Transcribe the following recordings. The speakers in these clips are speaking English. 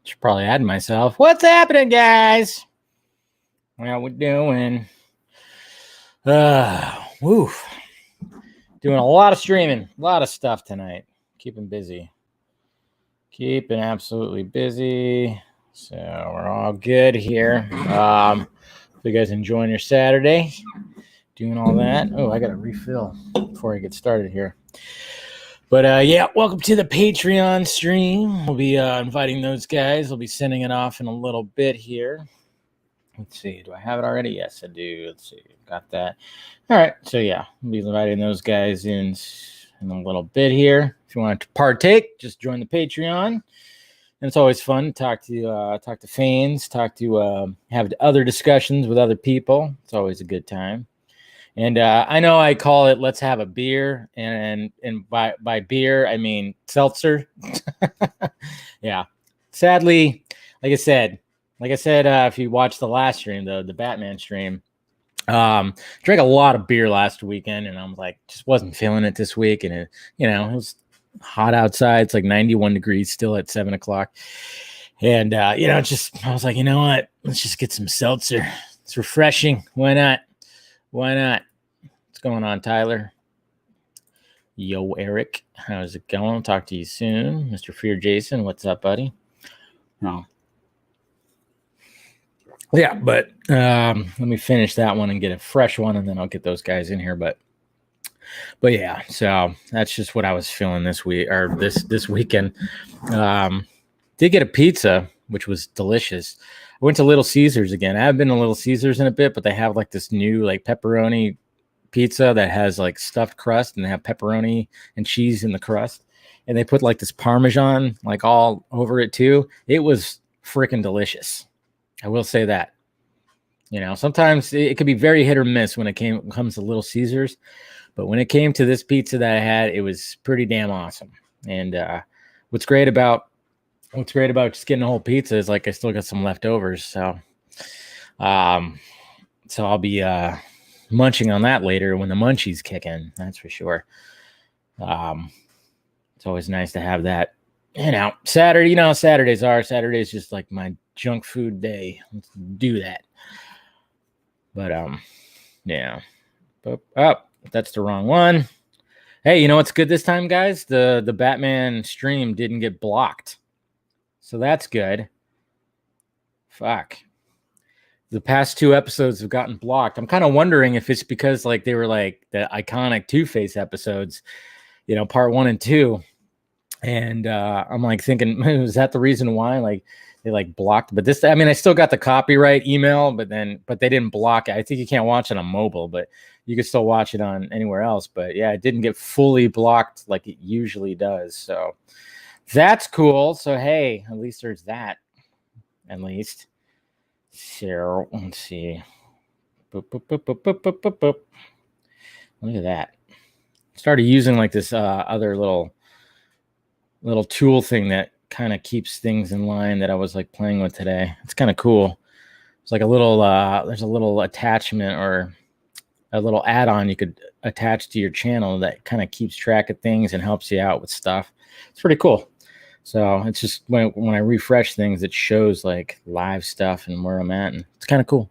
Should probably add myself. What's happening, guys? How we doing? Woof. Doing a lot of streaming, a lot of stuff tonight. Keeping busy. Keeping absolutely busy. So we're all good here. Hope you guys enjoying your Saturday. Doing all that. Oh, I got to refill before I get started here. But yeah, welcome to the Patreon stream. We'll be inviting those guys. We'll be sending it off in a little bit here. Let's see. Do I have it already? Yes, I do. Let's see. Got that. All right. So yeah, we'll be inviting those guys in a little bit here. If you want to partake, just join the Patreon. And it's always fun to talk to fans, have other discussions with other people. It's always a good time. And I know I call it "Let's have a beer," and by beer I mean seltzer. Yeah. Sadly, like I said, if you watched the last stream, the Batman stream, drank a lot of beer last weekend, and I'm like, just wasn't feeling it this week, and it was hot outside. It's like 91 degrees still at 7:00, and I was like, you know what? Let's just get some seltzer. It's refreshing. Why not? What's going on, Tyler? Yo, Eric. How's it going? I'll talk to you soon. Mr. Fear Jason, what's up, buddy? No. Yeah, but let me finish that one and get a fresh one, and then I'll get those guys in here. But yeah, so that's just what I was feeling this week or this weekend. Did get a pizza, which was delicious. I went to Little Caesars again. I haven't been to Little Caesars in a bit, but they have like this new like pepperoni pizza that has like stuffed crust, and they have pepperoni and cheese in the crust, and they put like this Parmesan like all over it too. It was freaking delicious. I will say that. Sometimes it could be very hit or miss when it comes to Little Caesars, but when it came to this pizza that I had, it was pretty damn awesome. And what's great about just getting a whole pizza is like I still got some leftovers, so I'll be munching on that later when the munchies kick in. That's for sure. It's always nice to have that. Saturday. Saturday's just like my junk food day. Let's do that. But yeah. That's the wrong one. Hey, you know what's good this time, guys? The Batman stream didn't get blocked. So that's good. Fuck. The past 2 episodes have gotten blocked. I'm kind of wondering if it's because like they were like the iconic Two-Face episodes, part 1 and 2. And I'm like thinking, is that the reason why like they like blocked? But this, I mean, I still got the copyright email, but they didn't block it. I think you can't watch it on mobile, but you can still watch it on anywhere else. But yeah, it didn't get fully blocked like it usually does. So that's cool. So hey, at least there's that. At least. So let's see. Boop, boop, boop, boop, boop, boop, boop, boop. Look at that. Started using like this other little tool thing that kind of keeps things in line that I was like playing with today. It's kind of cool. It's like a little there's a little attachment or a little add-on you could attach to your channel that kind of keeps track of things and helps you out with stuff. It's pretty cool. So it's just when I refresh things, it shows like live stuff and where I'm at, and it's kind of cool.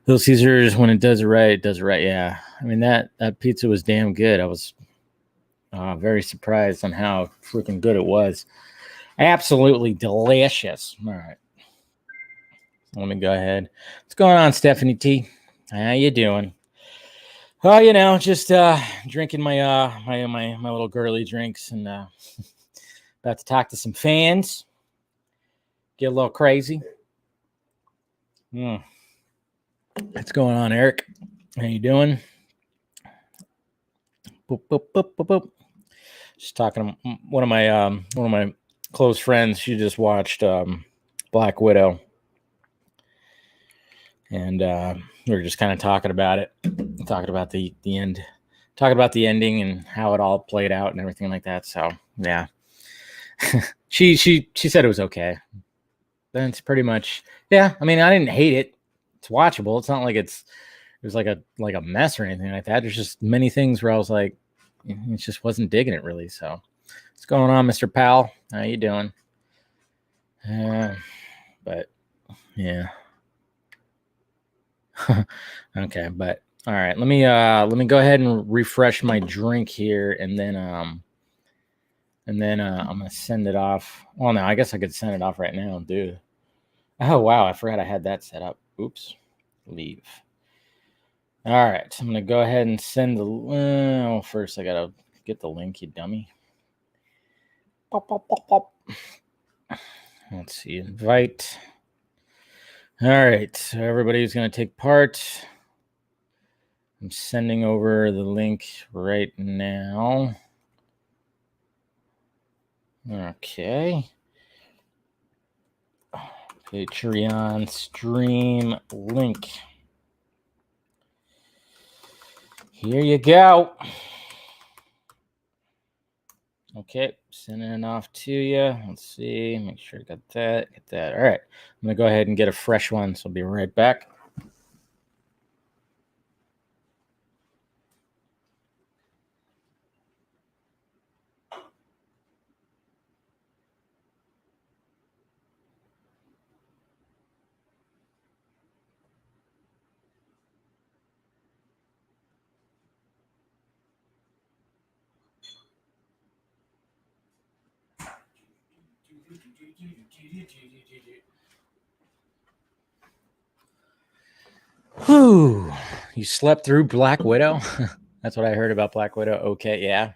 Little Caesars, when it does it right, Yeah, I mean that pizza was damn good. I was very surprised on how freaking good it was. Absolutely delicious. All right, let me go ahead. What's going on, Stephanie T? How you doing? Oh, just drinking my my little girly drinks and. About to talk to some fans. Get a little crazy. What's going on, Eric? How you doing? Boop, boop, boop, boop, boop. Just talking to one of my close friends. She just watched Black Widow, and we were just kind of talking about it, talking about the end, talking about the ending and how it all played out and everything like that. So yeah. she said it was okay. That's pretty much, yeah. I mean, I didn't hate it. It's watchable. It's not like it was like a mess or anything like that. There's just many things where I was like, it just wasn't digging it really. So what's going on, Mr. Powell? How you doing? But yeah. Okay, but all right. Let me go ahead and refresh my drink here, and then I'm gonna send it off. Well, no, I guess I could send it off right now, dude. Oh wow, I forgot I had that set up. Oops, leave. All right, so I'm gonna go ahead and send the. First I gotta get the link, you dummy. Pop, pop, pop, pop. Let's see, invite. All right, so everybody's gonna take part. I'm sending over the link right now. Okay. Patreon stream link. Here you go. Okay, sending it off to you. Let's see. Make sure I got that. Get that. All right. I'm going to go ahead and get a fresh one. So I'll be right back. Whew. You slept through Black Widow? That's what I heard about Black Widow. Okay, yeah.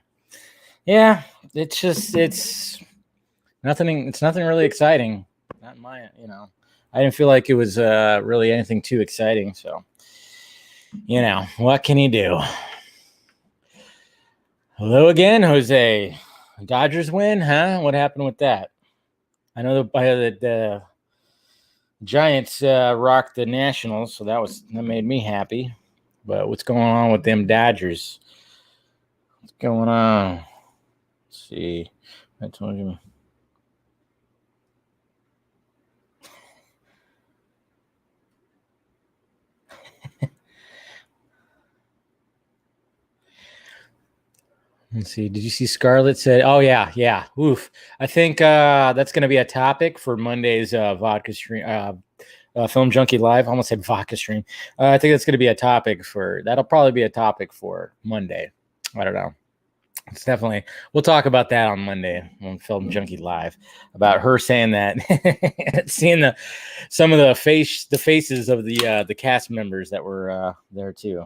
Yeah, it's nothing really exciting. Not in my, I didn't feel like it was really anything too exciting, so what can you do? Hello again, Jose. Dodgers win, huh? What happened with that? I know the Giants rocked the Nationals, so that made me happy. But what's going on with them Dodgers? What's going on? Let's see. I told you. Let's see. Did you see Scarlett said, "Oh yeah. Oof." I think that's going to be a topic for Monday's vodka stream, Film Junkee Live. I almost said vodka stream. I think that's going to be a topic that'll probably be a topic for Monday. I don't know. It's definitely. We'll talk about that on Monday on Film Junkee Live about her saying that, seeing some of the faces of the cast members that were there too.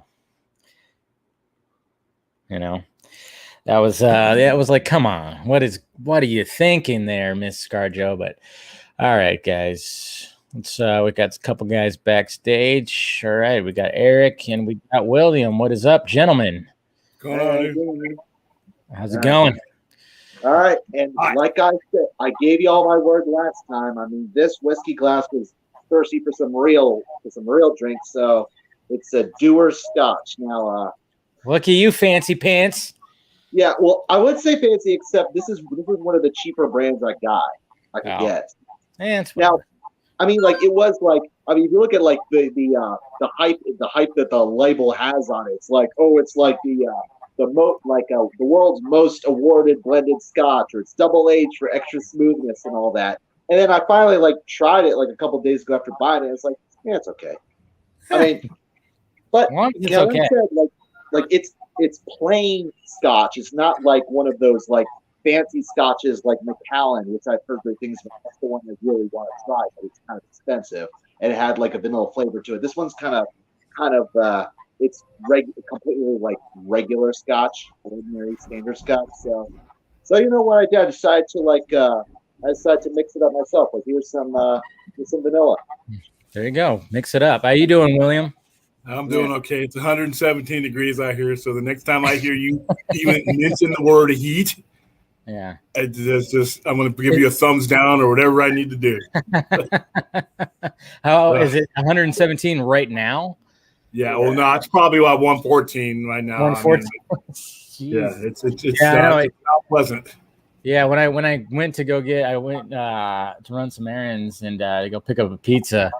That was like, come on, what are you thinking there, Miss ScarJo? But all right, guys, let's we got a couple guys backstage. All right, we got Eric and we got William. What is up, gentlemen? Going on, how's it going? All right, and like I said, I gave you all my word last time. I mean, this whiskey glass was thirsty for some real drink, so it's a Doer Scotch. Now, look at you, fancy pants. Yeah, well, I would say fancy, except this is one of the cheaper brands I could get. Now, I mean, like it was like, I mean, if you look at like the hype that the label has on it, it's like, oh, it's like the world's most awarded blended Scotch, or it's double aged for extra smoothness and all that. And then I finally like tried it like a couple of days ago after buying it. It's like, yeah, it's okay. I mean, but it's okay. Like I said, like it's plain Scotch. It's not like one of those like fancy Scotches like Macallan, which I've heard great things about. That's the one I really want to try, but it's kind of expensive and it had like a vanilla flavor to it. This one's kind of it's completely like regular Scotch, ordinary standard Scotch. So you know what I did? I decided to mix it up myself. Like here's some vanilla. There you go. Mix it up. How you doing, William? I'm doing okay. It's 117 degrees out here, so the next time I hear you even mention the word heat, yeah, I'm going to give you a thumbs down or whatever I need to do. How is it? 117 right now? Yeah, well, no, it's probably about 114 right now. 114. Yeah, it's not pleasant. Yeah, when I went to run some errands and to go pick up a pizza,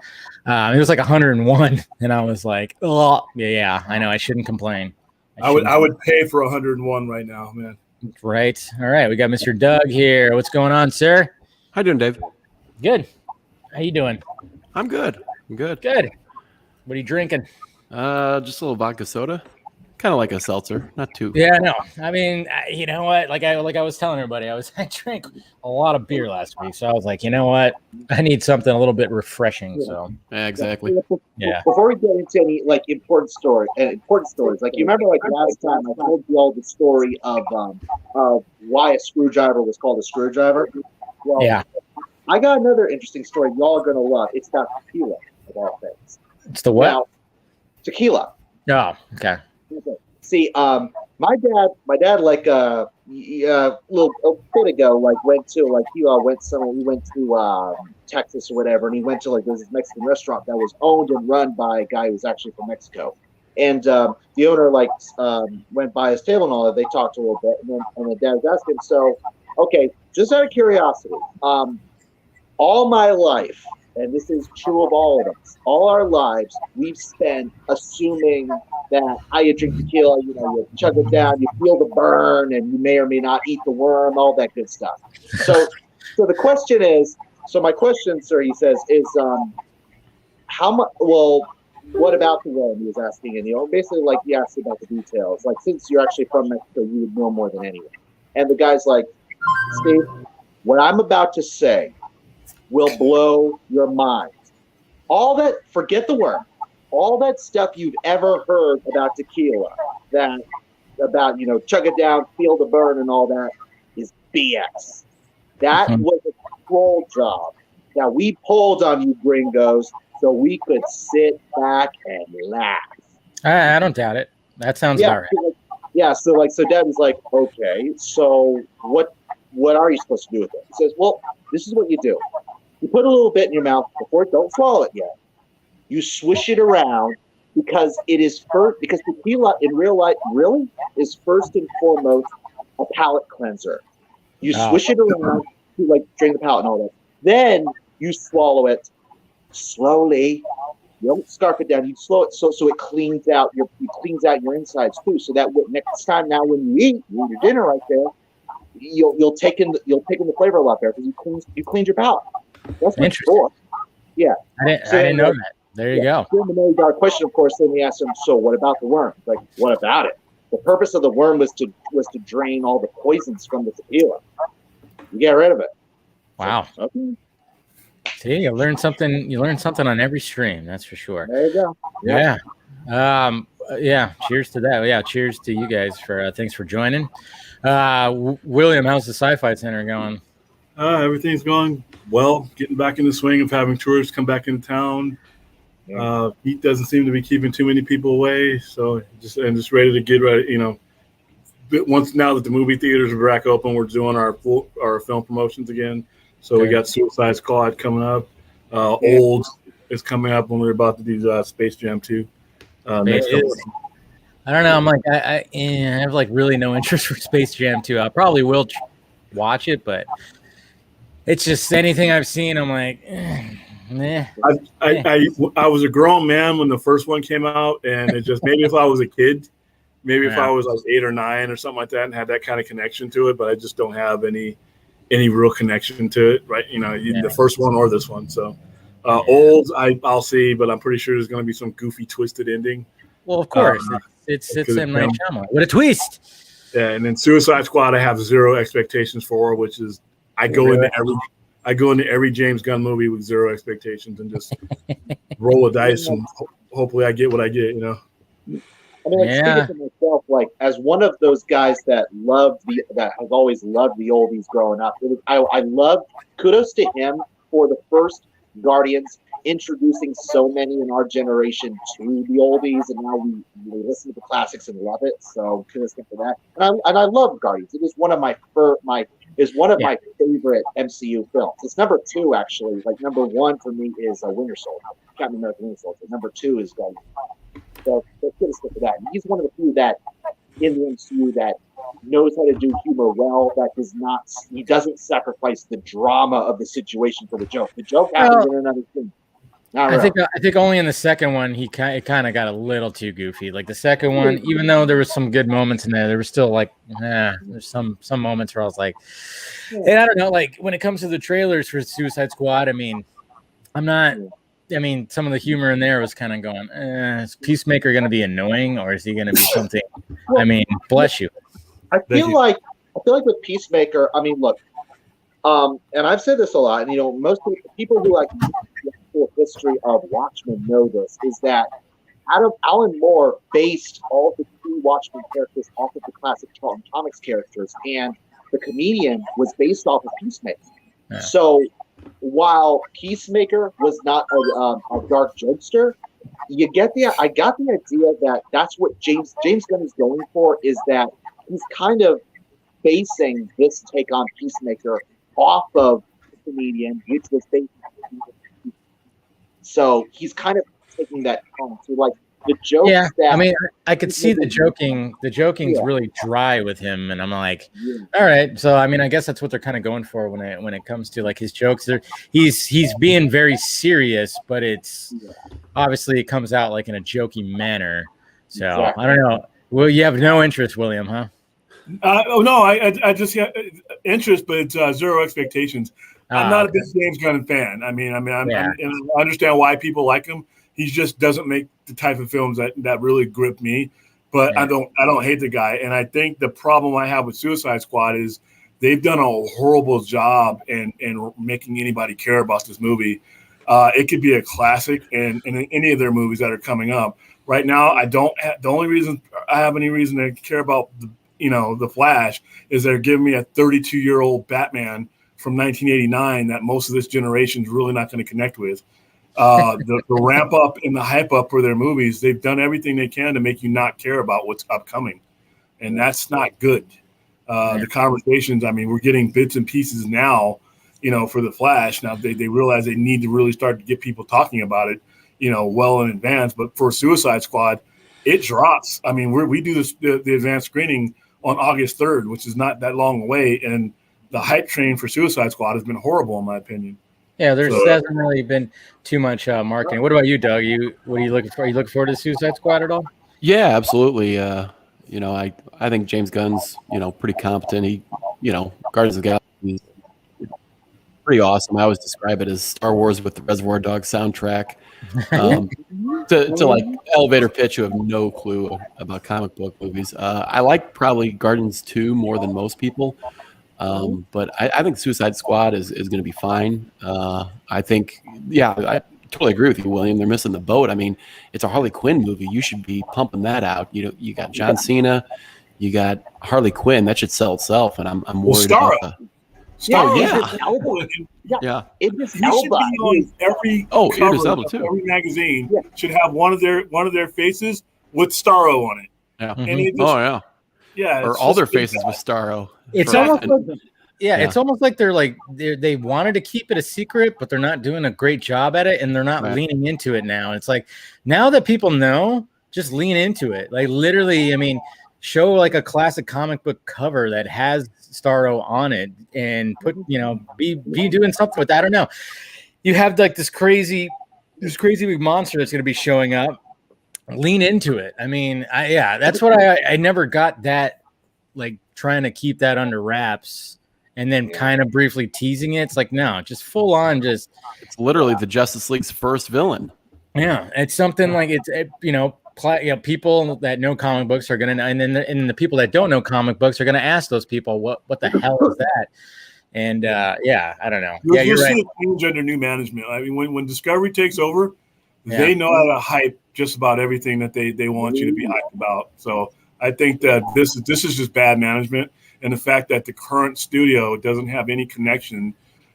it was like 101, and I was like, oh yeah, I know I shouldn't complain. I would pay for 101 right now, man. Right. All right, we got Mr. Doug here. What's going on, sir? How you doing, Dave? Good. How you doing? I'm good. Good. What are you drinking? Just a little vodka soda. Kind of like a seltzer, not too. Yeah, no. I mean, you know what? Like I was telling everybody, I drank a lot of beer last week, so I was like, you know what? I need something a little bit refreshing. Yeah. So Yeah, exactly. Yeah. Before we get into any like important stories, like you remember, like last time I told you all the story of why a screwdriver was called a screwdriver. Well, Yeah. I got another interesting story y'all are gonna love. It's about tequila, of all things. It's the what? Now, tequila. Oh, okay. See, my dad, like a bit ago, like went to Texas or whatever, and he went to like there's this Mexican restaurant that was owned and run by a guy who was actually from Mexico, and the owner went by his table and all that. They talked a little bit, and the dad was asking, so okay, just out of curiosity, all my life, and this is true of all of us, all our lives, we've spent assuming that you drink tequila, you chug it down, you feel the burn, and you may or may not eat the worm, all that good stuff. So the question is, my question, sir, he says, is how much? Well, what about the worm? He was asking, and basically, like he asked about the details. Like, since you're actually from Mexico, you would know more than anyone. And the guy's like, Steve, what I'm about to say will blow your mind. Forget the worm. All that stuff you've ever heard about tequila, about chug it down, feel the burn, and all that, is BS. That was a troll job that we pulled on you gringos so we could sit back and laugh. I don't doubt it. That sounds about right. So Dad was like, okay, so what are you supposed to do with it? He says, well, this is what you do. You put a little bit in your mouth don't swallow it yet. You swish it around because tequila in real life really is first and foremost a palate cleanser. You swish it around to drain the palate and all that. Then you swallow it slowly. You don't scarf it down. You slow it so it cleans out your insides too. So that next time now when you eat your dinner right there, you'll take in the flavor a lot better because you cleaned your palate. That's interesting. Yeah, I didn't know that. There you go. The million dollar question, of course. Then we asked him, so what about the worm? Like, what about it? The purpose of the worm was to drain all the poisons from the tequila. You get rid of it. Wow. So, okay. See, you learn something. You learn something on every stream. That's for sure. There you go. Yeah. Yeah. Cheers to that. Yeah. Cheers to you guys for thanks for joining. William, how's the Sci-Fi Center going? Everything's going well. Getting back in the swing of having tourists come back into town. Heat doesn't seem to be keeping too many people away, so just ready to get ready. Once now that the movie theaters are back open, we're doing our film promotions again. So we got Suicide Squad coming up. Old is coming up when we're about to do Space Jam 2. Next couple. I don't know. I'm like I have really no interest for Space Jam 2. I probably will watch it, but it's just anything I've seen. I'm like. I was a grown man when the first one came out, and it just maybe if I was a kid, if I was 8 or 9 or something like that, and had that kind of connection to it, but I just don't have any real connection to it, right? The first one or this one. So Old, I'll see, but I'm pretty sure there's going to be some goofy, twisted ending. Well, of course, it's M. Night Shyamalan. What a twist! Yeah, and then Suicide Squad, I have zero expectations for, which is I go into every James Gunn movie with zero expectations and just roll a dice and hopefully I get what I get, I mean, speaking for myself, as one of those guys that has always loved the oldies growing up, I love, kudos to him for the first Guardians, introducing so many in our generation to the oldies, and now we listen to the classics and love it. So kudos to him for that. And I love Guardians. It is one of my my favorite MCU films. It's number 2 actually. Number 1 for me is Winter Soldier, Captain America: Winter Soldier. Number 2 is Guardians. So kudos to him for that. And he's one of the few that in the MCU that knows how to do humor well. He doesn't sacrifice the drama of the situation for the joke. The joke happens in another thing. Not really. I think only in the second one it kind of got a little too goofy. Like the second one, even though there was some good moments in there was still like, there's some moments where I was like, and I don't know, like when it comes to the trailers for Suicide Squad, I mean, some of the humor in there was kind of going, is Peacemaker going to be annoying or is he going to be something? I mean, bless you. I feel like with Peacemaker, I mean, look, and I've said this a lot, and most people who like the full history of Watchmen know this, is that Alan Moore based all the two Watchmen characters off of the classic Charlton Comics characters, and the Comedian was based off of Peacemaker. Yeah. So while Peacemaker was not a dark jokester, I got the idea that that's what James Gunn is going for, is that he's kind of basing this take on Peacemaker off of the Comedian, which was based on. So he's kind of taking that tone to like the jokes. Yeah, I mean, I could see the joking. The joking's really dry with him, and I'm like, all right. So I mean, I guess that's what they're kind of going for when it comes to like his jokes. He's being very serious, but it's obviously it comes out like in a jokey manner. So I don't know. Well, you have no interest, William, huh? No, I just have interest, but it's zero expectations. I'm not a big James Gunn fan. I understand why people like him. He just doesn't make the type of films that really grip me. But I don't hate the guy. And I think the problem I have with Suicide Squad is they've done a horrible job in making anybody care about this movie. It could be a classic in any of their movies that are coming up. Right now, the only reason I have any reason to care about the Flash is they're giving me a 32-year-old Batman from 1989 that most of this generation is really not going to connect with. The ramp up and the hype up for their movies, they've done everything they can to make you not care about what's upcoming. And that's not good. The conversations, I mean, we're getting bits and pieces now, for the Flash. Now they realize they need to really start to get people talking about it, well in advance. But for Suicide Squad, it drops. I mean, we do this, the advanced screening on August 3rd, which is not that long away. And the hype train for Suicide Squad has been horrible, in my opinion. Yeah, there hasn't really been too much marketing. What about you, Doug? What are you looking for? Are you looking forward to Suicide Squad at all? Yeah, absolutely. I think James Gunn's, pretty competent. He, Guardians of the Galaxy is pretty awesome. I always describe it as Star Wars with the Reservoir Dogs soundtrack. To like elevator pitch who have no clue about comic book movies. I like probably Guardians 2 more than most people. But I think Suicide Squad is going to be fine. I think, I totally agree with you, William. They're missing the boat. I mean, it's a Harley Quinn movie. You should be pumping that out. You got John Cena, you got Harley Quinn. That should sell itself. And I'm worried about that. Yeah. Idris Elba. Should be on every cover of every magazine should have one of their faces with Starro on it. Yeah. And or all their faces with Starro. It's almost like it's almost like they wanted to keep it a secret, but they're not doing a great job at it, and they're not leaning into it now. It's like now that people know, just lean into it. Like literally, I mean, show like a classic comic book cover that has Starro on it, and put be doing something with that. I don't know. You have like this crazy big monster that's going to be showing up. Lean into it. I mean, that's what I never got that, like trying to keep that under wraps and then kind of briefly teasing it. It's like, no, just full on. It's literally the Justice League's first villain. Yeah. It's something like people that know comic books are going to, and then the people that don't know comic books are going to ask those people, what the hell is that? And I don't know. You're right. See it change under new management. I mean, when Discovery takes over, they know how to hype just about everything that they want you to be hyped about. So I think that this is just bad management, and the fact that the current studio doesn't have any connection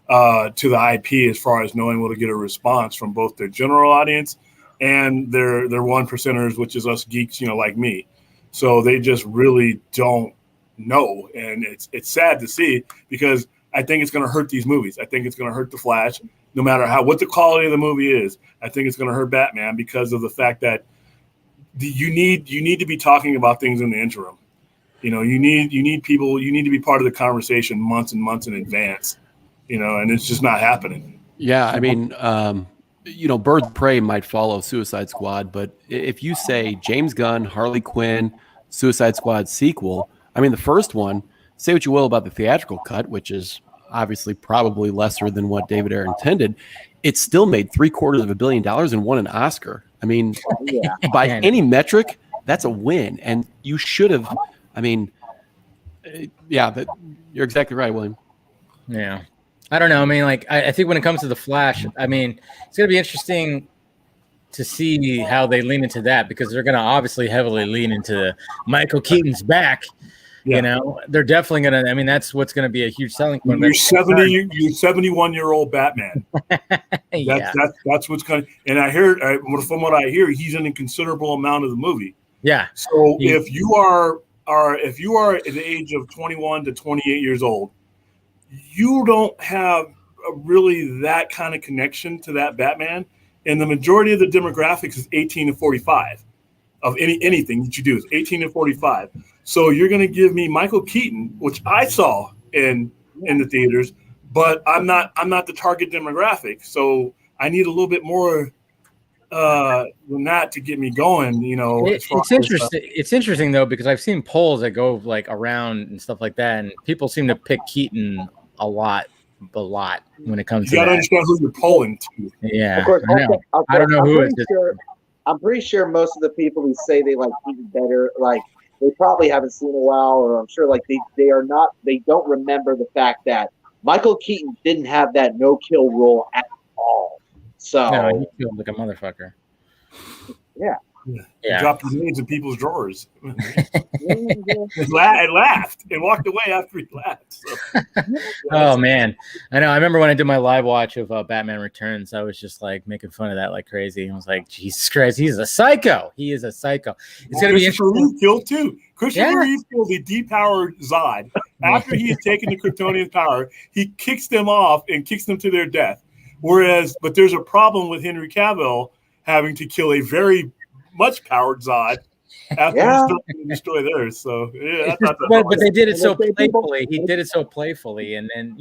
to the IP as far as knowing where to get a response from both their general audience and their one percenters, which is us geeks, like me. So they just really don't know, and it's sad to see, because I think it's going to hurt these movies. I think it's going to hurt The Flash. No matter what the quality of the movie is, I think it's going to hurt Batman because of the fact that you need to be talking about things in the interim. You need people. You need to be part of the conversation months and months in advance. And it's just not happening. Yeah, I mean, Birds of Prey might follow Suicide Squad, but if you say James Gunn, Harley Quinn, Suicide Squad sequel, I mean, the first one, say what you will about the theatrical cut, which is obviously probably lesser than what David Ayer intended, it still made $750 million and won an Oscar. I mean, by any metric, that's a win. And you should have, I mean, you're exactly right, William. Yeah. I don't know. I mean, like, I think when it comes to The Flash, I mean, it's going to be interesting to see how they lean into that, because they're going to obviously heavily lean into Michael Keaton's back. Yeah. They're definitely going to, I mean, that's what's going to be a huge selling point. You're 71-year-old Batman. That's what's going to, and I hear, from what I hear, he's in a considerable amount of the movie. Yeah. So if you are at the age of 21 to 28 years old, you don't have really that kind of connection to that Batman. And the majority of the demographics is 18 to 45 of anything that you do is 18 to 45. So you're going to give me Michael Keaton, which I saw in the theaters, but I'm not the target demographic. So I need a little bit more than that to get me going, It's interesting. It's interesting though, because I've seen polls that go like around and stuff like that, and people seem to pick Keaton a lot when it comes to that. You gotta understand who you're polling to. Yeah. Of course, I don't know who it is. I'm pretty sure most of the people who say they like Keaton better, like they probably haven't seen a while, or I'm sure like they don't remember the fact that Michael Keaton didn't have that no-kill rule at all. So no, he killed like a motherfucker. Yeah. He dropped grenades in people's drawers. and laughed and walked away after he laughed. So, oh man, I know. I remember when I did my live watch of Batman Returns, I was just like making fun of that like crazy. I was like, Jesus Christ, he's a psycho. He is a psycho. It's gonna be interesting. Reeve killed too. Christopher Reeve killed the depowered Zod. After he had taken the Kryptonian power, he kicks them off and kicks them to their death. But there's a problem with Henry Cavill having to kill a very much powered Zod after he's destroy theirs. So but they did it so playfully. He did it so playfully, and then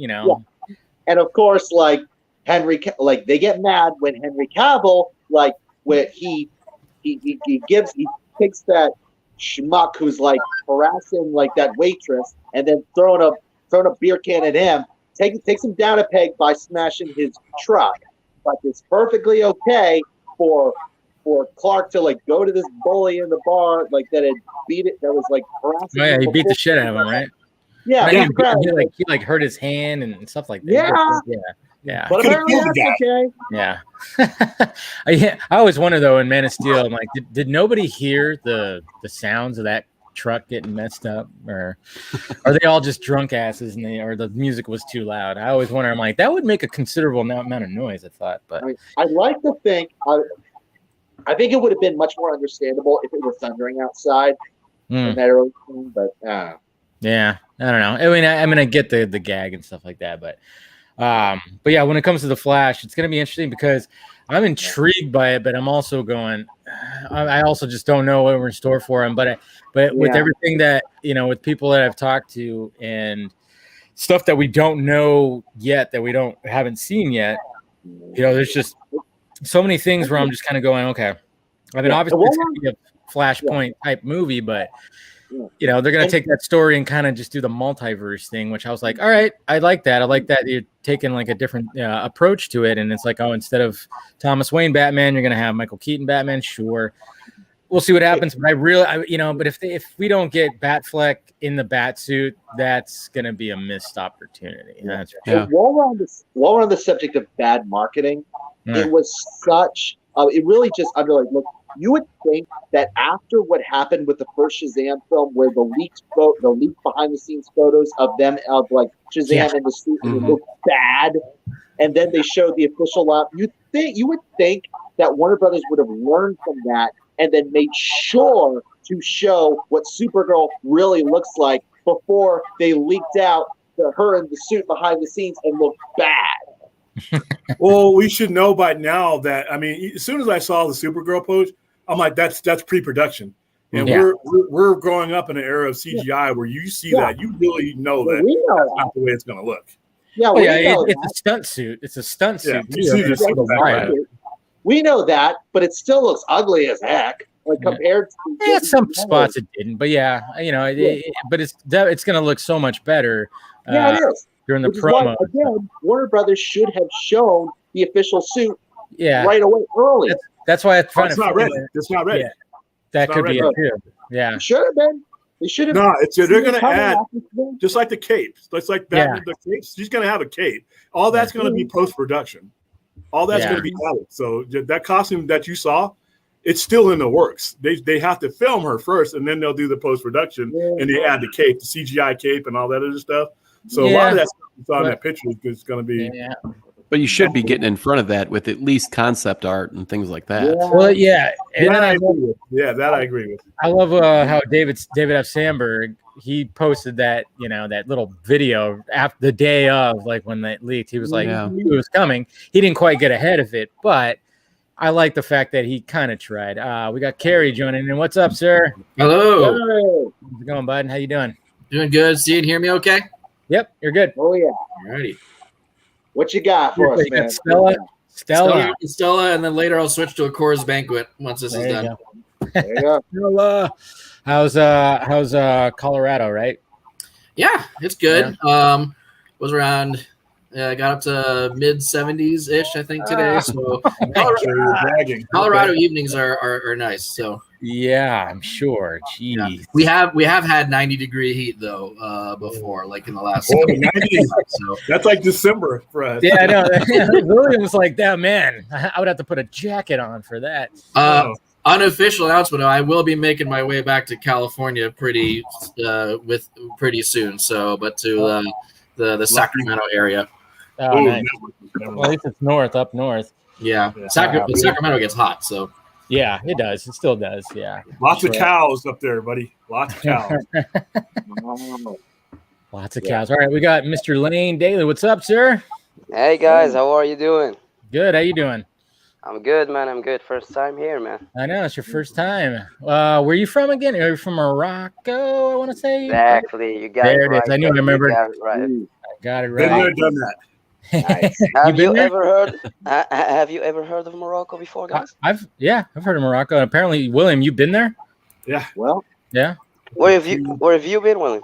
and of course, like they get mad when Henry Cavill, like when he takes that schmuck who's like harassing like that waitress, and then throwing a beer can at him, takes him down a peg by smashing his truck. But it's perfectly okay for Clark to like go to this bully in the bar like that was like harassing. Oh yeah, he beat the shit out of him, right? Yeah, he like hurt his hand and stuff like that. Yeah. But apparently that's okay. Yeah. I always wonder though in Man of Steel, I'm like, did nobody hear the sounds of that truck getting messed up, or are they all just drunk asses or the music was too loud? I always wonder. I'm like, that would make a considerable amount of noise. I thought, but I'd like to think. I think it would have been much more understandable if it was thundering outside. But yeah, I don't know. I mean, I get the gag and stuff like that, but yeah, when it comes to The Flash, it's going to be interesting because I'm intrigued by it, but I'm also going. I also just don't know what we're in store for him. But with everything that with people that I've talked to and stuff that we don't know yet, that we haven't seen yet, there's just so many things where I'm just kind of going, okay. I mean, obviously it's going to be a Flashpoint type movie, but they're going to take that story and kind of just do the multiverse thing, which I was like, all right, I like that. I like that you're taking like a different approach to it. And it's like, oh, instead of Thomas Wayne Batman, you're going to have Michael Keaton Batman. Sure. We'll see what happens. But but if we don't get Batfleck in the bat suit, that's going to be a missed opportunity. That's right. While we're on the subject of bad marketing, it was such. It really just. I'm like, look. You would think that after what happened with the first Shazam film, where the leaked behind-the-scenes photos of them of like Shazam in the suit looked bad, and then they showed the official lot. You would think that Warner Brothers would have learned from that and then made sure to show what Supergirl really looks like before they leaked out her in the suit behind the scenes and looked bad. Well, we should know by now that, I mean, as soon as I saw the Supergirl post, I'm like, that's pre-production. And we're growing up in an era of CGI where you see that, you really know that that's not the way it's going to look. Yeah, it's a stunt suit. It's a stunt suit. We know that, but it still looks ugly as heck. Like compared to some spots it didn't, but but it's going to look so much better. Yeah, it is. During the Which is why, promo. again, Warner Brothers should have shown the official suit right away early. That's why I found it's not ready. It's not ready. Yeah. That could be it too. Yeah. It should have been. They should have. No, they're going to add just like the cape. It's like Batman, the cape. She's going to have a cape. All that's going to be post-production. All that's going to be added. So that costume that you saw, it's still in the works. They have to film her first, and then they'll do the post-production, and they add the cape, the CGI cape, and all that other stuff. So a lot of that stuff you saw in that picture is going to be. Yeah. But you should be getting in front of that with at least concept art and things like that. Yeah. Well, yeah. And that I agree with. Yeah, that I agree with. I love how David F. Sandberg, he posted that, that little video after the day of, like when that leaked. He was like, he knew it was coming. He didn't quite get ahead of it, but I like the fact that he kind of tried. We got Kerry joining in. What's up, sir? Hello. Hey. How's it going, bud? How you doing? Doing good. See and hear me okay? Yep, you're good. Oh, yeah. Alrighty. What you got for us, man? Stella, and then later I'll switch to a Coors Banquet once this is done. There you go. How's Colorado, right? Yeah, it's good. Yeah. Was around got up to mid 70s ish, I think, today. So Colorado evenings are nice. So yeah, I'm sure. Jeez. Yeah. We have had 90-degree heat though before, like in the last 90. So that's like December for us. Yeah, I know. William was like, that man, I would have to put a jacket on for that. Unofficial announcement, I will be making my way back to California pretty soon. So, but to the Sacramento area. Oh, nice. Well, at least it's up north. Yeah. Sacramento gets hot, so. Yeah, it does. It still does. Yeah. Lots of cows up there, buddy. Lots of cows. Lots of cows. All right, we got Mr. Lane Daly. What's up, sir? Hey guys, how are you doing? Good. How you doing? I'm good, man. I'm good. First time here, man. I know it's your first time. Where are you from again? Are you from Morocco? I want to say. Exactly. You got there it right. Is. I knew. I remember. Got it right. Got it right. Been there, done that. Nice. Have you ever heard of Morocco before, guys? I've heard of Morocco. And apparently, William, you've been there? Yeah. Well. Yeah. Where have you been, William?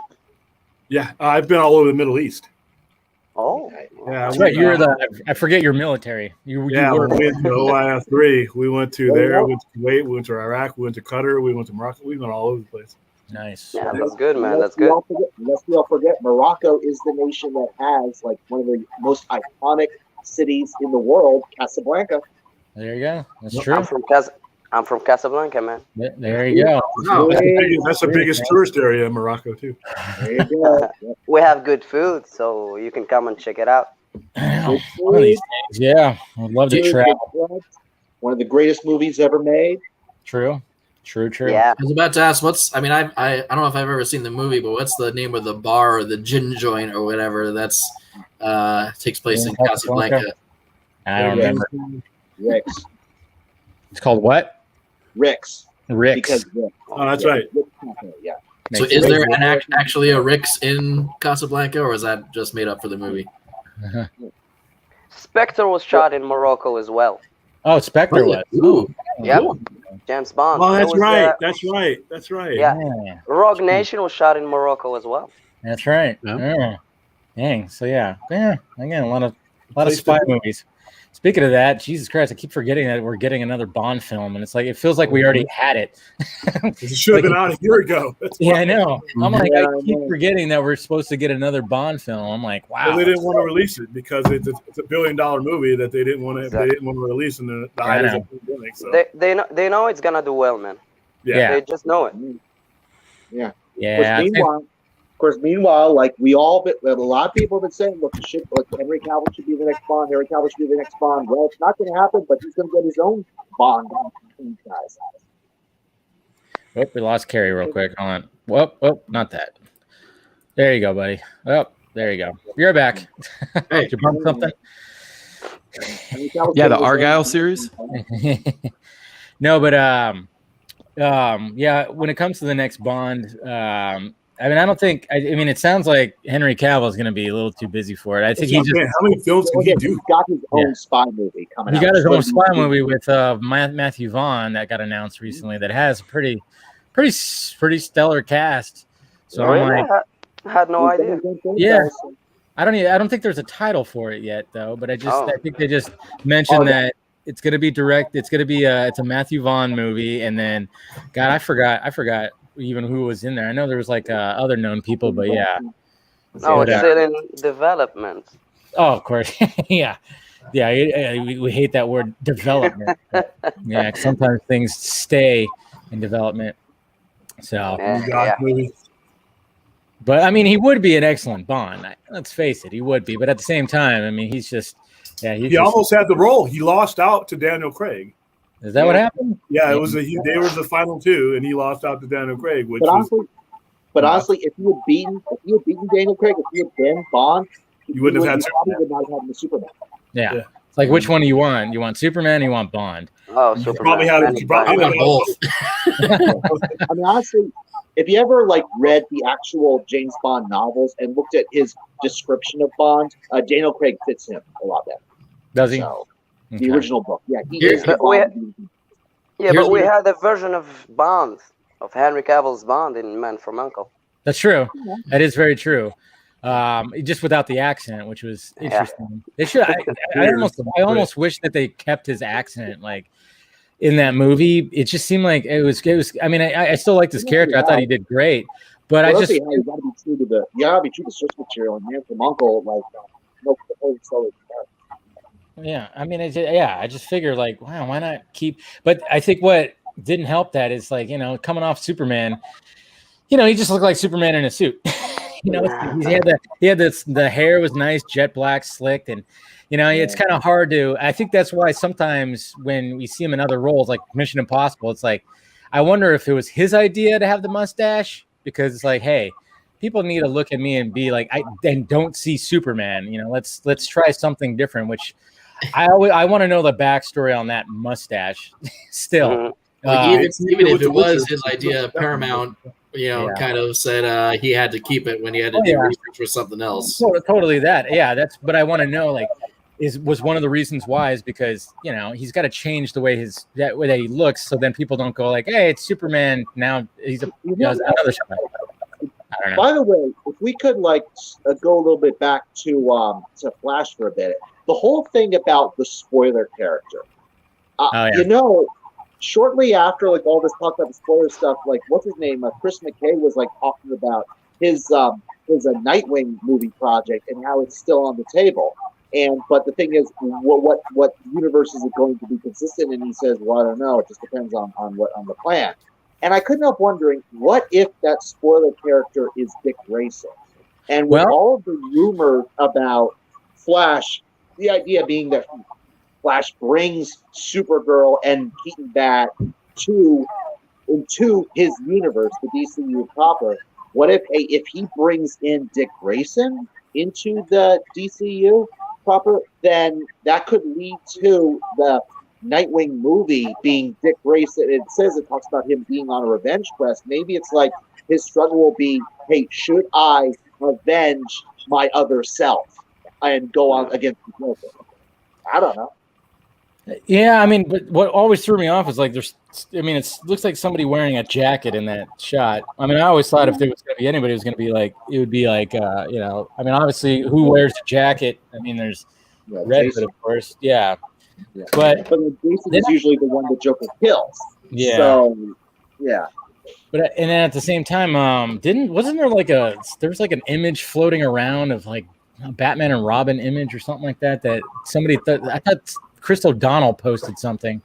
Yeah, I've been all over the Middle East. Oh. Yeah. That's right. I forget you're military. You we went to OIF3. We went to there. We went to Kuwait. We went to Iraq. We went to Qatar. We went to Morocco. We went all over the place. Nice. Yeah, that's good, man. That's good. Lest we all forget, Morocco is the nation that has like one of the most iconic cities in the world, Casablanca. There you go. That's true. I'm from Casablanca, man. There you go. Oh, that's the biggest tourist area in Morocco too. There you go. We have good food, so you can come and check it out. One of these days, yeah. I'd love to travel. One of the greatest movies ever made. True. Yeah. I was about to ask, I don't know if I've ever seen the movie, but what's the name of the bar or the gin joint or whatever that's takes place in Casablanca? I don't remember. Rick's. It's called what? Rick's. Rick's. Oh, that's right. Yeah. So is there actually a Rick's in Casablanca, or is that just made up for the movie? Spectre was shot in Morocco as well. Oh, Spectre was. Ooh. Yep. James Bond. Oh, that's right. That's right. Yeah. Rogue Nation was shot in Morocco as well. That's right. Yeah. Dang. So yeah. Again, a lot of spy movies. Speaking of that, Jesus Christ, I keep forgetting that we're getting another Bond film, and it's like it feels like we already had it. It should have been out a year ago. Yeah, I know. I'm like, I keep forgetting that we're supposed to get another Bond film. I'm like, wow. Well, they didn't want to release it because it's a $1 billion movie that they didn't want to. Exactly. They didn't want to release in the height of the pandemic. So they know it's gonna do well, man. Yeah. They just know it. Yeah. Yeah. Of course, meanwhile, like a lot of people have been saying, look, Henry Cavill should be the next Bond. Henry Cavill should be the next Bond. Well, it's not going to happen, but he's going to get his own Bond. Guys. Oh, we lost Kerry real quick. Hold on. Whoa, not that. There you go, buddy. Oh, there you go. You're back. Hey, did you bump something? Yeah, the Argyle series. No, but yeah, when it comes to the next Bond, I mean, I don't think. I mean, it sounds like Henry Cavill is going to be a little too busy for it. I think he just. How many films can he do? He's got his own spy movie coming out. He got his own spy movie with Matthew Vaughn that got announced recently that has a pretty stellar cast. So really? I'm like, I had no idea. Yeah. I don't think there's a title for it yet though, but I think they just mentioned that it's going to be direct. It's going to be it's a Matthew Vaughn movie, and then God, I forgot even who was in there. I know there was like other known people, but yeah. No, it's still in development. Oh, of course. Yeah. We hate that word development. Yeah, sometimes things stay in development. So, but I mean, he would be an excellent Bond. Let's face it, he would be. But at the same time, I mean, he's just he almost had the role. He lost out to Daniel Craig. Is that what happened? Yeah, it was. They were the final two, and he lost out to Daniel Craig. But honestly, if you had beaten Daniel Craig, if you had been Bond, you wouldn't have had Superman. Would not have had the Superman. Yeah. It's like, which one do you want? You want Superman or you want Bond? Oh, Superman. I want both. I mean, honestly, if you ever read the actual James Bond novels and looked at his description of Bond, Daniel Craig fits him a lot better. Does he? So, the original book, he is the Bond. But we had a version of Bond, of Henry Cavill's Bond in Man from U.N.C.L.E. That's true. Yeah. That is very true. Just without the accent, which was interesting. They should. I almost wish that they kept his accent in that movie. It just seemed like it was. I mean, I still liked his character. I thought he did great, but you gotta be true to the source material. And Man from U.N.C.L.E. No, yeah. I mean, I just figured wow, why not keep? But I think what didn't help that is coming off Superman. He just looked like Superman in a suit. He had the hair was nice, jet black, slicked, and it's kind of hard to. I think that's why sometimes when we see him in other roles like Mission Impossible, it's like I wonder if it was his idea to have the mustache, because it's like, hey, people need to look at me and be like, I don't see Superman. Let's try something different. Which I want to know the backstory on that mustache. Still, even if it was his idea, Paramount. Kind of said he had to keep it when he had to do research for something else. Totally that. Yeah, but I want to know, was one of the reasons why is because, he's got to change the way that he looks, so then people don't go hey, it's Superman. Now he's another Superman. I don't know. By the way, if we could go a little bit back to Flash for a bit, the whole thing about the spoiler character, shortly after all this talk about the spoiler stuff, what's his name? Chris McKay was talking about his Nightwing movie project and how it's still on the table. But the thing is, what universe is it going to be consistent? And he says, well, I don't know. It just depends on the plan. And I couldn't help wondering, what if that spoiler character is Dick Grayson? And with all of the rumors about Flash, the idea being that Flash brings Supergirl and Keaton back into his universe, the DCU proper. What if he brings in Dick Grayson into the DCU proper? Then that could lead to the Nightwing movie being Dick Grayson. It talks about him being on a revenge quest. Maybe it's his struggle will be, hey, should I avenge my other self and go on against the Joker? I don't know. Yeah, I mean, but what always threw me off is it looks like somebody wearing a jacket in that shot. I mean, I always thought if there was going to be anybody, it was going to be it would be I mean, obviously, who wears a jacket? I mean, there's Red Hood, of course. Yeah. But Jason is usually the one the Joker kills. Yeah. So, yeah. But and then at the same time, wasn't there there was an image floating around of a Batman and Robin image or something like that somebody thought. I thought Chris O'Donnell posted something.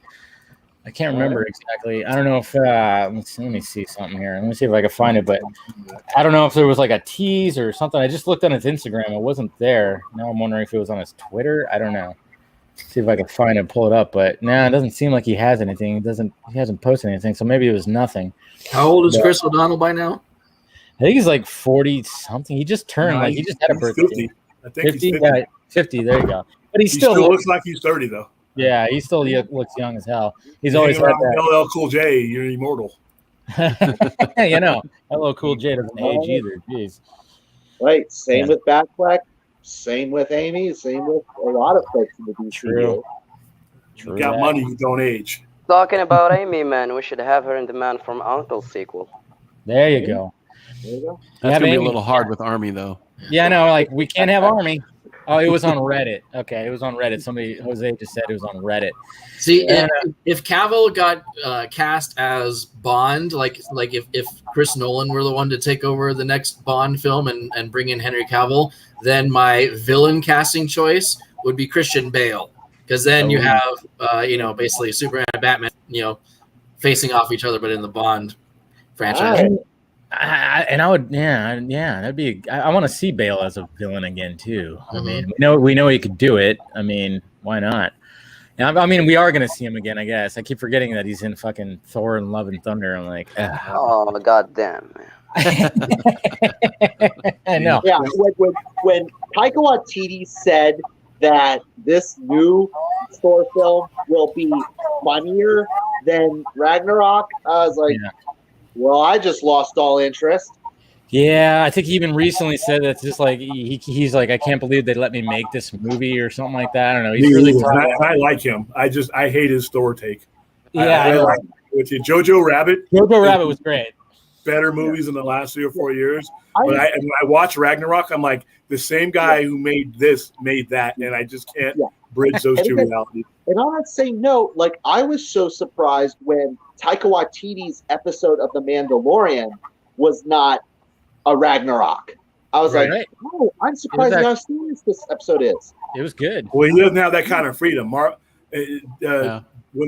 I can't remember exactly. I don't know if let me see something here. Let me see if I can find it. But I don't know if there was a tease or something. I just looked on his Instagram. It wasn't there. Now I'm wondering if it was on his Twitter. I don't know. See if I can find it and pull it up. But it doesn't seem like he has anything. He hasn't posted anything. So maybe it was nothing. How old is Chris O'Donnell by now? I think he's 40 something. He just turned he just had a birthday. 50. I think 50. Yeah, 50. There you go. But he still looks like he's 30 though. Yeah, he still looks young as hell. He's always had that. LL Cool J, you're immortal. You know, hello, Cool J doesn't age either. Jeez. Right. Same with Batfleck. Same with Amy. Same with a lot of folks in the DCU. True. You got money, you don't age. Talking about Amy, man, we should have her in the Man from U.N.C.L.E. sequel. There you go. There you go. That's gonna be a little hard with Army though. Yeah, I know. Like we can't have Army. Oh, it was on Reddit. Okay, it was on Reddit. Jose just said it was on Reddit. See, if Cavill got cast as Bond, like if Chris Nolan were the one to take over the next Bond film and bring in Henry Cavill, then my villain casting choice would be Christian Bale, because then you have basically Superman and Batman, facing off each other, but in the Bond franchise. I would, that'd be. I want to see Bale as a villain again too. I mean, we know he could do it. I mean, why not? I mean, we are gonna see him again, I guess. I keep forgetting that he's in fucking Thor and Love and Thunder. I'm like, oh god damn, man. I know. Yeah, when Taika Waititi said that this new Thor film will be funnier than Ragnarok, I was like. Yeah. Well, I just lost all interest. Yeah, I think he even recently said that just like he's like, I can't believe they let me make this movie or something like that. I don't know. He's really I like him. I hate his Thor take. Yeah, I like with you. Jojo Rabbit. Jojo Rabbit was great. Better movies in the last 3 or 4 years. But when I watch Ragnarok, I'm like, the same guy who made this made that, and I just can't bridge those two realities. And on that same note, like I was so surprised when Taika Waititi's episode of The Mandalorian was not a Ragnarok. I was like, oh, I'm surprised how serious this episode is. It was good. Well, he doesn't have that kind of freedom. When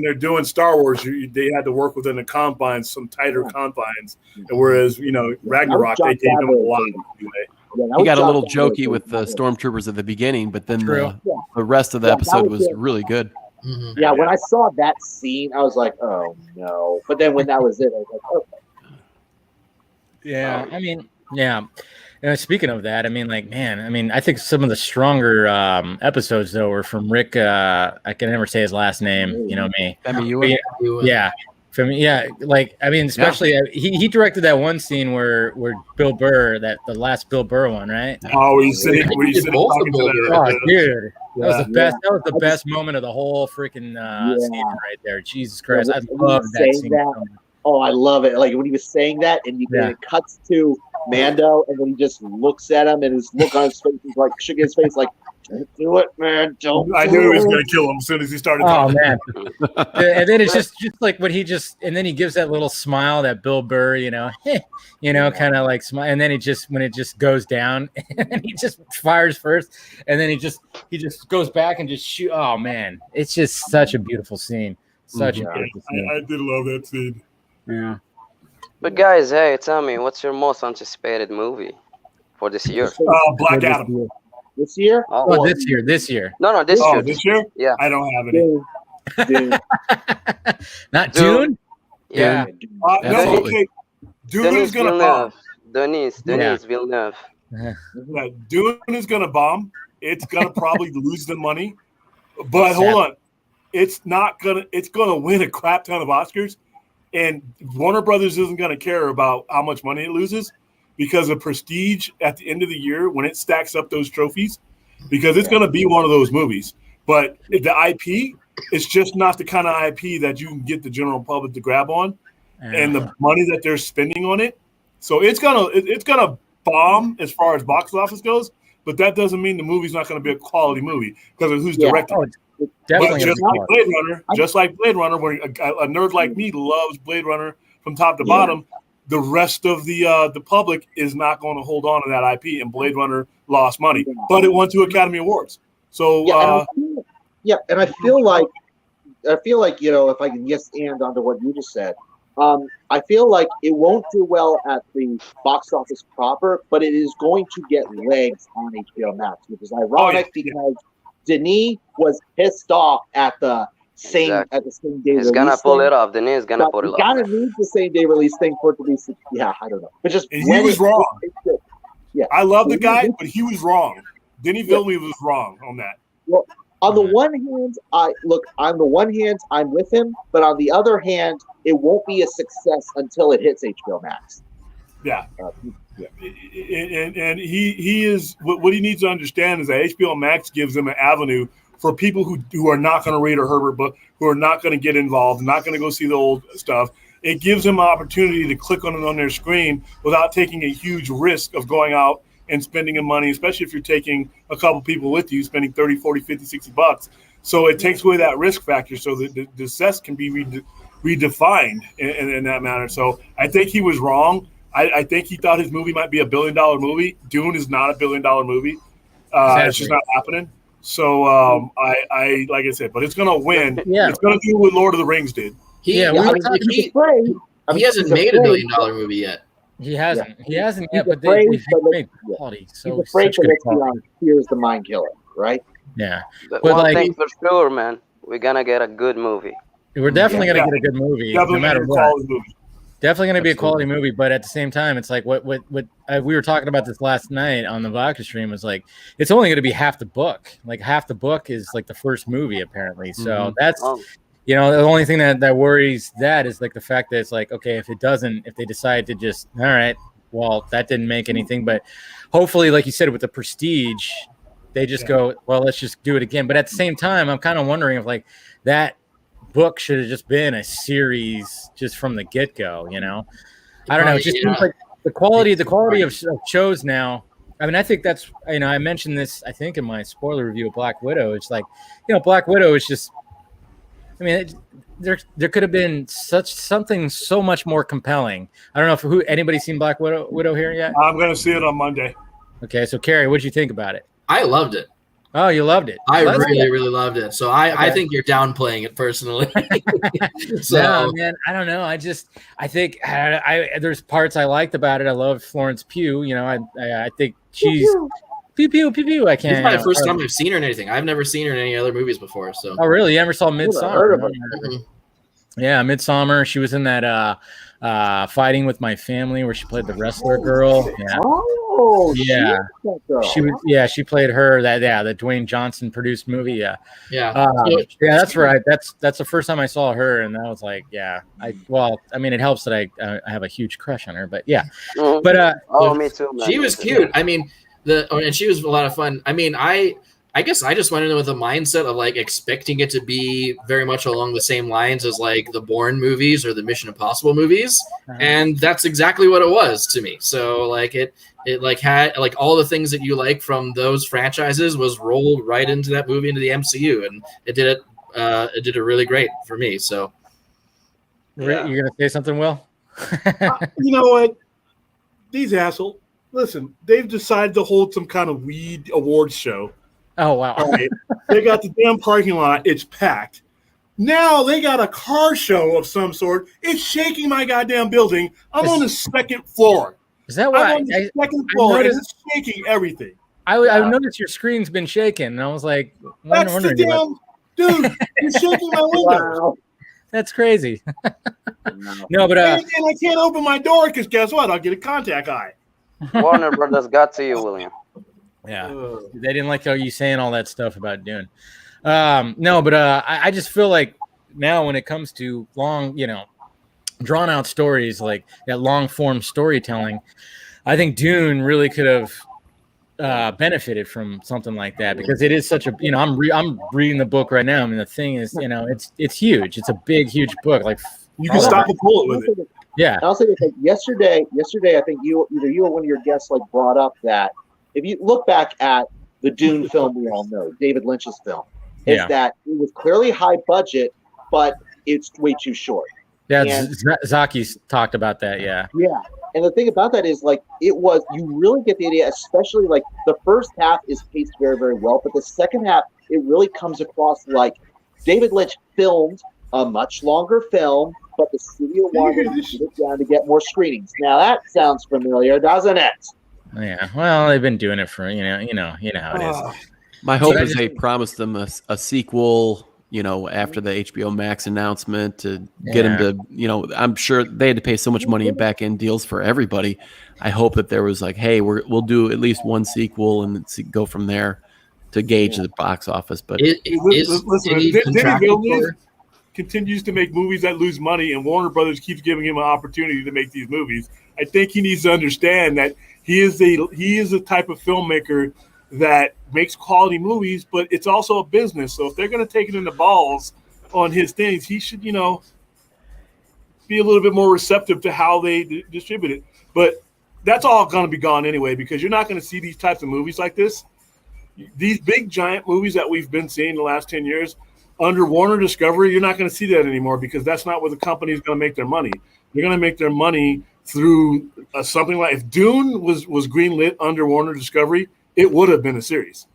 they're doing Star Wars, they had to work within the confines, some tighter confines. And whereas, Ragnarok, they gave him a lot. He got a little jokey with the stormtroopers at the beginning, but then the rest of the episode was really good. Mm-hmm. Yeah, when I saw that scene, I was like, oh, no. But then when that was it, I was like, okay. Yeah, I mean, yeah. Speaking of that, I mean, like, man, I mean, I think some of the stronger episodes, though, were from Rick. I can never say his last name. You know me. Yeah. Like, I mean, especially he directed that one scene where Bill Burr, the last Bill Burr one, right? Oh, he's sitting talking to the dude. That was the best. That was the best moment of the whole freaking scene right there. Jesus Christ, I love that scene. Oh, I love it. Like when he was saying that, and it cuts to Mando, and then he just looks at him, and his look on his face is like shook his face, like, "Don't do it, man! Don't." I knew he was going to kill him as soon as he started. Oh man! And then it's just like when and then he gives that little smile, that Bill Burr, kind of like smile, and then when it just goes down, and he just fires first, and then he just goes back and just shoot. Oh man, it's just such a beautiful scene. Such a beautiful scene. I did love that scene. Yeah. But guys, hey, tell me, what's your most anticipated movie for this year? Black Adam. This year? Oh, this year. No, this year. This year? Yeah. I don't have any. Dune. Not Dune? Yeah. No, okay. Dune is going to bomb. Denis Villeneuve. Yeah, Dune is going to bomb. It's going to probably lose the money. But hold on. It's going to win a crap ton of Oscars. And Warner Brothers isn't going to care about how much money it loses because of prestige at the end of the year when it stacks up those trophies, because it's going to be one of those movies. But the IP is just not the kind of IP that you can get the general public to grab on, and the money that they're spending on it. So it's gonna bomb as far as box office goes, but that doesn't mean the movie's not going to be a quality movie because of who's directing it. But just like Blade Runner, where a nerd like me loves Blade Runner from top to bottom, the rest of the public is not going to hold on to that IP, and Blade Runner lost money, but it won 2 Academy Awards. So and I feel like if I can and onto what you just said, I feel like it won't do well at the box office proper, but it is going to get legs on HBO Max, which is ironic because Denis was pissed off at the same day. He's gonna pull it off. Denis is gonna pull it off. Gotta need the same day release thing for it to be. Yeah, I don't know. But just he was wrong. Yeah, I love the guy, but he was wrong. Denis Villeneuve was wrong on that. Well, On the one hand, I'm with him, but on the other hand, it won't be a success until it hits HBO Max. Yeah. And he is what he needs to understand is that HBO Max gives him an avenue for people who are not going to read a Herbert book, who are not going to get involved, not going to go see the old stuff. It gives them an opportunity to click on it on their screen without taking a huge risk of going out and spending money, especially if you're taking a couple people with you, spending 30, 40, 50, 60 bucks. So it takes away that risk factor so that the success can be redefined in that manner. So I think he was wrong. I think he thought his movie might be a $1 billion movie. Dune is not a $1 billion movie. It's just not happening. So I like I said, but it's going to win. Yeah. It's going to do what Lord of the Rings did. He hasn't made a $1 billion movie yet. He hasn't. Yeah. He hasn't He's yet. But afraid, they've but made quality. So he's afraid such that good it's beyond Fear's the Mind Killer, right? Yeah. But But one like, thing for sure, man, we're gonna get a good movie. we're definitely going to get a good movie, Definitely no matter gonna be a what. quality movie. Definitely going to be a quality movie, but at the same time, it's like what we were talking about this last night on the Vodka stream was like, it's only going to be half the book. Like half the book is like the first movie, apparently. So that's, the only thing that worries that is like the fact that it's like, okay, if they decide to just, all right, well, that didn't make anything, but hopefully, like you said, with the Prestige, they just go, well, let's just do it again. But at the same time, I'm kind of wondering if like that book should have just been a series just from the get-go, I don't know. It just seems like the quality of shows now. I mean, I think that's, I mentioned this, I think in my spoiler review of Black Widow. It's like, Black Widow is just, I mean, there could have been something so much more compelling. I don't know if anybody seen Black Widow here yet? I'm going to see it on Monday. Okay. So Carrie, what'd you think about it? I loved it. Oh, you loved it. I really loved it. So I think you're downplaying it personally. No, man, I don't know. I think there's parts I liked about it. I love Florence Pugh. I think she's pew pew pew pew. I can't. It's my first time I've seen her in anything. I've never seen her in any other movies before. So. Oh, really? You ever saw Midsommar? Mm-hmm. Yeah, Midsommar. She was in that Fighting with My Family where she played the wrestler girl. Yeah. Oh, yeah. She was. Yeah, she played her. The Dwayne Johnson produced movie. Yeah. Yeah. That's right. That's the first time I saw her, and that was like, yeah. It helps that I have a huge crush on her, but yeah. Mm-hmm. But me too, man. She was cute. I mean, and she was a lot of fun. I mean, I guess I just went in with a mindset of like expecting it to be very much along the same lines as like the Bourne movies or the Mission Impossible movies, and that's exactly what it was to me. So like it like had like all the things that you like from those franchises was rolled right into that movie, into the MCU, and it did it really great for me. So you're gonna say something, Will? You know what? These assholes. Listen, they've decided to hold some kind of weed awards show. Oh, wow. Right. They got the damn parking lot. It's packed. Now they got a car show of some sort. It's shaking my goddamn building. I'm on the second floor. Is that why? I'm on the second floor, and it's shaking everything. I noticed your screen's been shaking, and I was like, that's the damn dude. You're shaking my windows. Wow. That's crazy. No, but and I can't open my door because guess what? I'll get a contact eye. Warner Brothers got to you, William. Yeah, they didn't like how you saying all that stuff about Dune. No, but I just feel like now when it comes to long, drawn out stories like that long form storytelling, I think Dune really could have benefited from something like that because it is such a I'm reading the book right now. I mean, the thing is, it's huge. It's a big, huge book. Like you can stop a bullet with it. Yeah. I'll say this: like yesterday, I think either you or one of your guests brought up that if you look back at the Dune film, we all know David Lynch's film, is that it was clearly high budget, but it's way too short. Yeah, Zaki's talked about that. Yeah. Yeah, and the thing about that is you really get the idea, especially like the first half is paced very, very well, but the second half it really comes across like David Lynch filmed a much longer film, but the studio wanted to get it down to get more screenings. Now that sounds familiar, doesn't it? Yeah. Well, they've been doing it for you know how it is. My hope is they promised them a sequel, after the HBO Max announcement to get them to, I'm sure they had to pay so much money in back end deals for everybody. I hope that there was like, hey, we'll do at least one sequel and go from there. gauge the box office. But listen, Denis Villeneuve continues to make movies that lose money, and Warner Brothers keeps giving him an opportunity to make these movies. I think he needs to understand that he is a type of filmmaker that makes quality movies, but it's also a business. So if they're going to take it in the balls on his things, he should, be a little bit more receptive to how they distribute it. But that's all going to be gone anyway, because you're not going to see these types of movies like this. These big giant movies that we've been seeing the last 10 years under Warner Discovery, you're not going to see that anymore, because that's not where the company is going to make their money. They're going to make their money through something like, if Dune was greenlit under Warner Discovery, it would have been a series.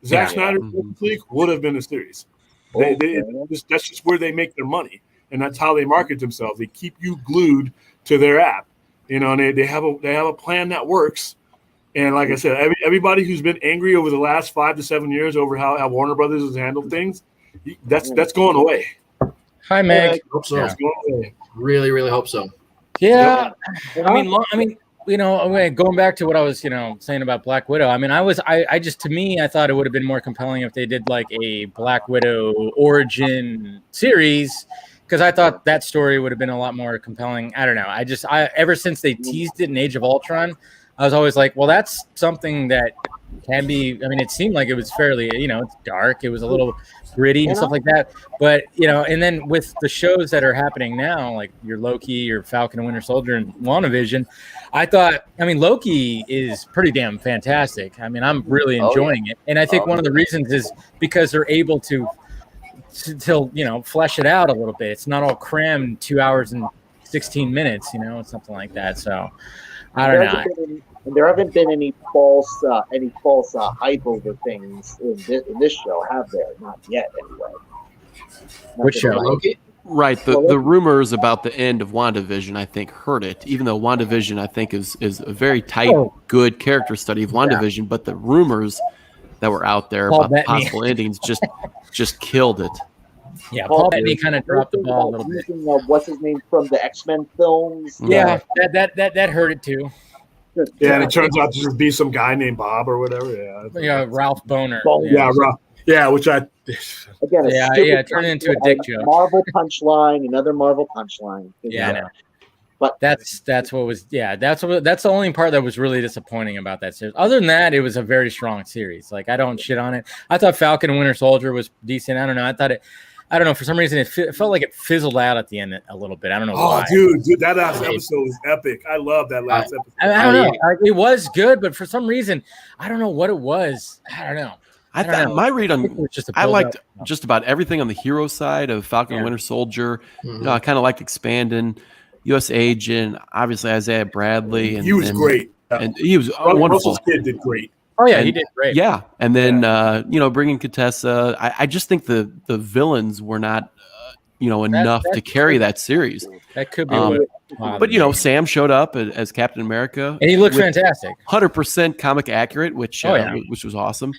Zack Snyder's Justice League would have been a series. That's just where they make their money, and that's how they market themselves. They keep you glued to their app, and they have a plan that works. And like I said, everybody who's been angry over the last 5 to 7 years over how Warner Brothers has handled things, that's going away. Hi, Meg. I hope so. It's going away. Really, really hope so. Yeah, I mean, going back to what I was, saying about Black Widow. I mean, I thought it would have been more compelling if they did like a Black Widow origin series, because I thought that story would have been a lot more compelling. I don't know. Ever since they teased it in Age of Ultron, I was always like, well, that's something that can be. I mean, it seemed like it was fairly, it's dark. It was a little gritty and stuff like that. But, and then with the shows that are happening now, like your Loki, your Falcon and Winter Soldier, and WandaVision, I thought, Loki is pretty damn fantastic. I mean, I'm really enjoying it. And I think one of the reasons is because they're able to flesh it out a little bit. It's not all crammed 2 hours and 16 minutes, something like that. So I don't know. There haven't been any false hype over things in this show, have there? Not yet, anyway. Which show? Loki? Right. The rumors about the end of WandaVision, I think, hurt it. Even though WandaVision, I think, is a very tight, good character study of WandaVision, but the rumors that were out there about the possible endings just killed it. Yeah, Paul Bettany kind of dropped the ball a little bit. What's his name from the X-Men films? Yeah, that hurt it too. Yeah, and it turns out to just be some guy named Bob or whatever. Yeah, Ralph Boner. Yeah, Ralph. Yeah, which I again. It turned into a dick joke. Marvel punchline, another Marvel punchline. Yeah, I know. But that's what was. Yeah, that's the only part that was really disappointing about that series. Other than that, it was a very strong series. Like, I don't shit on it. I thought Falcon and Winter Soldier was decent. I don't know. I don't know. For some reason, it felt like it fizzled out at the end a little bit. I don't know why. Dude, that last episode was epic. I love that last episode. I don't know. It was good, but for some reason, I don't know what it was. I don't know. I thought my read on I liked just about everything on the hero side of Falcon and Winter Soldier. Mm-hmm. I kind of liked expanding U.S. Agent, obviously Isaiah Bradley, and he was great. And he was wonderful. Russell's kid did great. Oh yeah, he did great. Yeah, and then bringing Contessa, I just think the villains were not enough to carry that series. That could be. But Sam showed up as Captain America, and he looked fantastic. 100% comic accurate, which was awesome.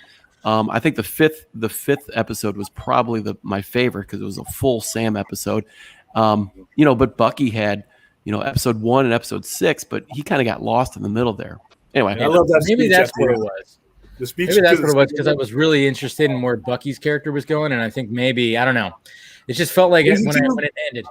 I think the fifth episode was probably my favorite because it was a full Sam episode. But Bucky had episode 1 and episode 6, but he kind of got lost in the middle there. Anyway, I love that. Maybe that's what it was. Maybe that's what it was, because I was really interested in where Bucky's character was going, and I think maybe, I don't know, it just felt like when it ended.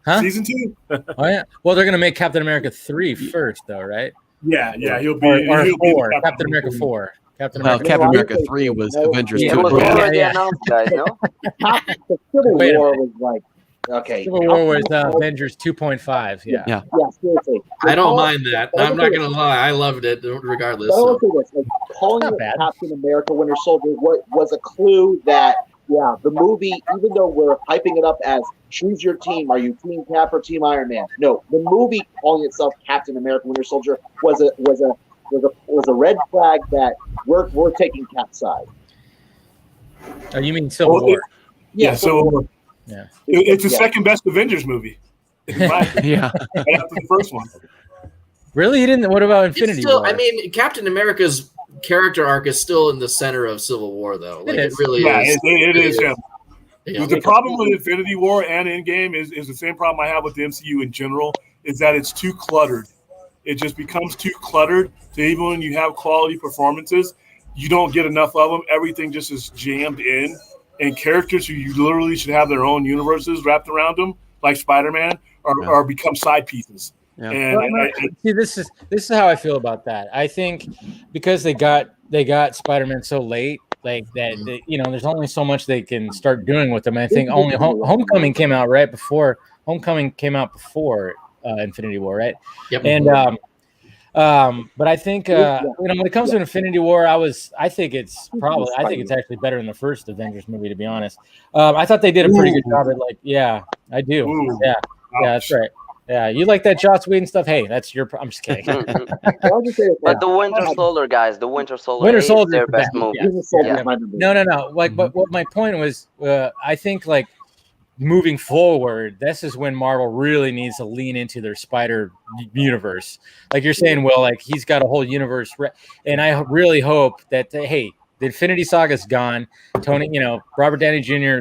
Huh? Season 2? Oh yeah. Well, they're gonna make Captain America 3 first, though, right? Yeah, he'll be or 4. Captain America 4. Captain America 3 was Avengers 2. It was already announced, guys. No. The Civil War was like. Okay. Civil War was Avengers 2.5. Yeah, seriously. I don't mind that. I'm not going to lie. I loved it regardless. Calling it Captain America Winter Soldier was a clue that, the movie, even though we're hyping it up as choose your team, are you Team Cap or Team Iron Man? No, the movie calling itself Captain America Winter Soldier was a red flag that we're taking Cap's side. Oh, you mean Civil War? Yeah, Civil War. Yeah, it's the second best Avengers movie. Yeah, after the first one. Really? You didn't? What about Infinity War? I mean, Captain America's character arc is still in the center of Civil War, though. Like, it really is. It is. Yeah. The problem with Infinity War and Endgame is the same problem I have with the MCU in general, is that it's too cluttered. It just becomes too cluttered. So even when you have quality performances, you don't get enough of them. Everything just is jammed in, and characters who you literally should have their own universes wrapped around them, like Spider-Man, are become side pieces. Yeah. And see, this is how I feel about that. I think because they got Spider-Man so late, like that, there's only so much they can start doing with them. I think only Homecoming came out right before Infinity War, right? Yep. And but I think when it comes to Infinity War, I think it's actually better than the first Avengers movie, to be honest. I thought they did a pretty good job at I do. Ooh. Yeah, that's right. Yeah, you like that Joss Whedon stuff? Hey, that's your. I'm just kidding. But the Winter Soldier, guys, is their best movie. Yeah. No. But what my point was, I think moving forward, this is when Marvel really needs to lean into their Spider universe. Like you're saying, Will, he's got a whole universe, and I really hope that the Infinity Saga's gone. Tony, Robert Downey Jr.,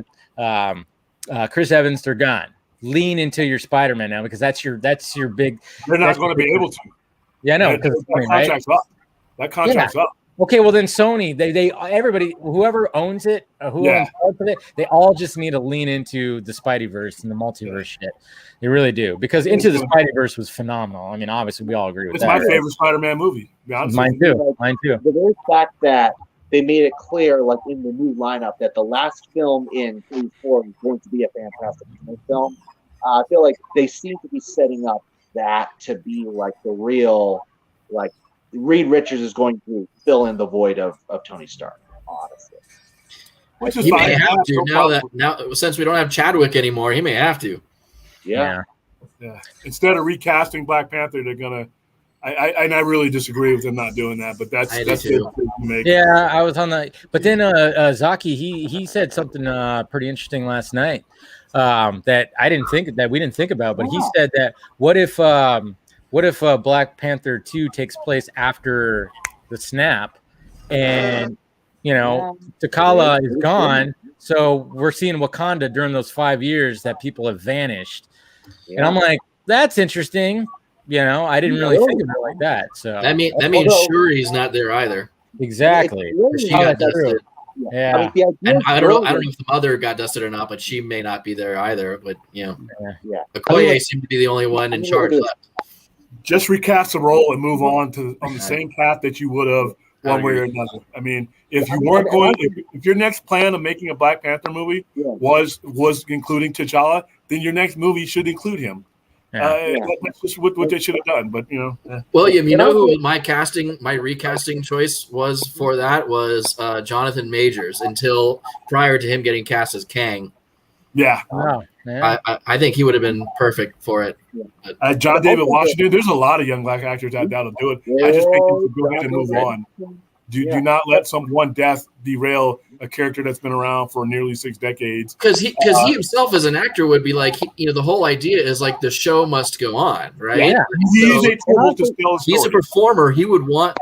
Chris Evans, they're gone. Lean into your Spider-Man now, because that's your big. They're not going to be able to. Yeah, I know, because that contract's up. Okay, well then Sony, everybody, whoever owns it, owns parts of it, they all just need to lean into the Spideyverse and the multiverse shit. They really do, because Into the Spideyverse was phenomenal. I mean, obviously we all agree with that. It's my favorite Spider-Man movie. Mine too. The very fact that they made it clear, in the new lineup, that the last film in Phase 4 is going to be a Fantastic Four film. I feel like they seem to be setting up that to be the real, Reed Richards is going to fill in the void of Tony Stark, honestly. Which is he fine. may have to now since we don't have Chadwick anymore. He may have to. Yeah. Instead of recasting Black Panther, they're gonna. I really disagree with them not doing that, but that's too. Yeah, I was on that. But then Zaki, he said something pretty interesting last night that we didn't think about. But he said that what if Black Panther 2 takes place after the snap, and T'Challa is gone, so we're seeing Wakanda during those 5 years that people have vanished, and I'm like, that's interesting. I didn't really think of it like that. So that means Shuri's not there either. Exactly. She got dusted. Yeah. And I don't know if the mother got dusted or not, but she may not be there either. But Okoye seemed to be the only one in charge left. Just recast the role and move on the same path that you would have one way or another. I mean, if you weren't going, if your next plan of making a Black Panther movie was including T'Challa, then your next movie should include him. That's just what they should have done. But William, who my recasting choice was for that was Jonathan Majors until prior to him getting cast as Kang. Yeah. Wow. I think he would have been perfect for it. John David Washington. There's a lot of young Black actors that'll do it. I just think they should go ahead and move on. Do not let one death derail a character that's been around for nearly 6 decades. Because he himself as an actor would be the whole idea is the show must go on, right? Yeah. He's a performer. He would want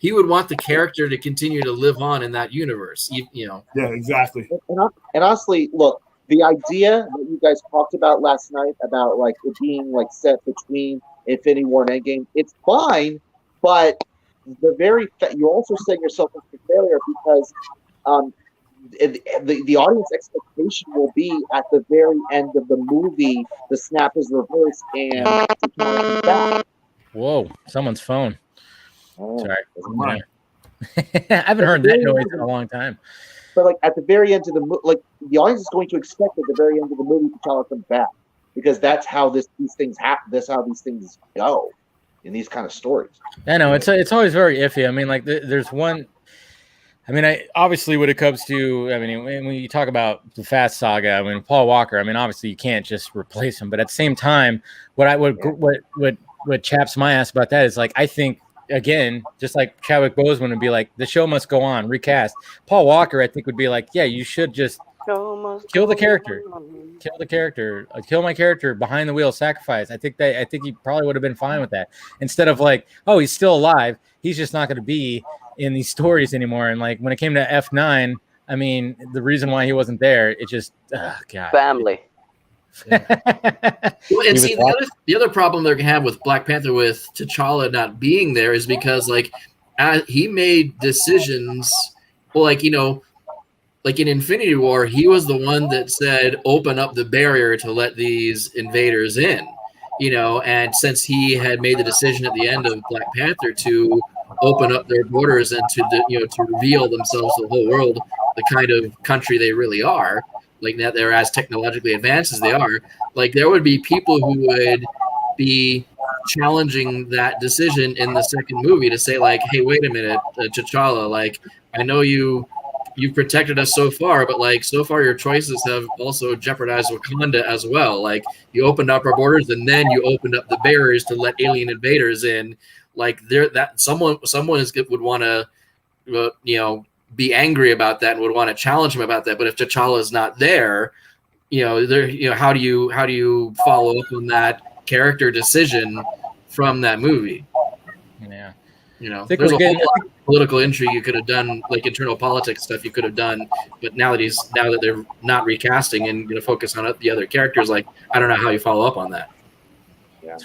the character to continue to live on in that universe. Yeah, exactly. And honestly, look, the idea that you guys talked about last night about it being set between Infinity War and Endgame, it's fine, but you're also setting yourself up for failure because the audience expectation will be at the very end of the movie, the snap is reversed and back. Whoa, someone's phone. Oh, sorry. I haven't heard that noise in a long time. But at the very end of the movie, the audience is going to expect at the very end of the movie T'Challa comes back because that's how these things happen. That's how these things go in these kind of stories. I know it's always very iffy. I mean, there's one. I mean, obviously when it comes to, when you talk about the Fast Saga, Paul Walker. Obviously you can't just replace him, but at the same time, what chaps my ass about that is I think. Again, just like Chadwick Boseman would be the show must go on, recast. Paul Walker, I think, would be you should just kill the character, kill my character behind the wheel, sacrifice. I think he probably would have been fine with that. Instead of he's still alive, he's just not going to be in these stories anymore. And when it came to F9, the reason why he wasn't there, it just God. Family. And see, the other problem they're gonna have with Black Panther with T'Challa not being there is because he made decisions. Well, like like in Infinity War, he was the one that said, "Open up the barrier to let these invaders in." And since he had made the decision at the end of Black Panther to open up their borders and to reveal themselves to the whole world, the kind of country they really are, like that they're as technologically advanced as they are, like there would be people who would be challenging that decision in the second movie to say like, hey, wait a minute, T'Challa, like I know you've protected us so far, but like so far your choices have also jeopardized Wakanda as well. Like you opened up our borders and then you opened up the barriers to let alien invaders in. Like someone would want to be angry about that and would want to challenge him about that. But if T'Challa is not there, how do you follow up on that character decision from that movie? Yeah. There's a whole lot of political intrigue you could have done, like internal politics stuff you could have done, but now that they're not recasting and going to focus on the other characters, like I don't know how you follow up on that. Yeah,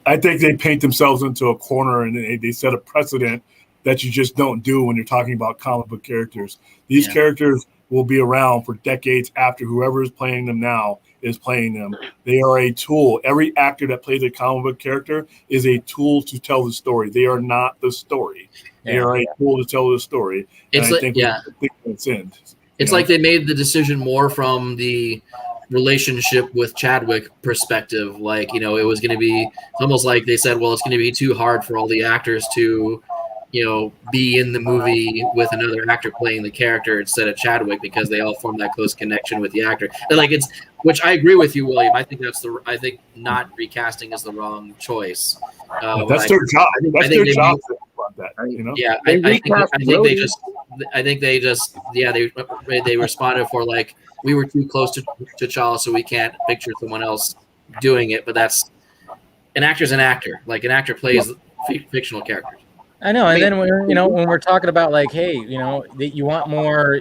I think they paint themselves into a corner and they set a precedent that you just don't do when you're talking about comic book characters. These characters will be around for decades after whoever is playing them now is playing them. They are a tool. Every actor that plays a comic book character is a tool to tell the story. They are not the story. They are a tool to tell the story. It's like they made the decision more from the relationship with Chadwick perspective. Like, it was going to be almost like they said, well, it's going to be too hard for all the actors to be in the movie with another actor playing the character instead of Chadwick because they all form that close connection with the actor. And which I agree with you, William. I think not recasting is the wrong choice. That's their job. That's their job. Yeah, I think they responded for like, we were too close to T'Challa, so we can't picture someone else doing it. But that's an actor's an actor. Like an actor plays fictional characters. I know, and then when we're talking about like, hey, you want more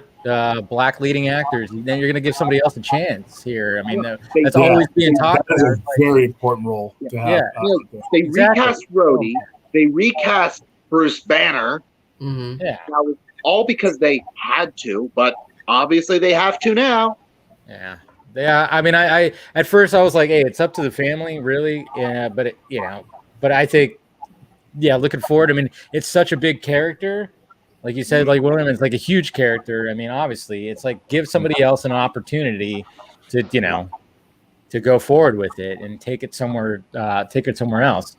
black leading actors, then you're going to give somebody else a chance here. I mean, that's always being talked about. That's a very important role to have. They recast Rhodey. They recast Bruce Banner. Mm-hmm. Yeah, now, all because they had to, but obviously they have to now. Yeah. I mean, I at first I was like, hey, it's up to the family, really. Yeah, but but I think. Yeah, looking forward. I mean, it's such a big character. Like you said, like William, it's like a huge character. I mean, obviously, it's like give somebody else an opportunity to, to go forward with it and take it somewhere else.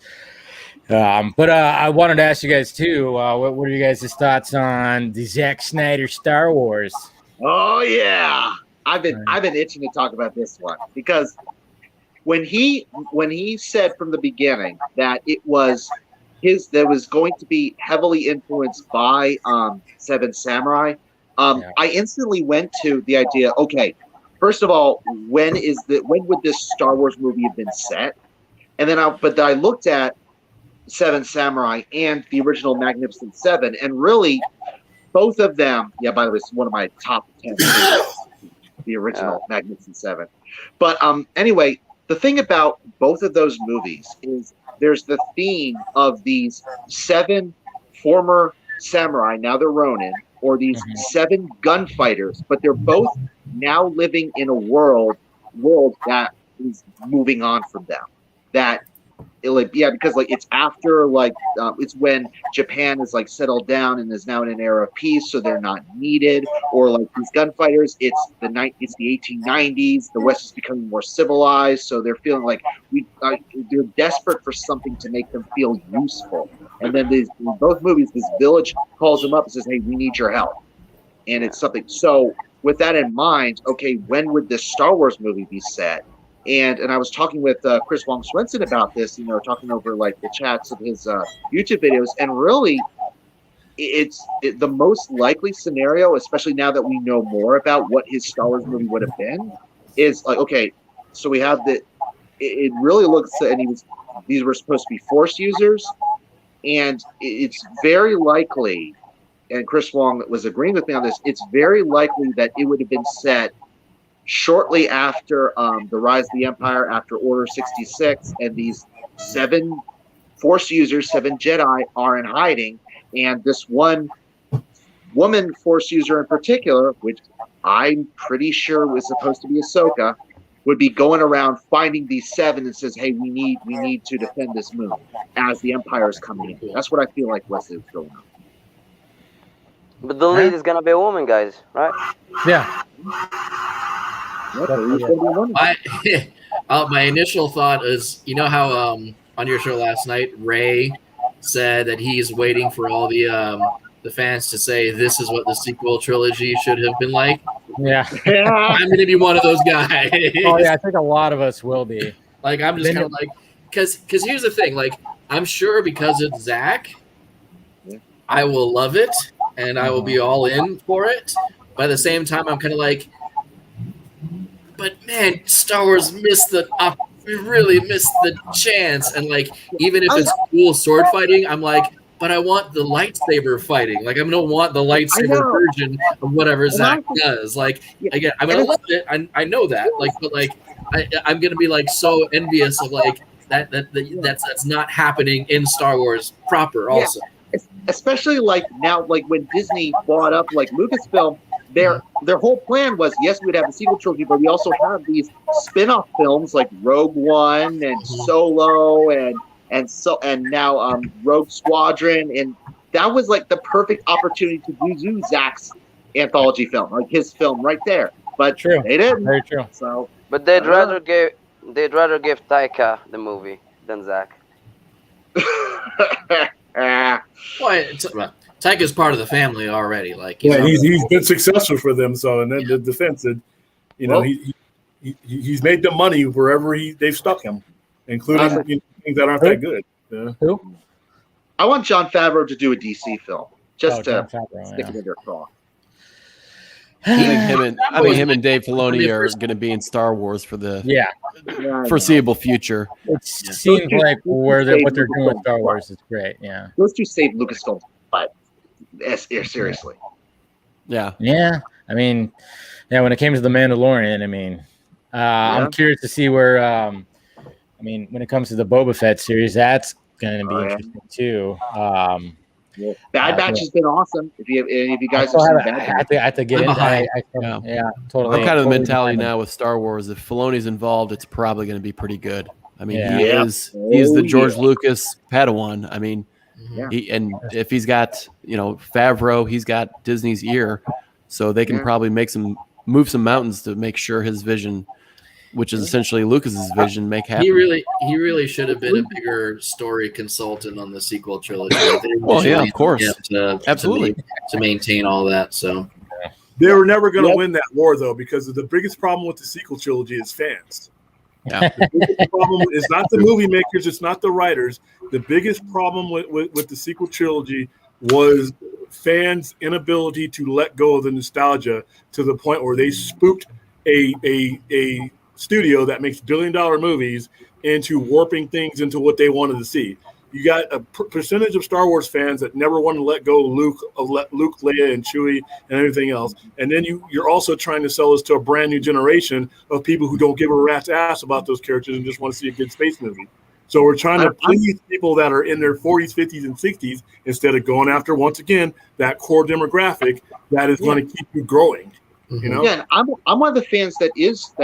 But I wanted to ask you guys too, what are you guys' thoughts on the Zack Snyder Star Wars? Oh yeah. I've been itching to talk about this one because when he said from the beginning that it was that was going to be heavily influenced by Seven Samurai. I instantly went to the idea. Okay, first of all, when would this Star Wars movie have been set? And then I looked at Seven Samurai and the original Magnificent Seven, and really, both of them. Yeah, by the way, it's one of my top 10. The original Magnificent Seven, but anyway, the thing about both of those movies is. There's the theme of these 7 former samurai, now they're Ronin, or these 7 gunfighters, but they're both now living in a world that is moving on from them. Because it's after it's when Japan is settled down and is now in an era of peace, so they're not needed. Or these gunfighters, it's the 1890s. The West is becoming more civilized, so they're feeling like they're desperate for something to make them feel useful. And then in both movies, this village calls them up and says, "Hey, we need your help," and it's something. So with that in mind, okay, when would this Star Wars movie be set? And I was talking with Chris Wong Swenson about this, talking over the chats of his YouTube videos, and really, it's the most likely scenario, especially now that we know more about what his Star Wars movie would have been, is okay, so we have it really looks, and these were supposed to be Force users, and it's very likely, and Chris Wong was agreeing with me on this, it's very likely that it would have been set shortly after the Rise of the Empire, after Order 66, and these 7 Force users, 7 Jedi, are in hiding, And this one woman Force user in particular, which I'm pretty sure was supposed to be Ahsoka, would be going around finding these 7 and says, "Hey, we need to defend this moon as the Empire is coming in." That's what I feel like Wesley was going on. But the lead is gonna be a woman, guys, right? Yeah. My initial thought is, you know how on your show last night, Ray said that he's waiting for all the fans to say this is what the sequel trilogy should have been like. Yeah. I'm going to be one of those guys. Oh yeah, I think a lot of us will be. Like, I'm just kind of like, because here's the thing, like, I'm sure because it's Zach, I will love it and I will be all in for it. But at the same time, I'm kind of like, but man, Star Wars really missed the chance. And like, even if it's cool sword fighting, I'm like, but I want the lightsaber fighting. Like, I'm gonna want the lightsaber version of whatever Zach does. Like, again, I'm gonna love it. I know that. Like, but like, I'm gonna be like so envious of like that's not happening in Star Wars proper. Also, especially like now, like when Disney bought up like Lucasfilm, their whole plan was, yes, we'd have a sequel trilogy, but we also have these spin-off films like Rogue One and Solo and now Rogue Squadron, and that was like the perfect opportunity to do Zach's anthology film, like his film right there. But they didn't. Very true. So, but they'd rather give Taika the movie than Zach. Taika's part of the family already. Like, he's been successful for them. So, and then the defense, he's made the money wherever they've stuck him, including things that aren't that good. Yeah. Who? I want Jon Favreau to do a DC film, just to stick it in their craw. I think him and Dave Filoni are going to be in Star Wars for the foreseeable future. It seems like what they're doing with Star Wars is great. Yeah, those two saved Lucasfilm, but seriously. Yeah. I mean, when it came to the Mandalorian, I mean, I'm curious to see where. I mean, when it comes to the Boba Fett series, that's going to be interesting too. Bad Batch has been awesome. If you guys have seen Bad Batch, I have to get into totally. I'm kind of the mentality now with Star Wars. If Filoni's involved, it's probably going to be pretty good. I mean, he's the George Lucas Padawan. I mean, and if he's got Favreau, he's got Disney's ear, so they can probably move some mountains to make sure his vision, which is essentially Lucas's vision, make happen. He really should have been a bigger story consultant on the sequel trilogy. Of course, absolutely, to maintain all that. So they were never going to win that war, though, because the biggest problem with the sequel trilogy is fans. Yeah. The biggest problem is not the movie makers, it's not the writers. The biggest problem with the sequel trilogy was fans' inability to let go of the nostalgia to the point where they spooked a studio that makes billion-dollar movies into warping things into what they wanted to see. You got a percentage of Star Wars fans that never want to let go of Luke, Leia, and Chewie, and everything else. And then you're also trying to sell us to a brand new generation of people who don't give a rat's ass about those characters and just want to see a good space movie. So we're trying to please people that are in their 40s, 50s, and 60s instead of going after, once again, that core demographic that is going to keep you growing. Yeah, and I'm one of the fans that is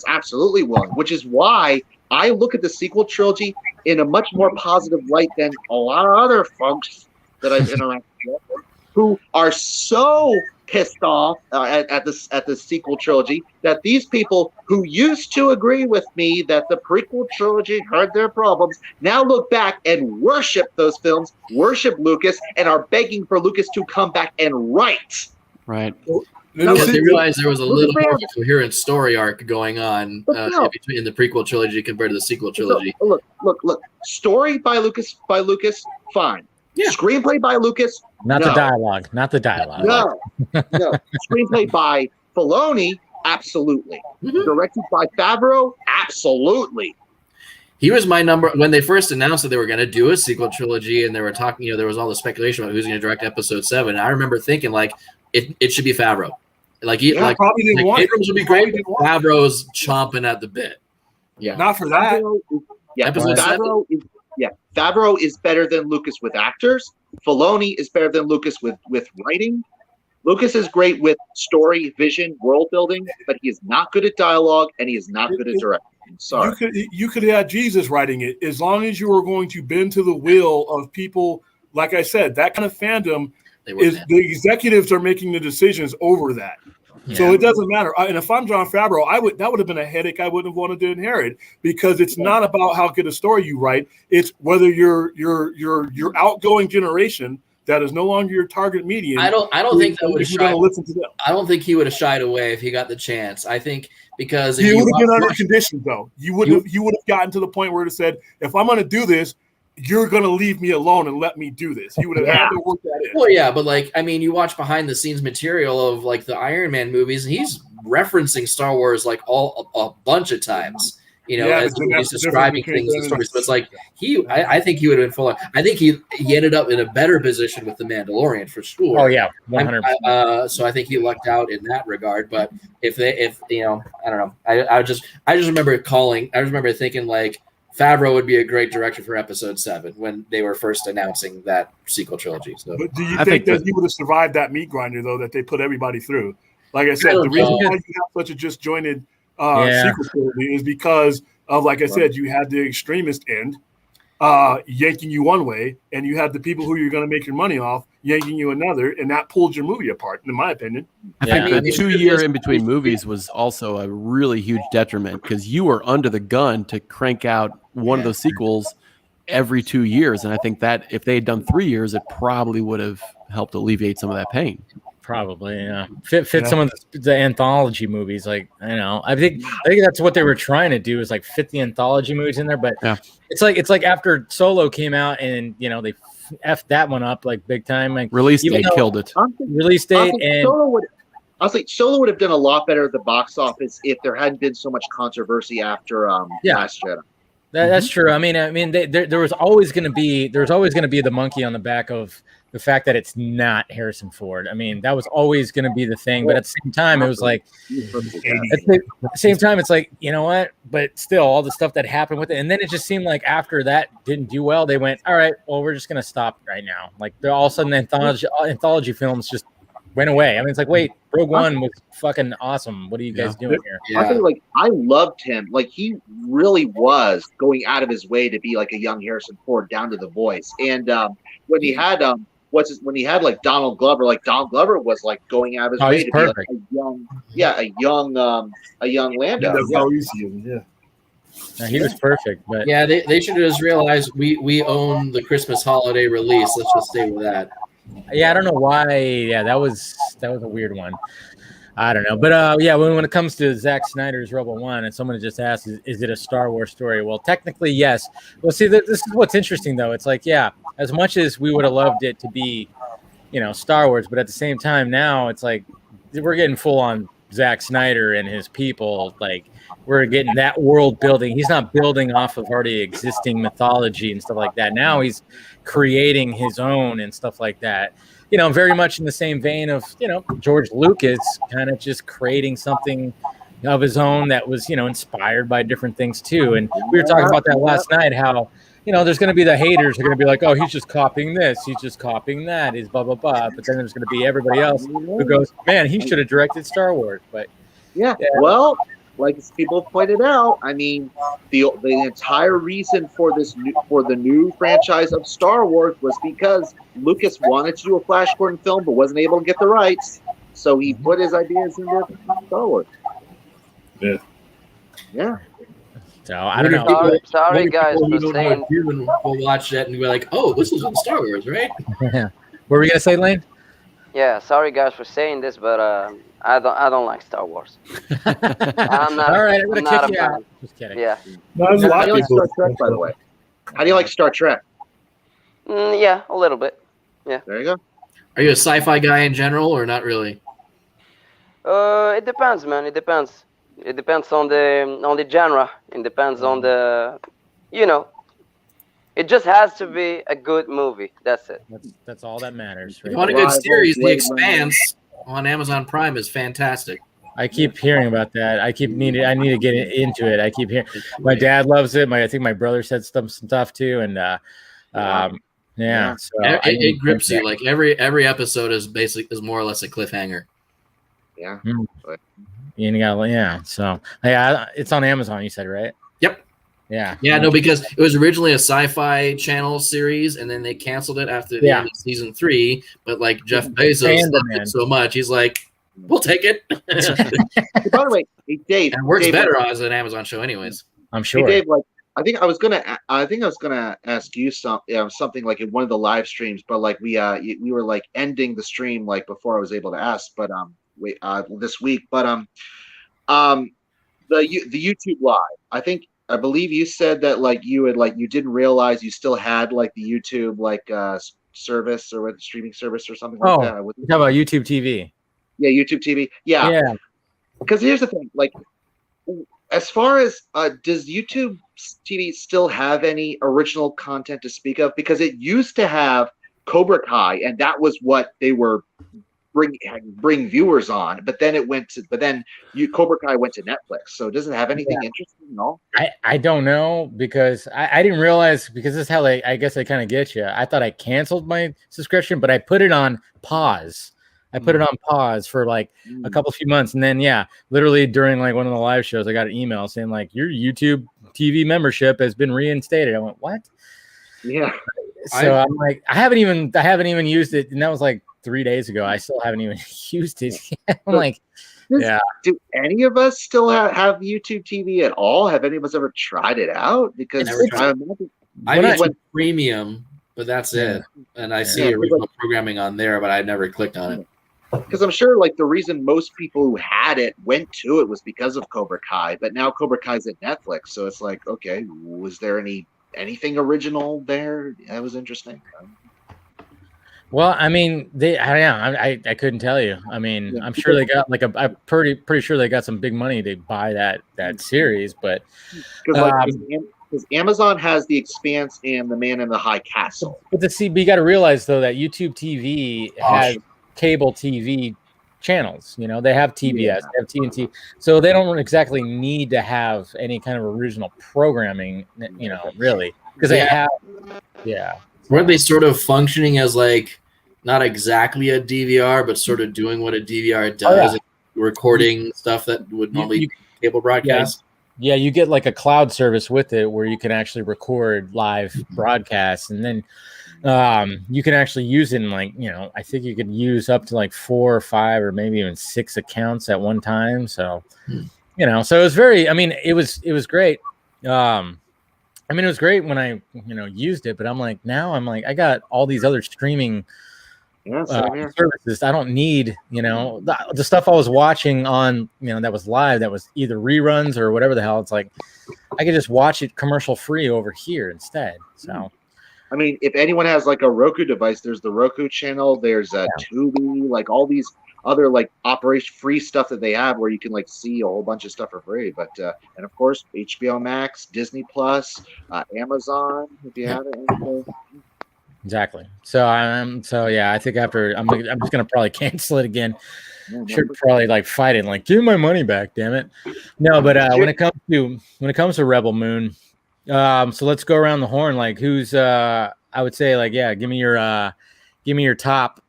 absolutely willing, which is why I look at the sequel trilogy in a much more positive light than a lot of other folks that I've interacted with, who are so pissed off at the sequel trilogy that these people who used to agree with me that the prequel trilogy had their problems now look back and worship those films, worship Lucas, and are begging for Lucas to come back and write. Right. Because they realized there was a little more of a coherent story arc going on between the prequel trilogy compared to the sequel trilogy. Look. Story by Lucas, fine. Yeah. Screenplay by Lucas, not the dialogue. No. Screenplay by Filoni, absolutely. Mm-hmm. Directed by Favreau, absolutely. He was my number when they first announced that they were going to do a sequel trilogy, and they were talking. There was all the speculation about who's going to direct Episode 7. I remember thinking it should be Favreau. Abrams would be great. Favreau's chomping at the bit. Yeah, not for that. Episode 7. Favreau is better than Lucas with actors. Filoni is better than Lucas with writing. Lucas is great with story, vision, world building, but he is not good at dialogue and he is not good at directing. Sorry. You could have Jesus writing it as long as you were going to bend to the will of people. Like I said, that kind of fandom is the executives are making the decisions over that. Yeah. So it doesn't matter. And if I'm Jon Favreau, that would have been a headache I wouldn't have wanted to inherit, because it's not about how good a story you write. It's whether your outgoing generation that is no longer your target median. I don't think that would have shied. Listen to them. I don't think he would have shied away if he got the chance. I think because he would have been under conditions, though. You would have gotten to the point where it said, if I'm going to do this, you're going to leave me alone and let me do this. He would have had to work that in. Well, yeah, but you watch behind the scenes material of the Iron Man movies, and he's referencing Star Wars a bunch of times. As he's describing things and stories. So it's I think he would have been full. I think he ended up in a better position with the Mandalorian for sure. Oh yeah, 100%. So I think he lucked out in that regard. But if I don't know. I just remember thinking Favreau would be a great director for Episode 7 when they were first announcing that sequel trilogy. So, but do you think that he would have survived that meat grinder though that they put everybody through? Like I said, the reason why you have such a disjointed sequel trilogy is because of, like I said, you had the extremist end yanking you one way, and you had the people who you're going to make your money off yanking you another, and that pulled your movie apart, in my opinion. I think the 2 year in between movies was also a really huge detriment, because you were under the gun to crank out one of those sequels every 2 years, and I think that if they had done 3 years, it probably would have helped alleviate some of that pain. Probably, yeah. Fit some of the anthology movies. I think that's what they were trying to do, is fit the anthology movies in there. But it's like after Solo came out, and they effed that one up big time. Release date killed it. Release date and Solo would have done a lot better at the box office if there hadn't been so much controversy after Last Jedi. That's true. I mean, there was always going to be the monkey on the back of the fact that it's not Harrison Ford. I mean, that was always going to be the thing. But at the same time, it was you know what? But still, all the stuff that happened with it, and then it just seemed like after that didn't do well, they went, all right, well, we're just going to stop right now. All of a sudden, anthology films just went away. I mean, it's wait, Rogue One was fucking awesome. What are you guys doing here? Yeah. I loved him. He really was going out of his way to be a young Harrison Ford, down to the voice. And when he had Donald Glover, Donald Glover was going out of his way to perfect. be a young Lando. That's how you see him. Yeah. He was perfect. But they should have just realized we own the Christmas holiday release. Let's just stay with that. Yeah, I don't know why. Yeah, that was a weird one. I don't know. But when it comes to Zack Snyder's Rebel One, and someone just asked, is it a Star Wars story? Well, technically, yes. Well, see, this is what's interesting, though. It's as much as we would have loved it to be, Star Wars, but at the same time, now it's we're getting full on Zack Snyder and his people. We're getting that world building. He's not building off of already existing mythology and stuff like that. Now he's creating his own and stuff like that. Very much in the same vein of, George Lucas kind of just creating something of his own that was, inspired by different things too. And we were talking about that last night, how, there's going to be the haters who are going to be like, oh, he's just copying this. He's just copying that. He's blah, blah, blah. But then there's going to be everybody else who goes, man, he should have directed Star Wars. But well, like people have pointed out, I mean, the entire reason for the new franchise of Star Wars was because Lucas wanted to do a Flash Gordon film but wasn't able to get the rights, so he put his ideas into Star Wars. Yeah. So I don't know. Sorry guys for saying. We'll watch that and be like, oh, this was on Star Wars, right? What were we gonna say, Lane? Yeah, sorry guys for saying this, but I don't like Star Wars. I'm not. All right, I'm gonna kick you out. Just kidding. Yeah. How do you like Star Trek, by the way? How do you like Star Trek? Yeah, a little bit. Yeah. There you go. Are you a sci-fi guy in general, or not really? It depends, man. It depends. It depends on the genre. It depends on the, It just has to be a good movie. That's it. That's all that matters. Right? If you want a good series, The Expanse on Amazon Prime is fantastic. I keep hearing about that. I need to get into it. I keep hearing my dad loves it. I think my brother said some stuff too, and yeah. So it grips you. Like every episode is more or less a cliffhanger. Yeah. You got So yeah, it's on Amazon. You said, right? Yep. Yeah. Yeah. No, because it was originally a Sci-Fi Channel series, and then they canceled it after the end of season 3. But like Jeff Bezos loved it so much, he's like, "We'll take it." By the way, hey, Dave, and it works better as an Amazon show, anyways. I'm sure. Hey, Dave, like I think I was gonna ask you something like in one of the live streams, but like we were like ending the stream like before I was able to ask, but this week, but the YouTube live, I believe you said that like you didn't realize you still had like the YouTube service or what streaming service or something like that. You talk about YouTube TV. Yeah, YouTube TV. Yeah. Because here's the thing, like as far as does YouTube TV still have any original content to speak of? Because it used to have Cobra Kai, and that was what they were bring viewers on. But then Cobra Kai went to Netflix. So does it have anything interesting at all? I don't know, because I didn't realize, because this is how I guess they kind of get you. I thought I canceled my subscription, but I put it on pause. I put it on pause for like a few months, and then literally during like one of the live shows, I got an email saying like your YouTube TV membership has been reinstated. I went, what? Yeah. So I'm like, I haven't even used it, and that was like 3 days ago. I still haven't even used it yet. I'm like, do any of us still have YouTube TV at all? Have any of us ever tried it out? Because I went premium, but that's it. And I see original programming on there, but I never clicked on it. Because I'm sure like the reason most people who had it went to it was because of Cobra Kai, but now Cobra Kai's at Netflix, so it's like, okay, was there anything original there that was interesting? Well, I mean, I couldn't tell you. I mean, I'm sure they got like I'm pretty sure they got some big money to buy that series, but because Amazon has The Expanse and The Man in the High Castle. But you got to realize though that YouTube TV has cable TV channels. You know, they have TBS, they have TNT, so they don't exactly need to have any kind of original programming. You know, really, because they have. Weren't they sort of functioning as like not exactly a DVR, but sort of doing what a DVR does, recording stuff that would normally be cable broadcast? Yeah, you get like a cloud service with it where you can actually record live broadcasts, and then you can actually use it in like, you know, I think you could use up to like 4 or 5 or maybe even 6 accounts at one time. So, you know, so it was it was great. It was great when I, used it, but now I got all these other streaming services. I don't need, the stuff I was watching on, that was live, that was either reruns or whatever the hell. It's like, I could just watch it commercial free over here instead. So, I mean, if anyone has like a Roku device, there's the Roku channel, there's a Tubi, like all these other like Operation free stuff that they have where you can like see a whole bunch of stuff for free. But and of course HBO Max, Disney Plus, Amazon, if you have it. Exactly. So I think after I'm just gonna probably cancel it again. Should probably like fight it, like give my money back, damn it. No, but when it comes to Rebel Moon, so let's go around the horn. Like who's I would say like give me your top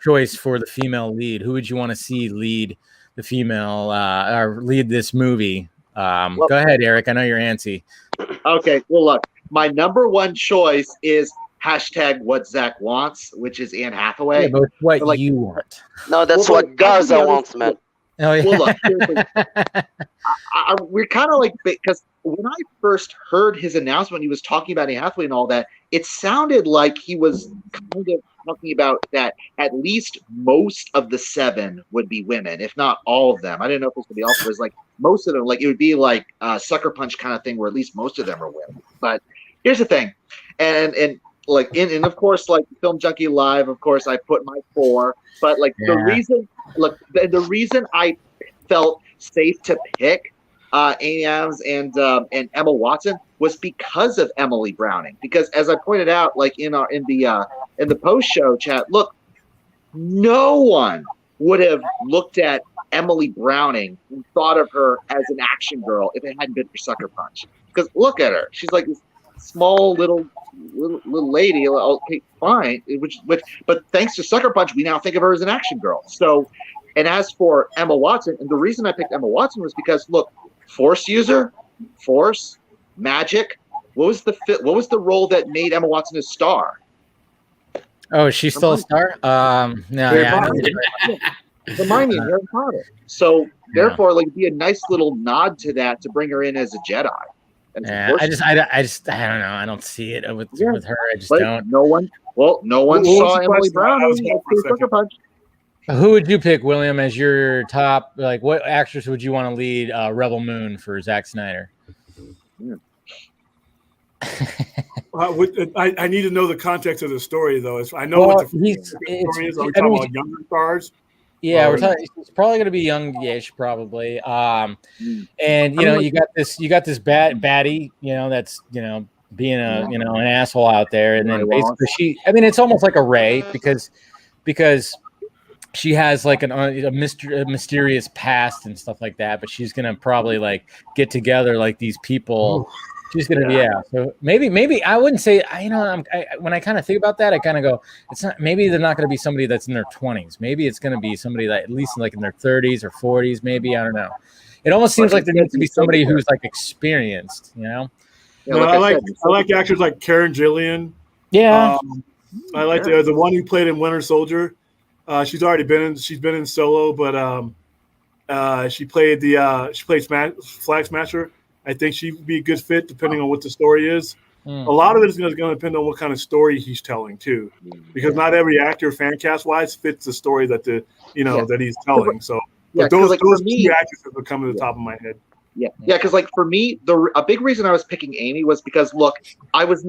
choice for the female lead. Who would you want to see lead the female or lead this movie? Go ahead, Eric. I know you're antsy. Okay, well look, my number one choice is #what Zach wants, which is Anne Hathaway. Yeah, but what you want? No, that's what Garza wants, man. Oh yeah. Well, look, we're kind of like, because when I first heard his announcement, he was talking about Anne Hathaway and all that. It sounded like he was kind of talking about that at least most of the 7 would be women, if not all of them. I didn't know if this would be all, but it was like most of them, like it would be like a Sucker Punch kind of thing where at least most of them are women. But here's the thing, and like and of course, like Film Junkee Live, of course I put my 4, but like the reason I felt safe to pick Amy Adams and Emma Watson was because of Emily Browning. Because as I pointed out, like in the post show chat, look, no one would have looked at Emily Browning and thought of her as an action girl if it hadn't been for Sucker Punch. Because look at her, she's like this small little lady. Okay, fine. But thanks to Sucker Punch, we now think of her as an action girl. So, and as for Emma Watson, and the reason I picked Emma Watson was because look, Force user, Force, magic. What was the role that made Emma Watson a star? Oh, is she still a star? No, yeah. Hermione and Harry Potter. So therefore, like, it'd be a nice little nod to that to bring her in as a Jedi. Yeah, I just don't know. I don't see it with her. I just don't. No one saw Emily Brown. Who would you pick, William, as your top? Like, what actress would you want to lead Rebel Moon for Zack Snyder? Yeah. I need to know the context of the story, though. I know what the story is. Are we talking about younger stars? Yeah, it's probably going to be youngish, probably. And you got this baddie, that's being an asshole out there, and then basically it's almost like a Rey because she has like a mysterious past and stuff like that, but she's gonna probably like get together like these people. She's gonna be So maybe I wouldn't say when I kind of think about that, I kind of go, it's not. Maybe they're not gonna be somebody that's in their 20s. Maybe it's gonna be somebody that at least like in their 30s or 40s. Maybe I don't know. It almost seems like there needs to be somebody who's like experienced. Yeah, I like actors like Karen Gillian. Yeah, I like the one who played in Winter Soldier. She's been in Solo, but she played Flag Smasher. I think she'd be a good fit depending on what the story is. A lot of it is going to depend on what kind of story he's telling too, because not every actor, fan cast wise, fits the story that that he's telling. So, but those two actresses would come to the top of my head. Yeah, because like for me, a big reason I was picking Amy was because look, I was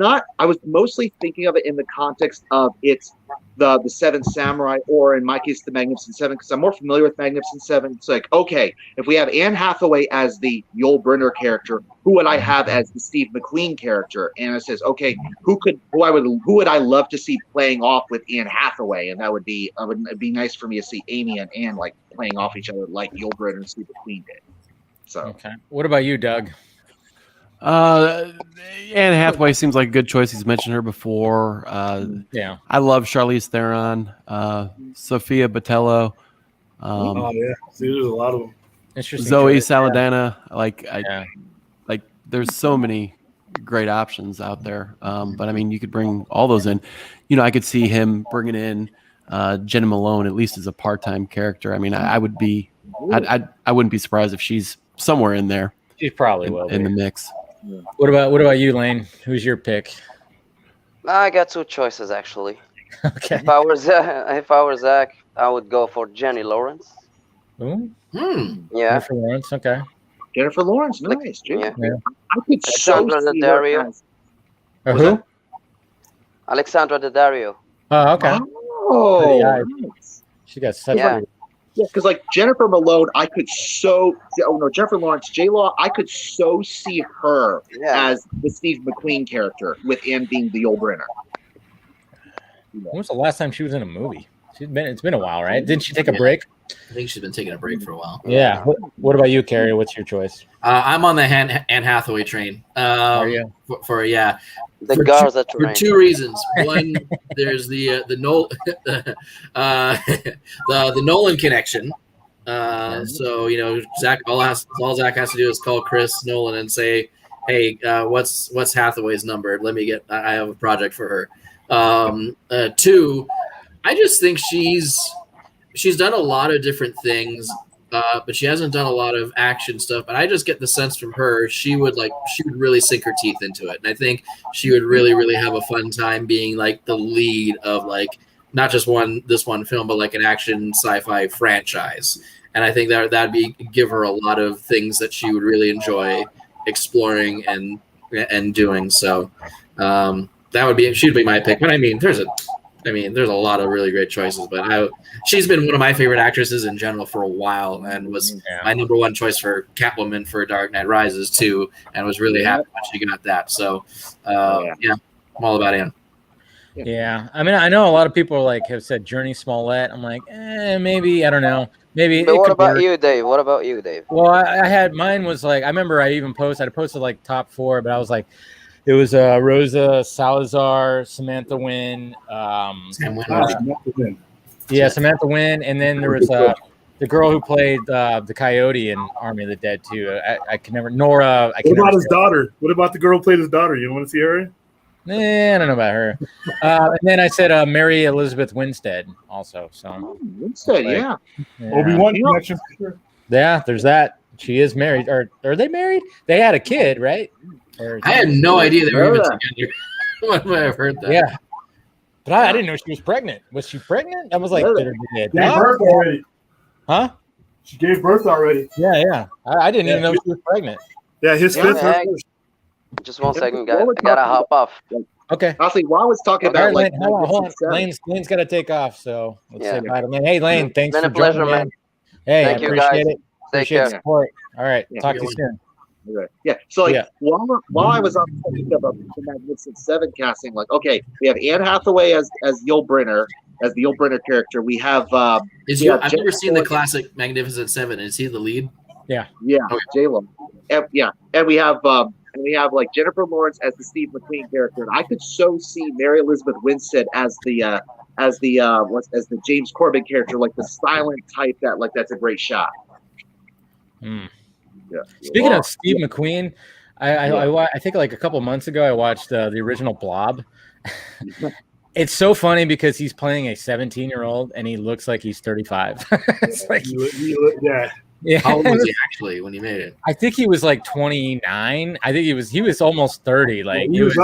mostly thinking of it in the context of it's the Seven Samurai, or in my case, the Magnificent Seven, because I'm more familiar with Magnificent Seven. It's like, okay, if we have Anne Hathaway as the Yul Brynner character, who would I have as the Steve McQueen character? And it says, okay, who would I love to see playing off with Anne Hathaway? And it'd be nice for me to see Amy and Anne like playing off each other like Yul Brynner and Steve McQueen did. So, okay. What about you, Doug? Anne Hathaway seems like a good choice. He's mentioned her before. Yeah, I love Charlize Theron, Sophia Botello. There's a lot of them. Interesting. Zoe Saldana. There's so many great options out there. But I mean, you could bring all those in. I could see him bringing in Jenna Malone at least as a part-time character. I mean, I wouldn't be surprised if she's somewhere in there. She probably will in the mix. Yeah. What about you, Lane? Who's your pick? I got two choices actually. Okay. If I were Zach, I would go for Jenny Lawrence. Ooh. Yeah. Jennifer Lawrence. Okay. Jennifer Lawrence, nice. Yeah. I could Alexandra Daddario. Who? Alexandra Daddario. Oh, okay. Oh, nice. She got such Yeah, because like Jennifer Malone, Jennifer Lawrence, J-Law, I could so see her as the Steve McQueen character with Anne being the Yul Brynner. When was the last time she was in a movie? It's been a while, right? Didn't she take a break? I think she's been taking a break for a while. Yeah. What about you, Carrie? What's your choice? I'm on the Anne Hathaway train. Are you? For Garza train. For two reasons. One, there's the Nolan connection. So Zach, all Zach has to do is call Chris Nolan and say, "Hey, what's Hathaway's number? I have a project for her." Two, I just think she's done a lot of different things, but she hasn't done a lot of action stuff. But I just get the sense from her she would really sink her teeth into it, and I think she would really, really have a fun time being like the lead of like not just this one film, but like an action sci-fi franchise. And I think that'd give her a lot of things that she would really enjoy exploring and doing. So she'd be my pick. But I mean, there's a lot of really great choices, but she's been one of my favorite actresses in general for a while, and was my number one choice for Catwoman for Dark Knight Rises too, and was really happy when she got that. So, I'm all about Anne. Yeah, I mean, I know a lot of people have said Journey Smollett. I'm like, maybe, I don't know. Maybe. But what about you, Dave? What about you, Dave? Well, I had mine was like I remember I posted like top 4, but I was like it was Rosa Salazar, Samantha Wynn, Samantha Wynn. Yeah, Samantha Wynn, and then there was the girl who played the Coyote in Army of the Dead too. I can never Nora. What about his daughter? What about the girl who played his daughter? You don't want to see her? I don't know about her. And then I said Mary Elizabeth Winstead also. So Winstead, yeah. Obi-Wan connection for sure. Yeah, there's that. She is married. Or are they married? They had a kid, right? I had no idea they were even together. When I've heard that. Yeah. But I didn't know she was pregnant. Was she pregnant? I was like, did her gave birth already. Huh? She gave birth already. Yeah. I didn't even know she was pregnant. Yeah, his fifth. Just 1 second, guys. I gotta hop off. Okay. Honestly, while I was talking about right, Lane, hold on. Lane's got to take off, so let's say bye to Lane. Hey, Lane, thanks for pleasure, joining, man. Hey, Thank I you, appreciate guys. it. Appreciate the support. All right, talk to you soon. Yeah. So while I was on the topic of the Magnificent Seven casting, like, okay, we have Anne Hathaway as Yul Brynner, as the Yul Brynner character. We have I've never seen the classic Magnificent Seven. Is he the lead? Yeah. Okay. J-Lo. And we have like Jennifer Lawrence as the Steve McQueen character. And I could so see Mary Elizabeth Winstead as the James Corbin character, like the silent type that's a great shot. Yeah. Speaking of Steve McQueen, I think like a couple months ago I watched the original Blob. It's so funny because he's playing a 17-year-old and he looks like he's 35. It's like Yeah. How old was he actually when he made it? I think he was like 29. I think he was almost 30. Like he was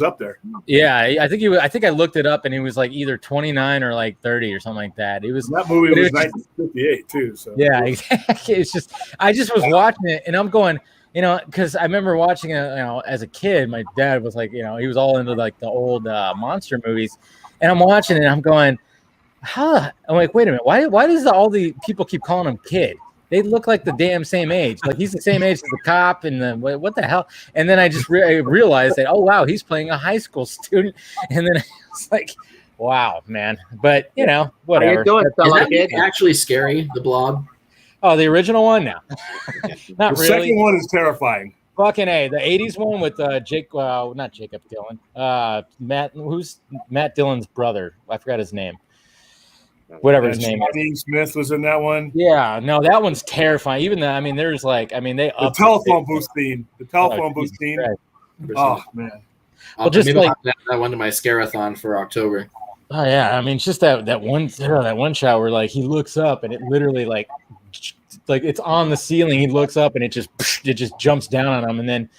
up there. Yeah, I think I looked it up and he was like either 29 or like 30 or something like that. It was that movie was 1958 too. So yeah, exactly. It's just I just was watching it and I'm going, because I remember watching it, as a kid. My dad was like, he was all into like the old monster movies, and I'm watching it and I'm going, I'm like, wait a minute, why does all the people keep calling him kid? They look like the damn same age. Like he's the same age as the cop and what the hell? And then I just realized that, oh wow, he's playing a high school student. And then it's like, wow, man. But whatever. How you doing, fella? Is that actually scary? The Blob? Oh, the original one? No, not the really. Second one is terrifying. Fucking A. The 80s one with not Jacob Dylan. Matt Dillon's brother. I forgot his name. Whatever his name is. Dean Smith was in that one. Yeah, no, that one's terrifying. Even though, there's like, they the telephone booth scene. The telephone booth scene. Oh man. Well, just maybe like that one to my scare-a-thon for October. Oh yeah, it's just that one shot where like he looks up and it literally like it's on the ceiling. He looks up and it just jumps down on him, and then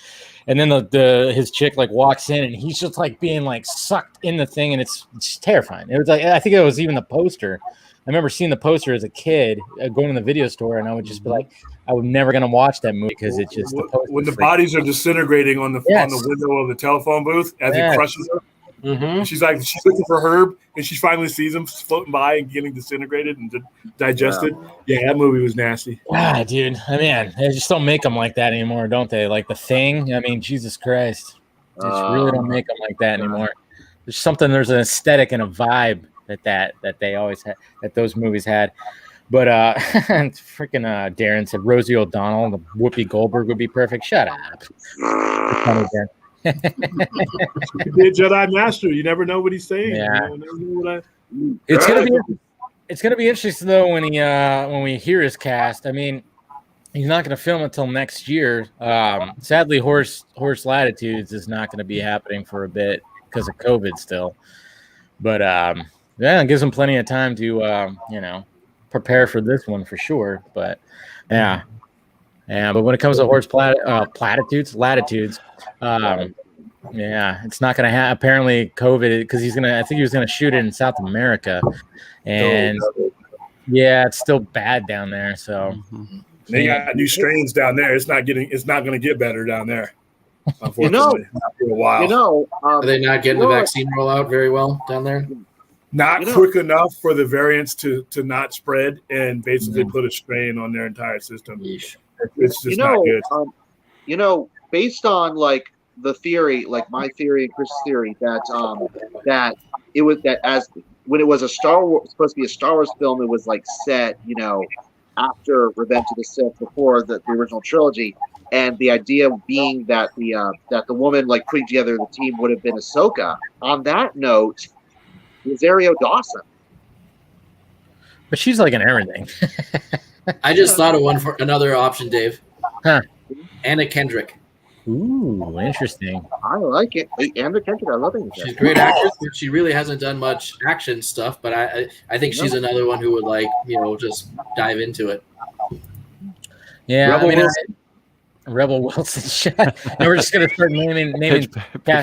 his chick like walks in and he's just like being like sucked in the thing, and it's terrifying. It was like, I think it was even the poster. I remember seeing the poster as a kid, going to the video store, and I would just be like, I was never gonna watch that movie because it's just when the bodies are disintegrating on the window of the telephone booth as he crushes her. Mm-hmm. She's looking for Herb, and she finally sees him floating by and getting disintegrated and digested. Yeah, that movie was nasty. Ah, dude. They just don't make them like that anymore, don't they? Like The Thing. Jesus Christ. They just really don't make them like that anymore. There's an aesthetic and a vibe that they always had, that those movies had. But freaking Darren said Rosie O'Donnell, the Whoopi Goldberg would be perfect. Shut up. He could be a Jedi Master. You never know what he's saying. Yeah. It's gonna be interesting though when we hear his cast. He's not gonna film until next year. Sadly, Horse Latitudes is not gonna be happening for a bit because of COVID still. But it gives him plenty of time to prepare for this one for sure. But yeah. Yeah, but when it comes to Horse Latitudes, it's not going to happen. Apparently, COVID, because I think he was going to shoot it in South America, and it's still bad down there. So they got new strains down there. It's not going to get better down there. Unfortunately, not for a while. Are they not getting the vaccine rollout very well down there? Not quick enough for the variants to not spread and basically put a strain on their entire system. Yeesh. It's just not good. Based on like the theory, like my theory and Chris' theory, that it was that as when it was supposed to be a Star Wars film, it was like set, after Revenge of the Sith, before the original trilogy, and the idea being that the woman like putting together the team would have been Ahsoka. On that note, Rosario Dawson. But she's like in everything. I just thought of one for another option, Dave. Huh. Anna Kendrick. Ooh, interesting. I like it. Hey, Anna Kendrick, I love it. She's a great actress, but she really hasn't done much action stuff. But I think she's another one who would just dive into it. Yeah, Rebel Wilson. And we're just gonna start naming. Pitch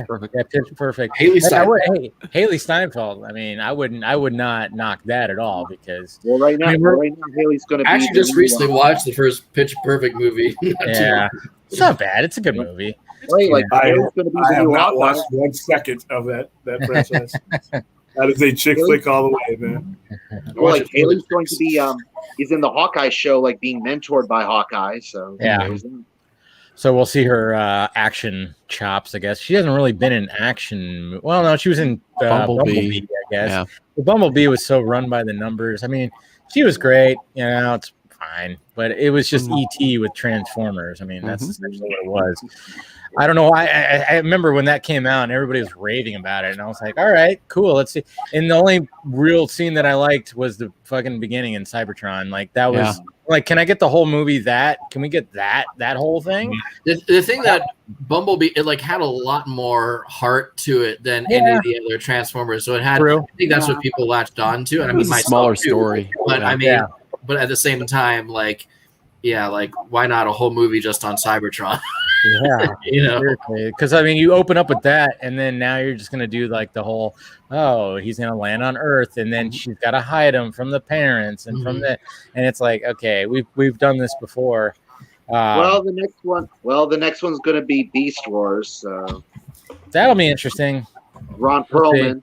Perfect. Yeah, Pitch Perfect. Haley Steinfeld. Haley Steinfeld. I mean, I would not knock that at all because. Well, right now, Haley's gonna be. Actually, just recently watched the first Pitch Perfect movie. Yeah, it's not bad. It's a good movie. Right, I have not watched 1 second of that franchise. That is a chick flick all the way, man. Well, like Haley's going to be he's in the Hawkeye show, like being mentored by Hawkeye. So yeah. So we'll see her action chops, I guess. She hasn't really been in action. Well, no, she was in Bumblebee, I guess. Yeah. The Bumblebee was so run by the numbers. I mean, she was great. It's fine. But it was just E.T. with Transformers. I mean, that's essentially what it was. I don't know. I remember when that came out and everybody was raving about it. And I was like, all right, cool. Let's see. And the only real scene that I liked was the fucking beginning in Cybertron. Like, that was like, can I get the whole movie Can we get that whole thing? The thing that Bumblebee, it had a lot more heart to it than any of the other Transformers. So it had, I think that's what people latched on to. And I mean, it's a smaller story. But I mean, but at the same time, why not a whole movie just on Cybertron? Yeah, because I mean, you open up with that, and then now you're just gonna do like the whole, he's gonna land on Earth, and then she's got to hide him from the parents and from and it's like, okay, we've done this before. The next one's gonna be Beast Wars. So that'll be interesting. Ron Perlman.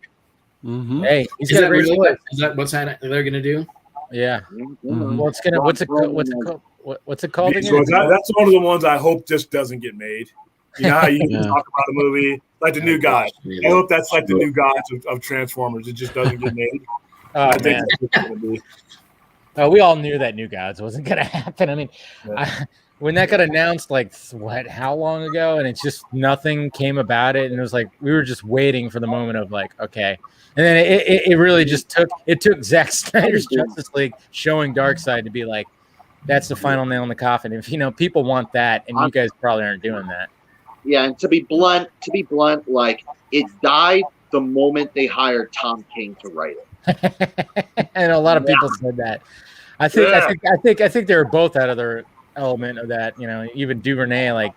Hey, he's got a great voice. Is that what's they're gonna do? Yeah. What's it called? What's it called again? So that's one of the ones I hope just doesn't get made. You know how you talk about a movie like the New Gods. I hope that's like the New Gods of Transformers. It just doesn't get made. I think that's what it's gonna be. We all knew that New Gods wasn't going to happen. I mean, when that got announced, how long ago? And it's just nothing came about it. And it was like we were just waiting for the moment of okay. And then it really just took Zack Snyder's Justice League showing Darkseid to be like, that's the final nail in the coffin. If people want that, and you guys probably aren't doing that. Yeah, and to be blunt, it died the moment they hired Tom King to write it. And a lot of people said that. I think they were both out of their element of that. Even DuVernay,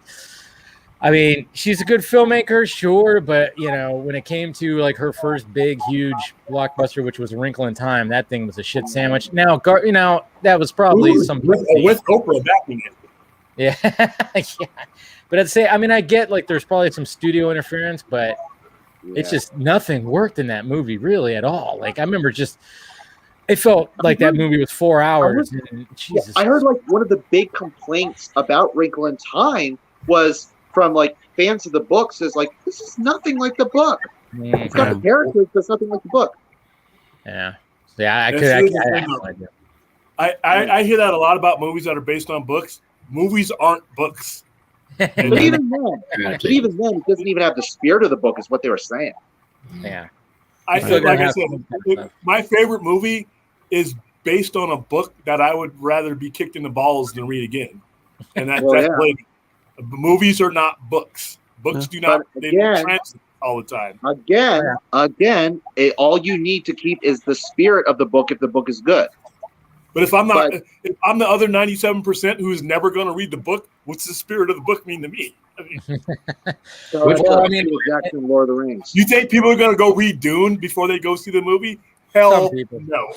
I mean, she's a good filmmaker, sure, but when it came to her first big, huge blockbuster, which was A Wrinkle in Time, that thing was a shit sandwich. Now, that was probably with Oprah backing it. Yeah, yeah. But I'd say, I get there's probably some studio interference, but it's just nothing worked in that movie really at all. I remember it felt like that movie was 4 hours. Jesus. I heard one of the big complaints about Wrinkle in Time was from fans of the books is this is nothing like the book. It's got the characters, but it's nothing like the book. Yeah. I hear that a lot about movies that are based on books. Movies aren't books. But even then, it doesn't even have the spirit of the book, is what they were saying. Yeah. I feel I said, my favorite movie is based on a book that I would rather be kicked in the balls than read again. And that's Blade. Movies are not books. Books do not translate all the time. Again, all you need to keep is the spirit of the book if the book is good. But if I'm the other 97% who's never going to read the book, what's the spirit of the book mean to me? Jackson, Lord of the Rings. You think people are going to go read Dune before they go see the movie? Hell no.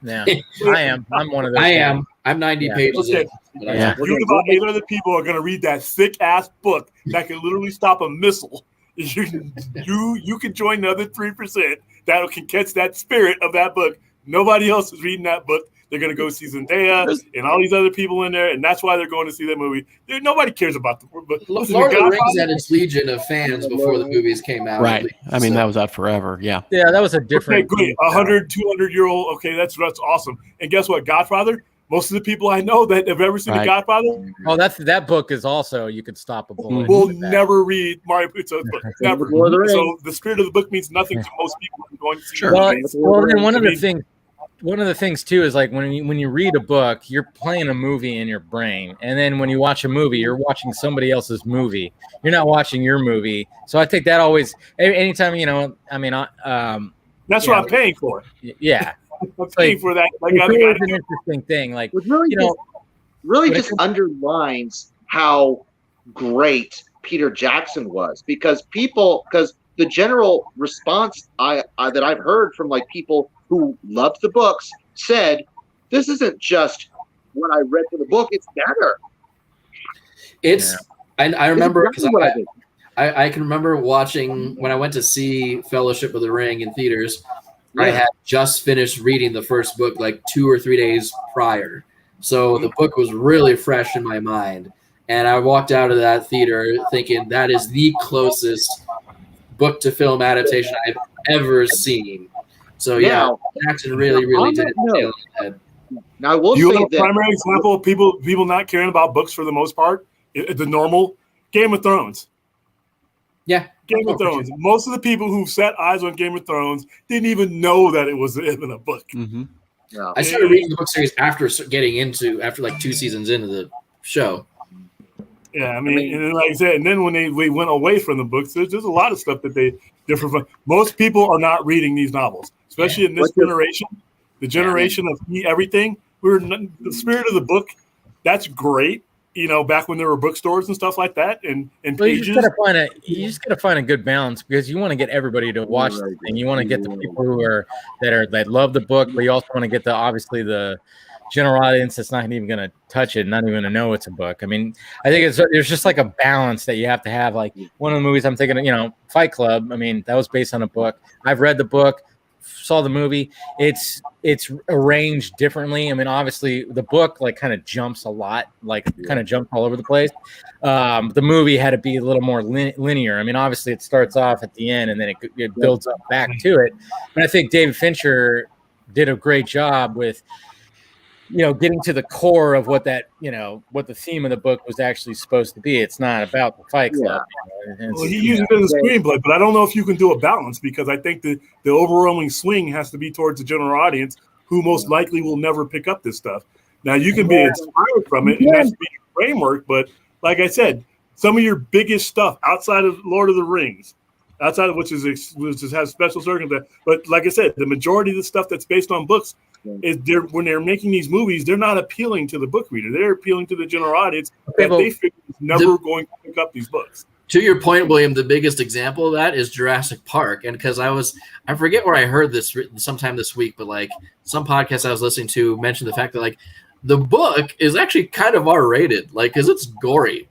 Yeah, I am. I'm one of those. I am. I'm 90 pages in. You and about 8 other people are going to read that thick ass book that can literally stop a missile. You can join the other 3% that can catch that spirit of that book. Nobody else is reading that book. They're going to go see Zendaya and all these other people in there, and that's why they're going to see that movie. Nobody cares about the but Lord of the Rings had its legion of fans before the movies came out. Right. I mean, that was out forever. Yeah. Yeah, that was a different. Okay, great. 100, 200-year-old. Okay, that's awesome. And guess what? Godfather. Most of the people I know that have ever seen The Godfather. Oh, that book is also You Could Stop a Bullet. Will never read Mario Puzo's book. Never. So the spirit of the book means nothing to most people who are going to see. Sure. Well, and one of the things too is like when you read a book, you're playing a movie in your brain, and then when you watch a movie, you're watching somebody else's movie. You're not watching your movie. So I think that always, anytime that's what I'm paying for. Yeah. I'm paying for that. Like it's always an interesting thing. Like, it really just underlines how great Peter Jackson was, because the general response that I've heard from like people who loved the books said, this isn't just what I read from the book; it's better. I remember because I can remember watching when I went to see Fellowship of the Ring in theaters. I had just finished reading the first book like 2 or 3 days prior. So the book was really fresh in my mind. And I walked out of that theater thinking that is the closest book to film adaptation I've ever seen. So Jackson really did it. Now I will say that primary example of people not caring about books for the most part, the normal Game of Thrones. Yeah. Game of Thrones. Most of the people who set eyes on Game of Thrones didn't even know that it was in a book. Mm-hmm. Yeah. I started reading the book series after like 2 seasons into the show. Yeah, I mean, and then, like I said, and then when we went away from the books, there's a lot of stuff that they different from. Most people are not reading these novels, especially in this generation, the generation of everything. The spirit of the book. That's great. Back when there were bookstores and stuff like that, and pages. You just gotta find a good balance, because you want to get everybody to watch the thing. You want to get the people that love the book, but you also want to get the general audience that's not even going to touch it, not even going to know it's a book. I mean, I think there's just like a balance that you have to have. Like one of the movies I'm thinking of, Fight Club. I mean, that was based on a book. I've read the book, saw the movie. It's arranged differently. I mean, obviously the book like kind of jumps a lot, kind of jumps all over the place. The movie had to be a little more linear. I mean, obviously it starts off at the end and then it builds up back to it. But I think David Fincher did a great job with getting to the core of what that, what the theme of the book was actually supposed to be. It's not about the Fight Club. Well, he used it in the screenplay, but I don't know if you can do a balance, because I think the overwhelming swing has to be towards the general audience, who most likely will never pick up this stuff. Now, you can be inspired from it, and that's be your framework, but like I said, some of your biggest stuff outside of Lord of the Rings, outside of which has special circumstances, but like I said, the majority of the stuff that's based on books, when they're making these movies, they're not appealing to the book reader. They're appealing to the general audience they figure is never going to pick up these books. To your point, William, the biggest example of that is Jurassic Park. And because I forget where I heard this sometime this week, but like some podcast I was listening to mentioned the fact that like the book is actually kind of R-rated, like, because it's gory.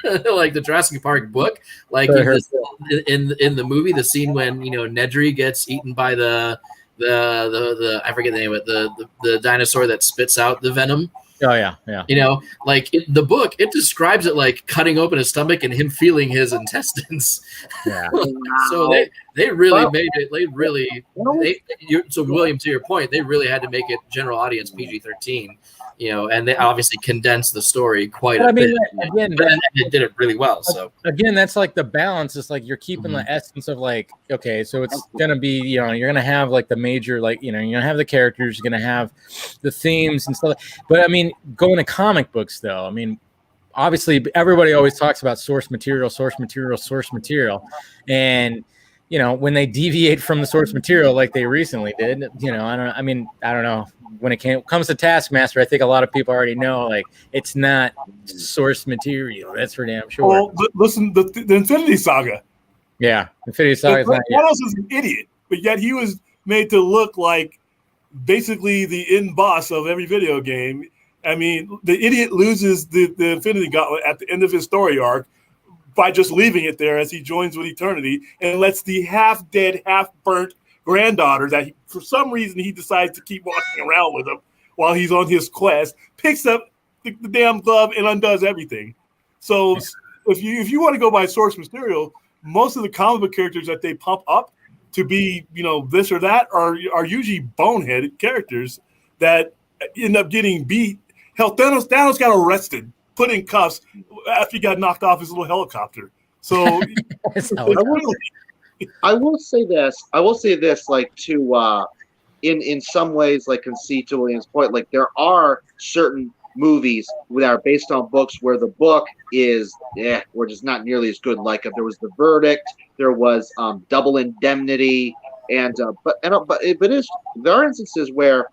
Like the Jurassic Park book, like in the movie, the scene when Nedry gets eaten by the I forget the name of it, the dinosaur that spits out the venom. Oh yeah. Like the book, it describes it like cutting open his stomach and him feeling his intestines. Yeah. So they really made it. So William, to your point, they really had to make it general audience PG-13. And they obviously condensed the story quite a bit. Again, but it did it really well. So again, that's like the balance. It's like you're keeping the essence of like, okay, so it's gonna be, you're gonna have like the major, like, you're gonna have the characters, you're gonna have the themes and stuff. But I mean, going to comic books though, I mean, obviously everybody always talks about source material, and when they deviate from the source material like they recently did, I don't know. When it comes to Taskmaster, I think a lot of people already know, like, it's not source material. That's for damn sure. Well, listen, the Infinity Saga. Yeah, Infinity Saga. Thanos is an idiot, but yet he was made to look like basically the end boss of every video game. I mean, the idiot loses the Infinity Gauntlet at the end of his story arc by just leaving it there as he joins with Eternity and lets the half-dead, half-burnt granddaughter that for some reason he decides to keep walking around with him while he's on his quest, picks up the damn glove and undoes everything. So if you want to go by source material, most of the comic book characters that they pump up to be, this or that are usually boneheaded characters that end up getting beat. Hell, Thanos got arrested, put in cuffs after he got knocked off his little helicopter. So I will say this, like to in some ways, like concede to William's point, like there are certain movies that are based on books where the book is or just not nearly as good. Like there was The Verdict, there was Double Indemnity, and but there are instances where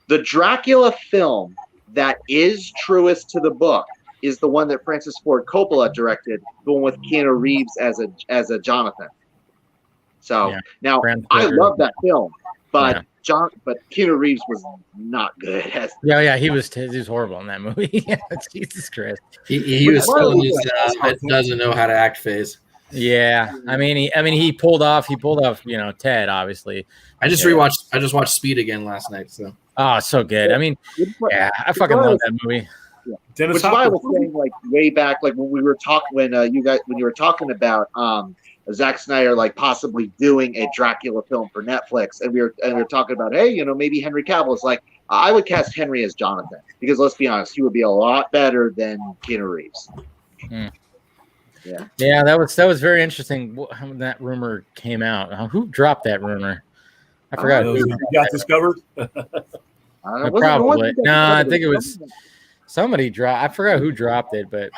the Dracula film that is truest to the book is the one that Francis Ford Coppola directed, the one with Keanu Reeves as a Jonathan. So now I love that film, but but Keanu Reeves was not good. He was horrible in that movie. Jesus Christ, he was still in his doesn't know how to act phase. Yeah, I mean he pulled off Ted, obviously. I just watched Speed again last night. So so good. I mean, I fucking love that movie. Yeah. Which is why I was saying, like, way back, like when we were talking, when you were talking about Zack Snyder like possibly doing a Dracula film for Netflix, and we were talking about, hey, maybe Henry Cavill is like, I would cast Henry as Jonathan, because let's be honest, he would be a lot better than Keanu Reeves. Yeah, that was very interesting when that rumor came out. Who dropped that rumor? I forgot. Who got discovered? Probably. No, I think it was somebody dropped. I forgot who dropped it, but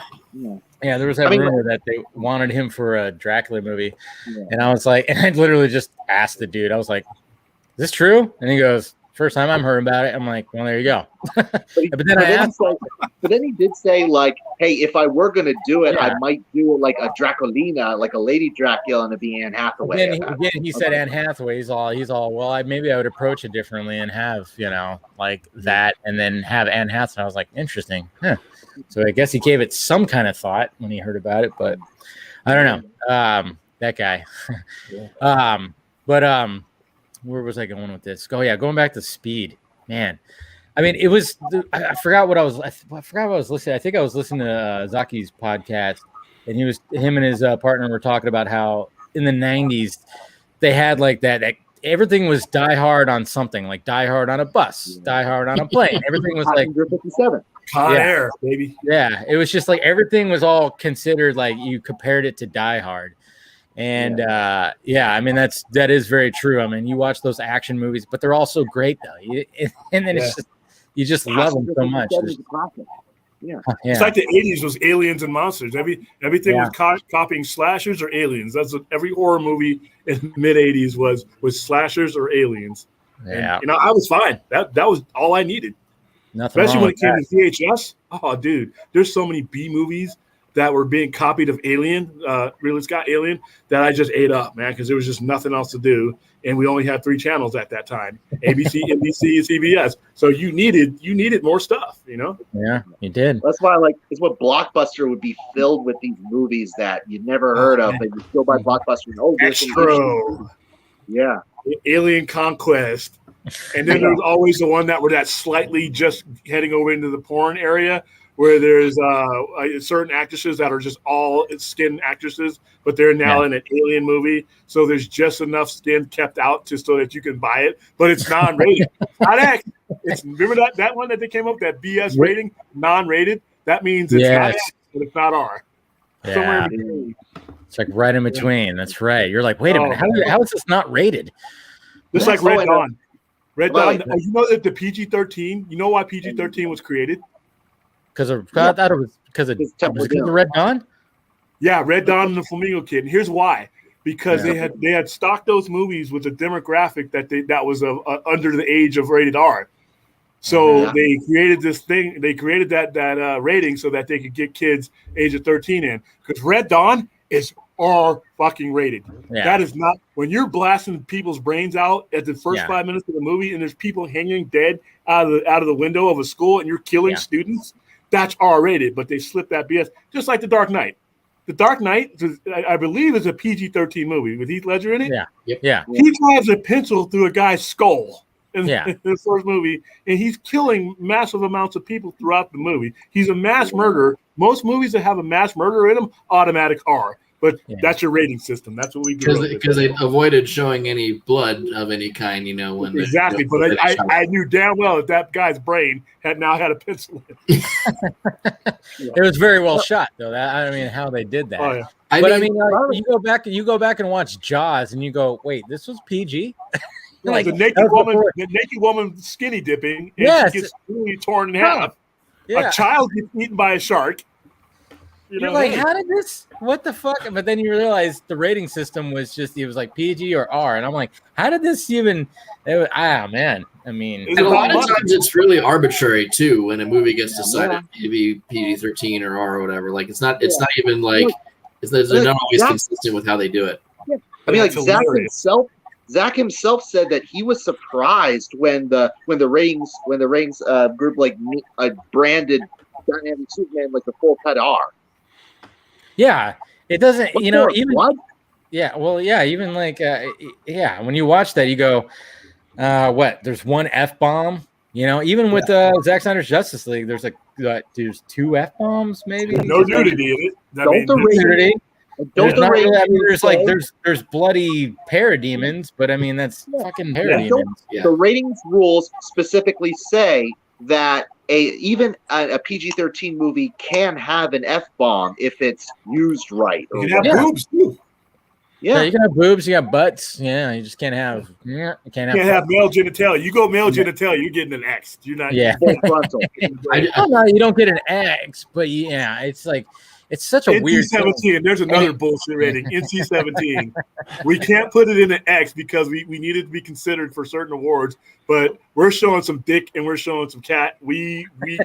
yeah, there was that rumor that they wanted him for a Dracula movie, and I was like, and I literally just asked the dude. I was like, "Is this true?" And he goes, "First time I'm hearing about it." I'm like, "Well, there you go." But then he did say, like, "Hey, if I were gonna do it, I might do it like a Draculina, like a Lady Dracula, and it'd be Anne Hathaway." Again, he said Anne Hathaway. He's all. Well, maybe I would approach it differently and have like that, and then have Anne Hathaway. I was like, interesting. Huh. So I guess he gave it some kind of thought when he heard about it, but I don't know. That guy. Where was I going with this? Going back to Speed, man. I mean, it was. I forgot what I was. I forgot what I was listening. I think I was listening to Zaki's podcast, and him and his partner were talking about how in the '90s they had like that everything was Die Hard on something, like Die Hard on a bus, Die Hard on a plane. Everything was like 57. Con Air, baby. Yeah, it was just like everything was all considered like you compared it to Die Hard. And I mean that is very true. I mean, you watch those action movies, but they're all so great though. And then it's just you just love them so much. It's like the '80s was aliens and monsters. Everything was copying slashers or aliens. That's what every horror movie in the mid '80s was slashers or aliens. Yeah, and, I was fine. That was all I needed. Nothing Especially when it came to VHS. Oh, dude, there's so many B movies that were being copied of Alien, Ridley Scott Alien, that I just ate up, man, because there was just nothing else to do, and we only had 3 channels at that time: ABC, NBC, and CBS. So you needed more stuff, Yeah, you did. That's why, it's what Blockbuster would be filled with these movies that you'd never heard of, and you still buy Blockbuster. And, Extra. Yeah, Alien Conquest. And then there's always the one that were that slightly just heading over into the porn area, where there's certain actresses that are just all skin actresses, but they're now in an alien movie. So there's just enough skin kept out so that you can buy it, but it's non-rated. Not X. Remember that one that they came up with, that BS rating, non-rated? That means it's not X, but it's not R. Yeah. Somewhere in between. It's like right in between. That's right. You're like, wait a minute, how is this not rated? Just like Red Dawn. Red Dawn. You know that the PG-13. You know why PG-13 was created? Because of because of Red Dawn. Yeah, Red Dawn and the Flamingo Kid. And here's why: because they had stocked those movies with a demographic that was under the age of rated R. So they created this thing. They created that rating so that they could get kids age of 13 in. Because Red Dawn is R fucking rated. Yeah. That is not when you're blasting people's brains out at the first 5 minutes of the movie, and there's people hanging dead out of the window of a school, and you're killing students. That's R-rated, but they slipped that BS, just like The Dark Knight. The Dark Knight, I believe, is a PG-13 movie with Heath Ledger in it. Yeah. He drives a pencil through a guy's skull. in the first movie, and he's killing massive amounts of people throughout the movie. He's a mass murderer. Most movies that have a mass murderer in them, automatic R. But that's your rating system. That's what we do. Because they avoided showing any blood of any kind, when exactly. But I knew damn well that guy's brain had a pencil in. It was very well shot, though. How they did that. Oh, yeah. You go back and watch Jaws, and you go, wait, this was PG. Like the naked woman skinny dipping, and she gets really torn in half. Yeah. A child gets eaten by a shark. You're like, how did this? What the fuck? But then you realize the rating system was it was like PG or R, and I'm like, how did this even? Man. I mean, and a lot of times it's really arbitrary too when a movie gets decided to be PG-13 or R or whatever. Like it's not even like they're not always consistent with how they do it. Yeah. I mean, like Zach himself said that he was surprised when the ratings group branded Batman v Superman like the full cut R. Yeah, it doesn't. Even what? Yeah, well, yeah, even when you watch that, you go, what? There's one F-bomb. Even with Zack Snyder's Justice League, there's there's 2 F-bombs maybe. No nudity in it. There's bloody parademons, but I mean that's fucking parademons. Yeah. The ratings rules specifically say that even a PG-13 movie can have an F-bomb if it's used right. You can have boobs too. Yeah, you can have boobs, you got butts. Yeah, you just can't have. You can't have male genitalia. You go male genitalia, you're getting an X. You're not. Yeah. Full frontal. No, you don't get an X, but it's like. It's such a weird. NC-17. There's another bullshit rating. NC-17. We can't put it in an X because we need it to be considered for certain awards. But we're showing some dick and we're showing some cat. We need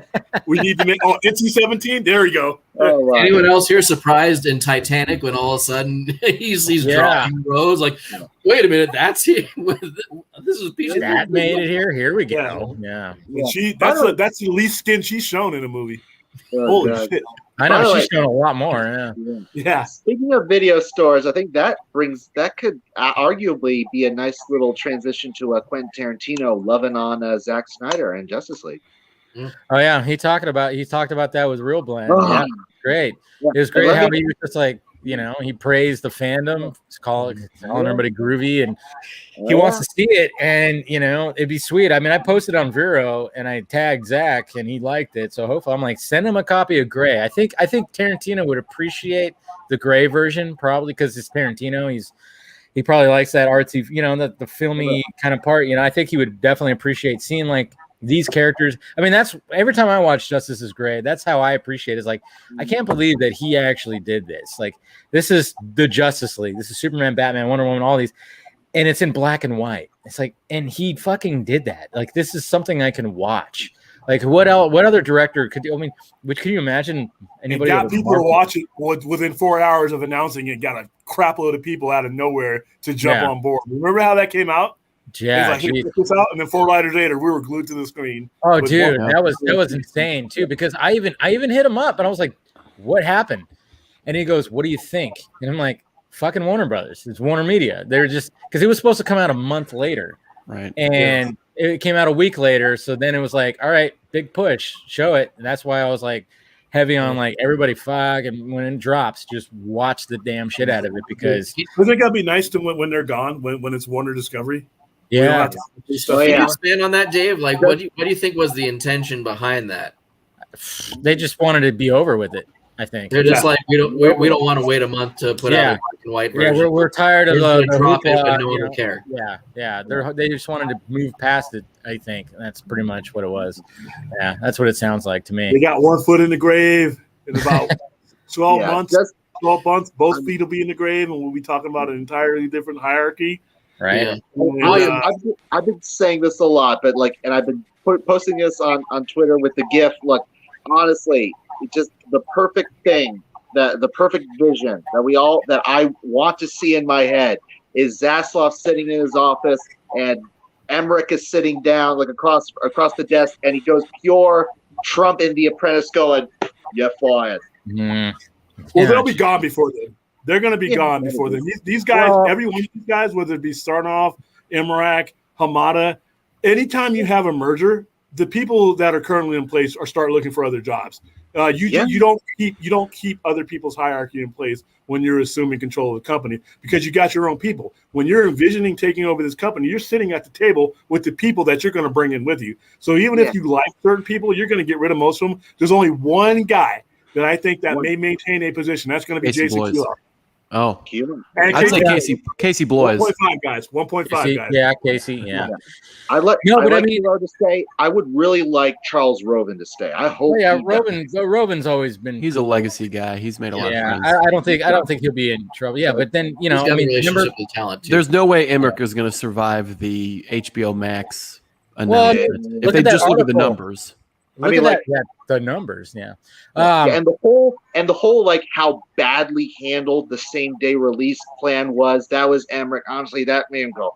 to make NC-17. There we go. Right. Anyone else here surprised in Titanic when all of a sudden he's drawing Rose? Like, wait a minute, that's here. This is PG. That made it here. Here we go. Yeah. That's the least skin she's shown in a movie. Holy shit. I know she's shown a lot more. Yeah. Speaking of video stores, I think that could arguably be a nice little transition to Quentin Tarantino loving on Zack Snyder and Justice League. Oh yeah, he talked about that with Real Blend. Yeah, great. Yeah. It was great how he was just like, he praised the fandom, calling everybody groovy, and he wants to see it, and it'd be sweet. I mean, I posted on Vero and I tagged Zach, and he liked it. So hopefully, I'm like, send him a copy of Gray. I think Tarantino would appreciate the Gray version, probably because it's Tarantino. He probably likes that artsy, the filmy kind of part. I think he would definitely appreciate seeing like these characters. I mean, that's every time I watch Justice is Gray, that's how I appreciate it. It's like, I can't believe that he actually did this. Like, this is the Justice League. This is Superman, Batman, Wonder Woman, all these. And it's in black and white. It's like, and he fucking did that. Like, this is something I can watch. Like, what other director could do? I mean, could you imagine anybody? Got people to watch it within 4 hours of announcing it. Got a crap load of people out of nowhere to jump on board. Remember how that came out? Yeah, like, hey, this out, and then 4 hours later, we were glued to the screen. Oh, dude, that was insane too. Because I even hit him up, and I was like, "What happened?" And he goes, "What do you think?" And I'm like, "Fucking Warner Brothers. It's Warner Media. They're just because it was supposed to come out a month later, right? And it came out a week later. So then it was like, all right, big push, show it. And that's why I was like heavy on like everybody fuck, and when it drops, just watch the damn shit out of it because isn't it gotta be nice to when they're gone when it's Warner Discovery. Yeah. Can you expand on that, Dave? Like, what do you think was the intention behind that? They just wanted to be over with it. I think they're just like we don't want to wait a month to put out a black and white version. Yeah, we're tired of the drop it, but no one will care. Yeah. They just wanted to move past it. I think that's pretty much what it was. Yeah, that's what it sounds like to me. They got one foot in the grave in about 12 months. 12 months, both feet will be in the grave, and we'll be talking about an entirely different hierarchy. Right. Yeah. I've been saying this a lot, but and I've been posting this on Twitter with the GIF. Look, honestly, it's just the perfect thing, the perfect vision that I want to see in my head is Zaslav sitting in his office and Emmerich is sitting down like across the desk, and he goes pure Trump in The Apprentice, going, "You're fired." Mm. Well, they'll be gone before then. They're going to be gone before then. These guys, every one of these guys, whether it be Sarnoff, Emmerich, Hamada, anytime you have a merger, the people that are currently in place start looking for other jobs. You don't keep other people's hierarchy in place when you're assuming control of the company, because you got your own people. When you're envisioning taking over this company, you're sitting at the table with the people that you're going to bring in with you. So even if you like certain people, you're going to get rid of most of them. There's only one guy that I think that may maintain a position. That's going to be Jason Keeler. Oh, and I'd say Casey Blois. 1.5 guys. 1.5 guys. Yeah, Casey. Yeah. I like Keeler to stay. I would really like Charles Roven to stay. I hope. Roven's always been. He's a legacy guy. He's made a lot of friends. I don't think he'll be in trouble. Yeah, but then relationship with talent too. There's no way Emmerich is going to survive the HBO Max announcement. If they just look at the numbers. The numbers, and the whole like how badly handled the same day release plan was. That was Emmerich. Honestly, that made him go.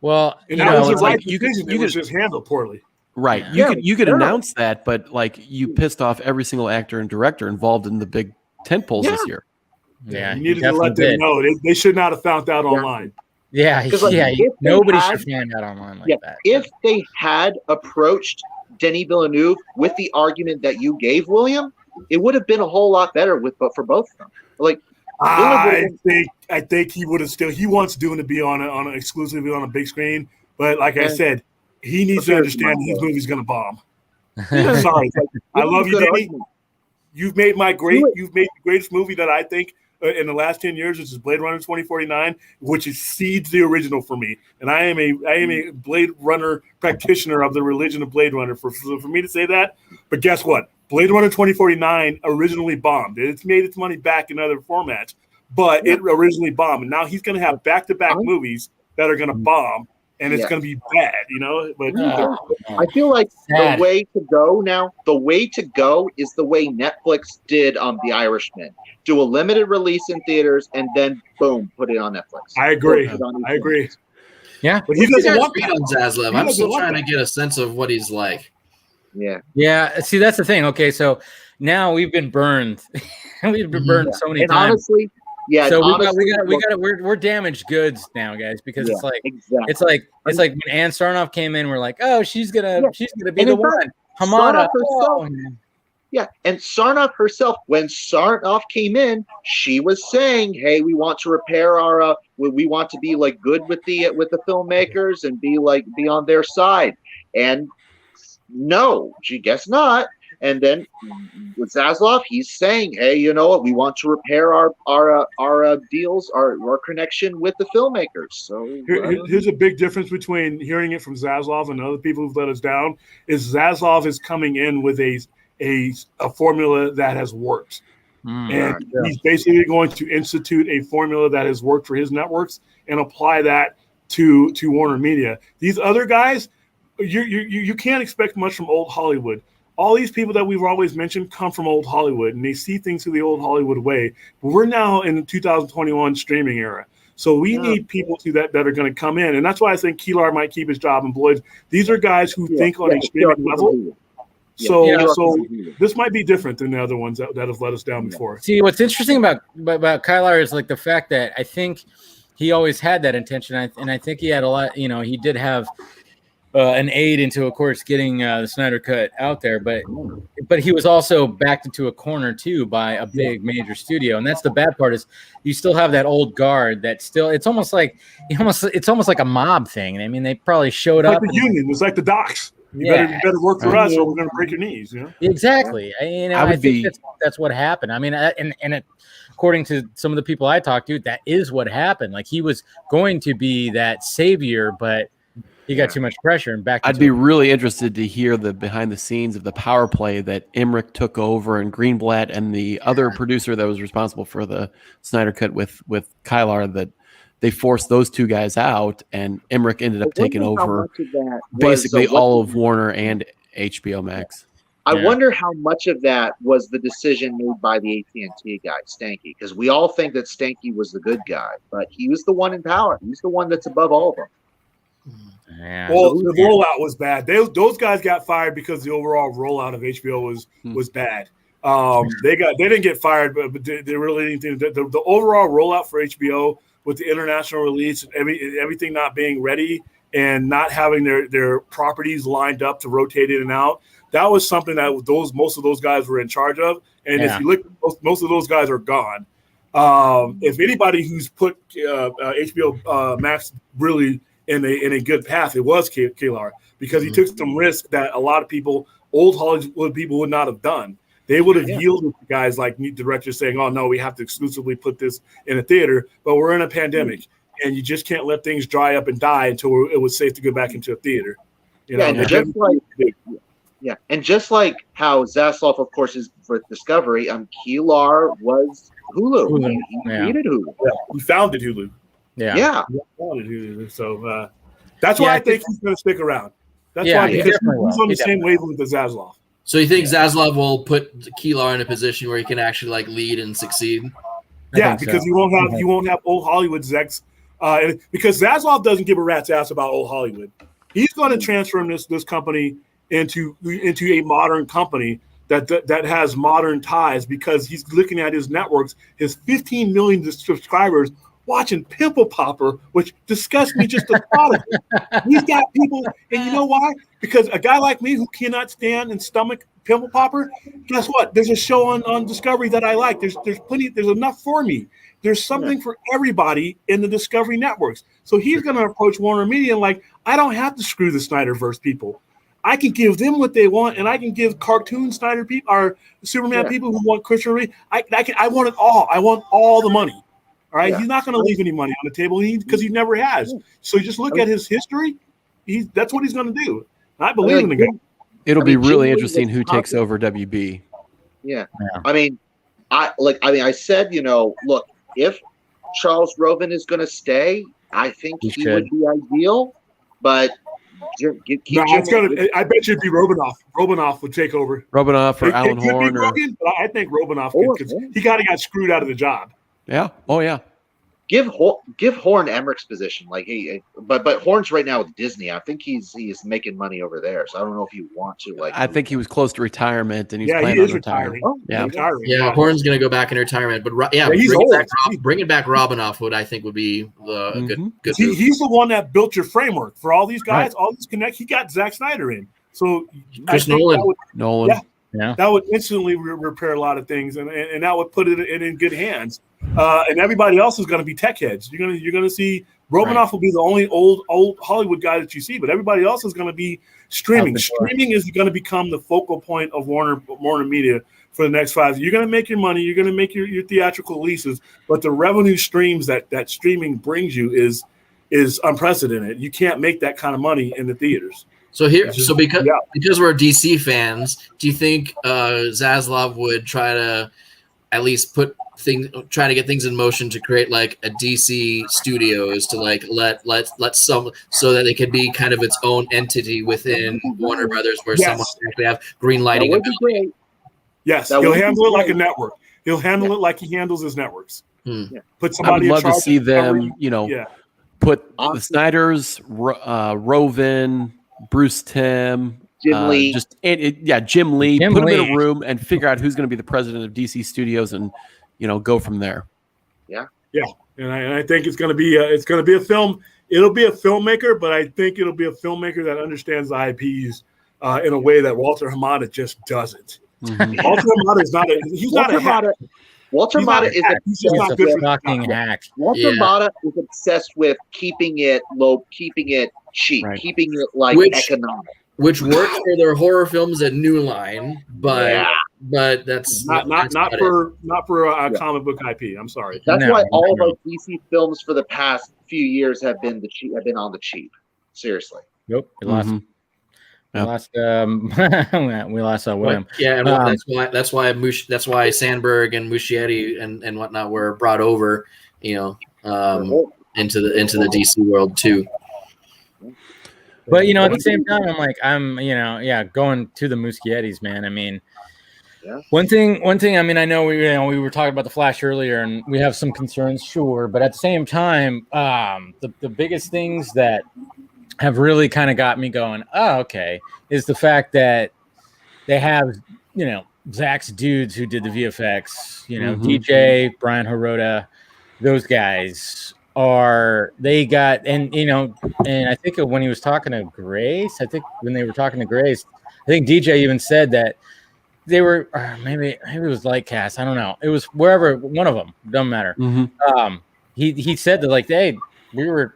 Well, and that was like you could just handle poorly. Right. You could announce that, but like you pissed off every single actor and director involved in the big tentpoles this year. Yeah, you needed to let them know. They should not have found out online. Yeah, nobody should find out online like that. If they had approached Denis Villeneuve with the argument that you gave, William, it would have been a whole lot better for both of them. Like, I think he would have still. He wants Dune to be on exclusively on a big screen, but like I said, he needs to understand his movie's going to bomb. Sorry, I love you, Denis. You've made the greatest movie that I think in the last 10 years, which is Blade Runner 2049, which exceeds the original for me. And I am a Blade Runner practitioner of the religion of Blade Runner for me to say that. But guess what? Blade Runner 2049 originally bombed. It's made its money back in other formats, but it originally bombed. And now he's going to have back-to-back movies that are going to bomb, and it's going to be bad, But I feel like the way to go now, is the way Netflix did The Irishman. Do a limited release in theaters and then boom, put it on Netflix. I agree. Yeah, but he doesn't want on Zaslav. I'm still trying to get a sense of what he's like. Yeah. See, that's the thing. Okay, so now we've been burned. We've been burned so many times. Honestly, so we're damaged goods now, guys, because it's like when Ann Sarnoff came in, we're like, oh, she's gonna be the one. Hamada herself. Yeah, and Sarnoff herself, when Sarnoff came in, she was saying, "Hey, we want to repair our, we want to be like good with the filmmakers and be on their side." And no, she guess not. And then with Zaslav, he's saying, "Hey, you know what? We want to repair our deals, our connection with the filmmakers." So here's a big difference between hearing it from Zaslav and other people who've let us down: is Zaslav is coming in with a formula that has worked, and he's basically going to institute a formula that has worked for his networks and apply that to Warner Media. These other guys, you can't expect much from old Hollywood. All these people that we've always mentioned come from old Hollywood, and they see things through the old Hollywood way. But we're now in the 2021 streaming era. So we need people that are going to come in. And that's why I think Keelar might keep his job and Blois. These are guys who think on a streaming level. So this might be different than the other ones that have let us down before. See, what's interesting about Keelar is like the fact that I think he always had that intention. And I think he had a lot, he did have an aid into, of course, getting the Snyder Cut out there, but he was also backed into a corner too by a big major studio, and that's the bad part is you still have that old guard that still it's almost like a mob thing. I mean, they probably showed up. Like the union, it's like the docks. You better work for us, or we're going to break your knees. Exactly. I think that's what happened. I mean, and according to some of the people I talked to, that is what happened. Like he was going to be that savior, but he got too much pressure and back. I'd be really interested to hear the behind the scenes of the power play that Emmerich took over and Greenblatt and the other producer that was responsible for the Snyder Cut with Keelar, that they forced those two guys out and Emmerich ended up taking over basically all of Warner and HBO Max. I wonder how much of that was the decision made by the AT&T guy, Stanky, because we all think that Stanky was the good guy, but he was the one in power. He's the one that's above all of them. Yeah. Well, the rollout was bad. Those guys got fired because the overall rollout of HBO was bad. They didn't get fired, but they really didn't. The overall rollout for HBO with the international release and everything not being ready and not having their properties lined up to rotate in and out. That was something that most of those guys were in charge of. And if you look, most of those guys are gone. If anybody who's put HBO Max really in a good path, it was Kalar, because he took some risk that a lot of people, old Hollywood people, would not have done. They would have yielded to guys like directors saying, "Oh no, we have to exclusively put this in a theater," but we're in a pandemic, and you just can't let things dry up and die until it was safe to go back into a theater. And just like how Zaslav, of course, is for Discovery, Kilar was Hulu. He created Hulu. Yeah, he founded Hulu. Yeah. He founded Hulu. So that's why I think he's going to stick around. That's why, because he's on the same wavelength as Zaslav. So you think Zaslav will put Kilar in a position where he can actually like lead and succeed? Yeah, because you won't have old Hollywood execs. Because Zaslav doesn't give a rat's ass about old Hollywood. He's going to transform this company into a modern company that has modern ties, because he's looking at his networks, his 15 million subscribers watching Pimple Popper, which disgusts me just the thought of it. He's got people, and you know why? Because a guy like me who cannot stand and stomach Pimple Popper, guess what? There's a show on Discovery that I like. There's plenty. There's enough for me. There's something for everybody in the Discovery networks. So he's going to approach Warner Media like, I don't have to screw the Snyderverse people. I can give them what they want, and I can give cartoon Snyder people or Superman people who want Christian Reed. I want it all. I want all the money. All right, he's not going to leave any money on the table because he never has. So you just look at his history. That's what he's going to do. I believe in the guy. It'll be really interesting who takes over WB. Yeah. I said, look, if Charles Roven is going to stay, I think he would be ideal. But I bet you it'd be Robinoff. Robinoff would take over. Robinoff or Alan Horn. But I think Robinoff could, because he kind of got screwed out of the job. Yeah. Oh, yeah. Give Horn Emmerich's position, but Horn's right now with Disney. I think he's making money over there, so I don't know if you want to. I think he was close to retirement, and he's planning on retiring. Horn's going to go back in retirement, but bringing back Robinoff would be a good. He's the one that built your framework for all these guys, all these connect. He got Zack Snyder in, so Chris Nolan. Yeah, that would instantly repair a lot of things, and that would put it in good hands. And everybody else is going to be tech heads. You're gonna see Romanoff will be the only old Hollywood guy that you see, but everybody else is going to be streaming. Streaming is going to become the focal point of Warner Media for the next 5 years. You're going to make your money. You're going to make your theatrical releases, but the revenue streams that streaming brings you is unprecedented. You can't make that kind of money in the theaters. So because we're DC fans, do you think Zaslav would try to at least try to get things in motion to create like a DC Studios to like let some, so that it could be kind of its own entity within Warner Brothers, where someone can actually have green lighting ability? Yes, he'll handle it like a network. He'll handle it like he handles his networks. Put somebody. I would love to see them. Put the Snyders, Roven, Bruce Timm, Jim Lee. Jim Lee. Put him in a room and figure out who's going to be the president of DC Studios, and go from there. Yeah, and I think it's going to be a film. It'll be a filmmaker, but I think it'll be a filmmaker that understands the IPs in a way that Walter Hamada just doesn't. Mm-hmm. Walter Hamada is not a hack. Walter Hamada is not good for fucking hack. Walter Hamada is obsessed with keeping it low, keeping it cheap, keeping it economic. Which works for their horror films at New Line, but that's not for a comic book IP. I'm sorry. That's why all of our DC films for the past few years have been on the cheap. Seriously. Nope. We lost William. Yeah, and that's why Sandberg and Muschietti and whatnot were brought over, into the DC world too. But at the same time, I'm going to the Muschiettis, man. I mean, one thing. I mean, I know we were talking about the Flash earlier, and we have some concerns, sure. But at the same time, the biggest things that have really kind of got me going, is the fact that they have Zach's dudes who did the VFX, DJ, Brian Hirota, those guys they got, and I think when he was talking to Grace, I think when they were talking to Grace, I think DJ even said that they were, maybe it was Lightcast, I don't know, it was wherever, one of them, doesn't matter. He said that, like, hey, we were,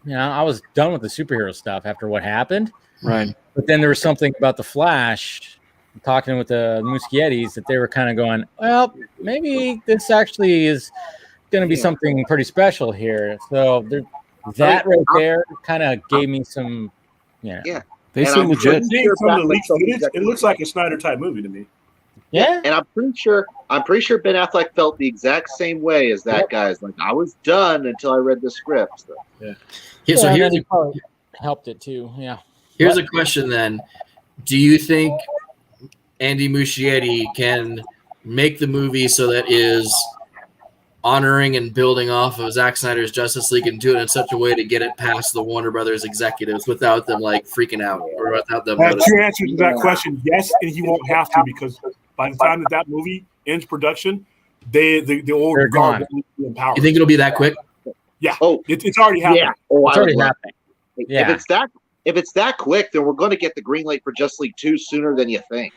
I was done with the superhero stuff after what happened, right? But then there was something about the Flash, talking with the Muschiettis, that they were kind of going, well, maybe this actually is going to be something pretty special here. So that right there kind of gave me some, They seem legit. It looks like a Snyder type movie to me. Yeah, and I'm pretty sure Ben Affleck felt the exact same way as that guy. Is like, I was done until I read the script. So. So here's helped it too. Yeah. Here's a question then: do you think Andy Muschietti can make the movie so that is honoring and building off of Zack Snyder's Justice League, and do it in such a way to get it past the Warner Brothers executives without them like freaking out, or without them? I have two answers to that question: yes, and he won't have to, because by the time that movie ends production, the old guard will be empowered. You think it'll be that quick? Yeah. It's already happening. Yeah. It's already happening. Yeah. If it's that quick, then we're going to get the green light for Justice League 2 sooner than you think.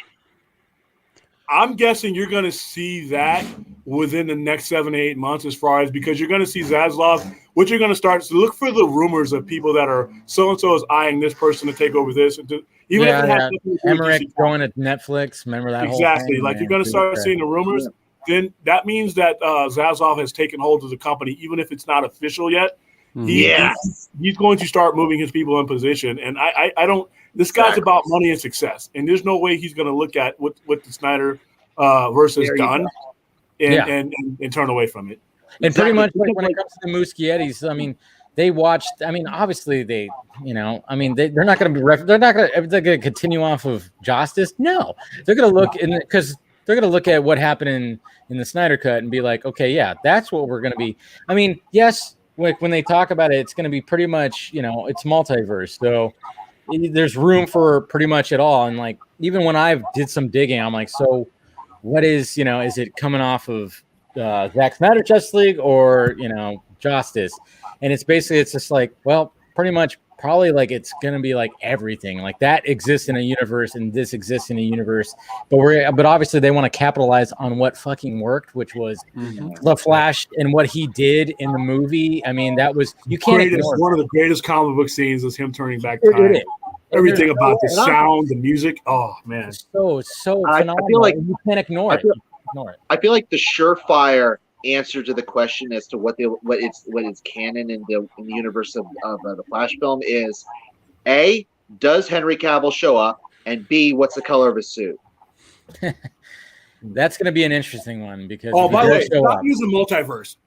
I'm guessing you're going to see that within the next 7 to 8 months, as far as, because you're going to see Zaslav. What you're going to start to look for the rumors of people that are so-and-so is eyeing this person to take over this. And even if it has Emmerich going to Netflix, remember that whole thing? Like, you're going to start seeing the rumors. Then that means that Zaslav has taken hold of the company, even if it's not official yet. He's going to start moving his people in position. And I don't – this guy's about money and success. And there's no way he's going to look at what the Snyder versus Gunn and turn away from it. And pretty much, like, when it comes to the Muschiettis, I mean, they watched – I mean, obviously they – they're not going to be – they're going to continue off of Justice. No. They're going to look – because they're going to look at what happened in the Snyder Cut and be like, okay, yeah, that's what we're going to be. I mean, yes – like when they talk about it, it's going to be pretty much, it's multiverse. So there's room for pretty much it all. And like, even when I did some digging, I'm like, so what is, is it coming off of Zack Snyder Justice League or, Justice? And it's just like, well, pretty much probably like it's going to be like everything like that exists in a universe and this exists in a universe. But obviously they want to capitalize on what fucking worked, which was the Flash and what he did in the movie. I mean, that was, you can't ignore one of the greatest comic book scenes is him turning back time. Everything about the sound, the music. Oh man. So phenomenal. I feel like you can't ignore it. I feel like the surefire answer to the question as to what is canon in the universe of the Flash film is A, does Henry Cavill show up, and B, what's the color of his suit? That's going to be an interesting one, because by the way, stop using multiverse.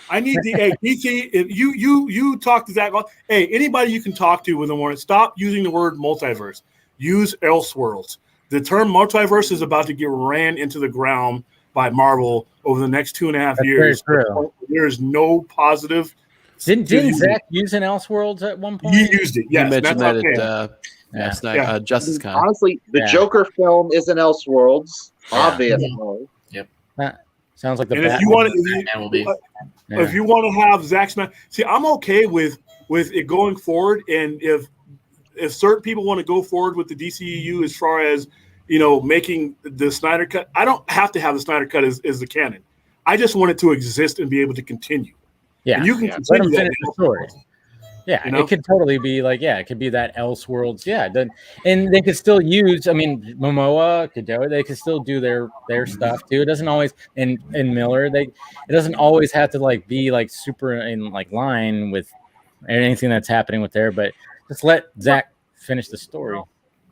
I need the DC. If you talk to Zach. Hey, anybody you can talk to with a warrant, stop using the word multiverse. Use Elseworlds. The term multiverse is about to get ran into the ground by Marvel over the next 2.5 years. There's no positive. Didn't Zach use an Elseworlds at one point? He used it. Yes, he mentioned that at Justice Con. Honestly, the Joker film is an Elseworlds, obviously. Yep. Sounds like the Batman. If you want to have Zack Snyder, see, I'm okay with it going forward, and if certain people want to go forward with the DCEU as far as making the Snyder Cut, I don't have to have the Snyder Cut as the canon. I just want it to exist and be able to continue. Yeah, and you can continue that the story. Yeah, it could totally be like, it could be that Elseworlds. Yeah, and they could still use. I mean, Momoa could do it. They could still do their stuff too. It doesn't always. And Miller, it doesn't always have to like be like super in like line with anything that's happening with there. But just let Zach finish the story.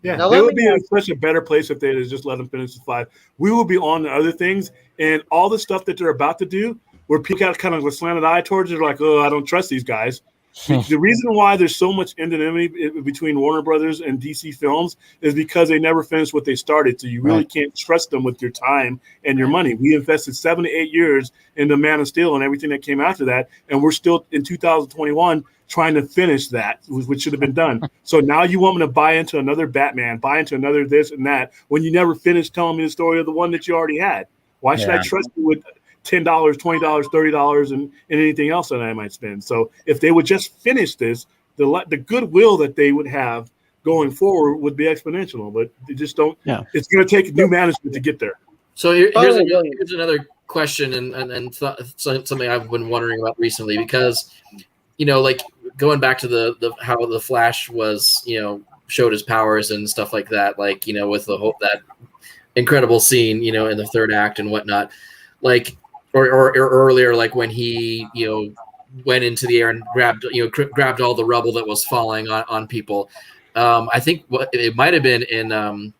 Yeah, they would be in such a better place if they just let them finish the 5. We will be on the other things, and all the stuff that they're about to do, where people got kind of a slanted eye towards it, like, oh, I don't trust these guys. The reason why there's so much enmity between Warner Brothers and DC Films is because they never finished what they started. So you really can't trust them with your time and your money. We invested 7 to 8 years into Man of Steel and everything that came after that, and we're still in 2021 trying to finish that, which should have been done. So now you want me to buy into another Batman, buy into another this and that, when you never finished telling me the story of the one that you already had. Why should I trust you with? $10, $20, $30, and anything else that I might spend. So if they would just finish this, the goodwill that they would have going forward would be exponential. But they just don't. Yeah. It's going to take new management to get there. So here's another question and something I've been wondering about recently, because like going back to the how the Flash was showed his powers and stuff like that, like with the whole that incredible scene in the third act and whatnot, like or earlier, like when he went into the air and grabbed all the rubble that was falling on people. I think it might have been in the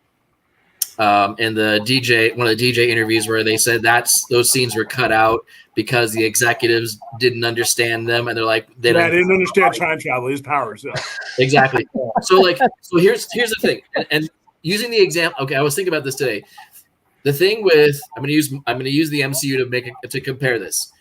DJ, one of the DJ interviews, where they said those scenes were cut out because the executives didn't understand them, and they're like, they didn't understand time travel, his powers. Yeah. Exactly. So here's the thing, and using the example. Okay, I was thinking about this today. The thing with I'm going to use the MCU to compare this.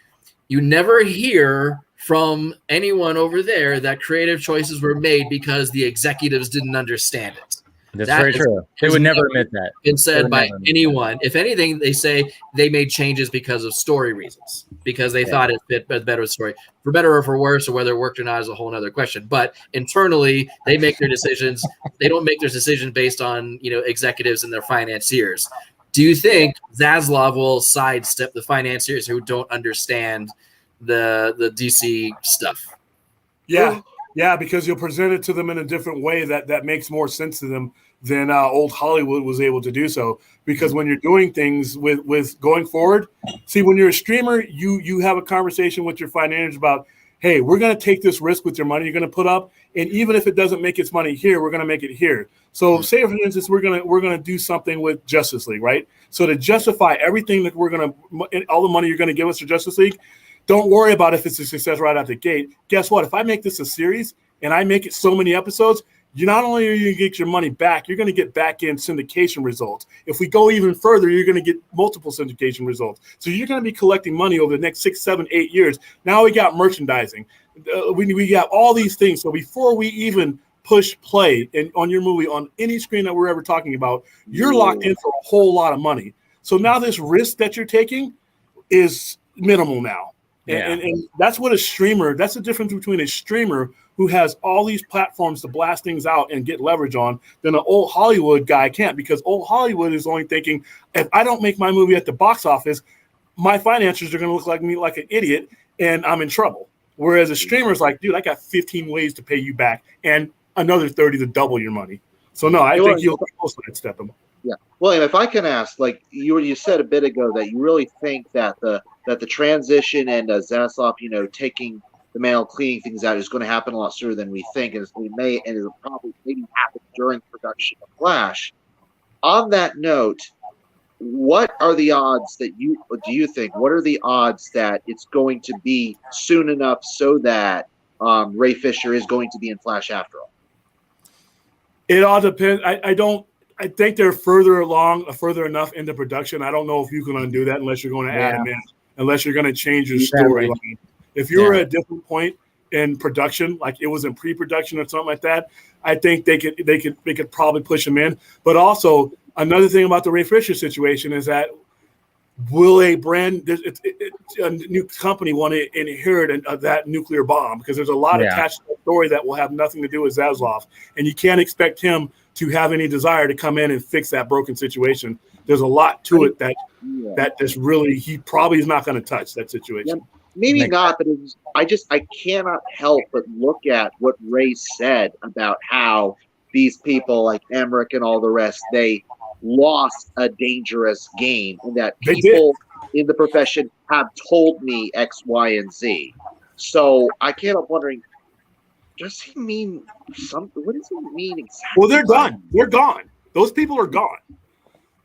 You never hear from anyone over there that creative choices were made because the executives didn't understand it. That's very true. They would never admit that. Been said by anyone. If anything, they say they made changes because of story reasons, because they thought it fit better with story. For better or for worse, or whether it worked or not is a whole other question. But internally, they make their decisions. They don't make their decisions based on executives and their financiers. Do you think Zaslav will sidestep the financiers who don't understand the DC stuff? Yeah, because you'll present it to them in a different way that makes more sense to them than old Hollywood was able to do so. Because when you're doing things with going forward, see, when you're a streamer, you have a conversation with your financiers about, hey, we're going to take this risk with your money you're going to put up, and even if it doesn't make its money here, we're going to make it here. So say, for instance, we're going to do something with Justice League, right? So to justify everything that all the money you're going to give us for Justice League, don't worry about if it's a success right out the gate. Guess what? If I make this a series and I make it so many episodes, you not only are you going to get your money back, you're going to get back in syndication results. If we go even further, you're going to get multiple syndication results. So you're going to be collecting money over the next 6, 7, 8 years. Now we got merchandising. We got all these things. So before we even push play on your movie on any screen that we're ever talking about, you're locked in for a whole lot of money. So now this risk that you're taking is minimal now. Yeah. And that's what a streamer, that's the difference between a streamer who has all these platforms to blast things out and get leverage on than an old Hollywood guy can't, because old Hollywood is only thinking, if I don't make my movie at the box office, my financiers are going to look like me like an idiot and I'm in trouble. Whereas a streamer is like, dude, I got 15 ways to pay you back and another 30 to double your money. So no, I think you'll sidestep them. Yeah. William, if I can ask, like you said a bit ago that you really think that the transition and Zaslav, taking the mail, cleaning things out is going to happen a lot sooner than we think, and it'll probably maybe happen during production of Flash. On that note, what are the odds that what are the odds that it's going to be soon enough so that Ray Fisher is going to be in Flash after all? It all depends. I think they're further enough into production. I don't know if you can undo that unless you're going to add them in, unless you're going to change your storyline. If you were at a different point in production, like it was in pre-production or something like that, I think they could probably push them in. But also another thing about the Ray Fisher situation is that will a new company want to inherit that nuclear bomb? Because there's a lot attached to the story that will have nothing to do with Zaslav, and you can't expect him to have any desire to come in and fix that broken situation. There's a lot to it that just really he probably is not going to touch that situation. Yeah, maybe not, but I cannot help but look at what Ray said about how these people like Emmerich and all the rest, they lost a dangerous game, and that people in the profession have told me X, Y, and Z. So I can't help wondering, does he mean something? What does he mean exactly? Well, they're done. They're gone. Those people are gone.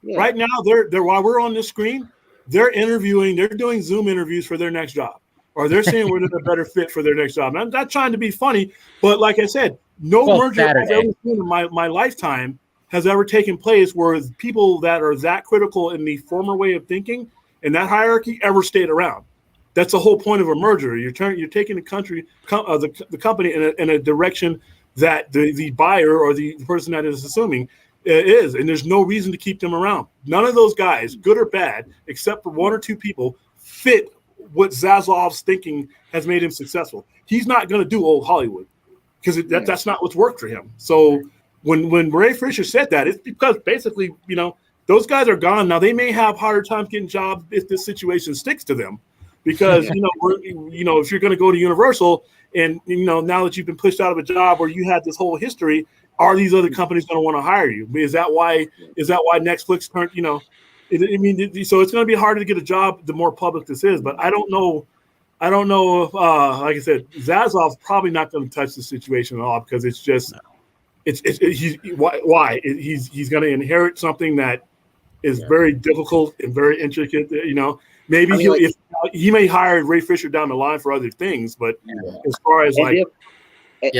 Yeah. Right now, they're while we're on this screen, they're interviewing. They're doing Zoom interviews for their next job, or they're saying we're a better fit for their next job. And I'm not trying to be funny, but like I said, no merger I've ever seen in my lifetime has ever taken place where people that are that critical in the former way of thinking and that hierarchy ever stayed around. That's the whole point of a merger. You're taking the company in a direction that the buyer or the person that is assuming is, and there's no reason to keep them around. None of those guys, good or bad, except for one or two people, fit what Zaslav's thinking has made him successful. He's not going to do old Hollywood because that's not what's worked for him. So when Ray Fisher said that, it's because basically, those guys are gone now. They may have harder times getting jobs if this situation sticks to them, because if you're going to go to Universal and now that you've been pushed out of a job where you had this whole history, are these other companies going to want to hire you? Is that why Netflix turned? So it's going to be harder to get a job the more public this is. But I don't know if, like I said, Zaslav's probably not going to touch the situation at all, because it's just he's going to inherit something that is very difficult and very intricate. Maybe he may hire Ray Fisher down the line for other things, but as far as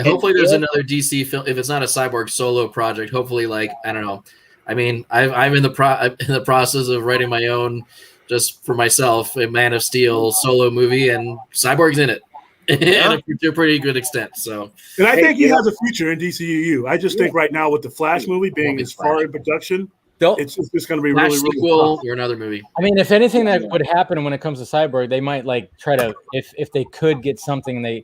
hopefully there's another DC film. If it's not a Cyborg solo project, hopefully, I don't know. I mean, I'm in the process of writing my own, just for myself, a Man of Steel solo movie, and Cyborg's in it, to a pretty good extent. So, and I think he has a future in DCEU. I just think right now with the Flash movie being as far in production, it's just going to be Flash really sequel or another movie. I mean, if anything that would happen when it comes to Cyborg, they might try to, if they could get something,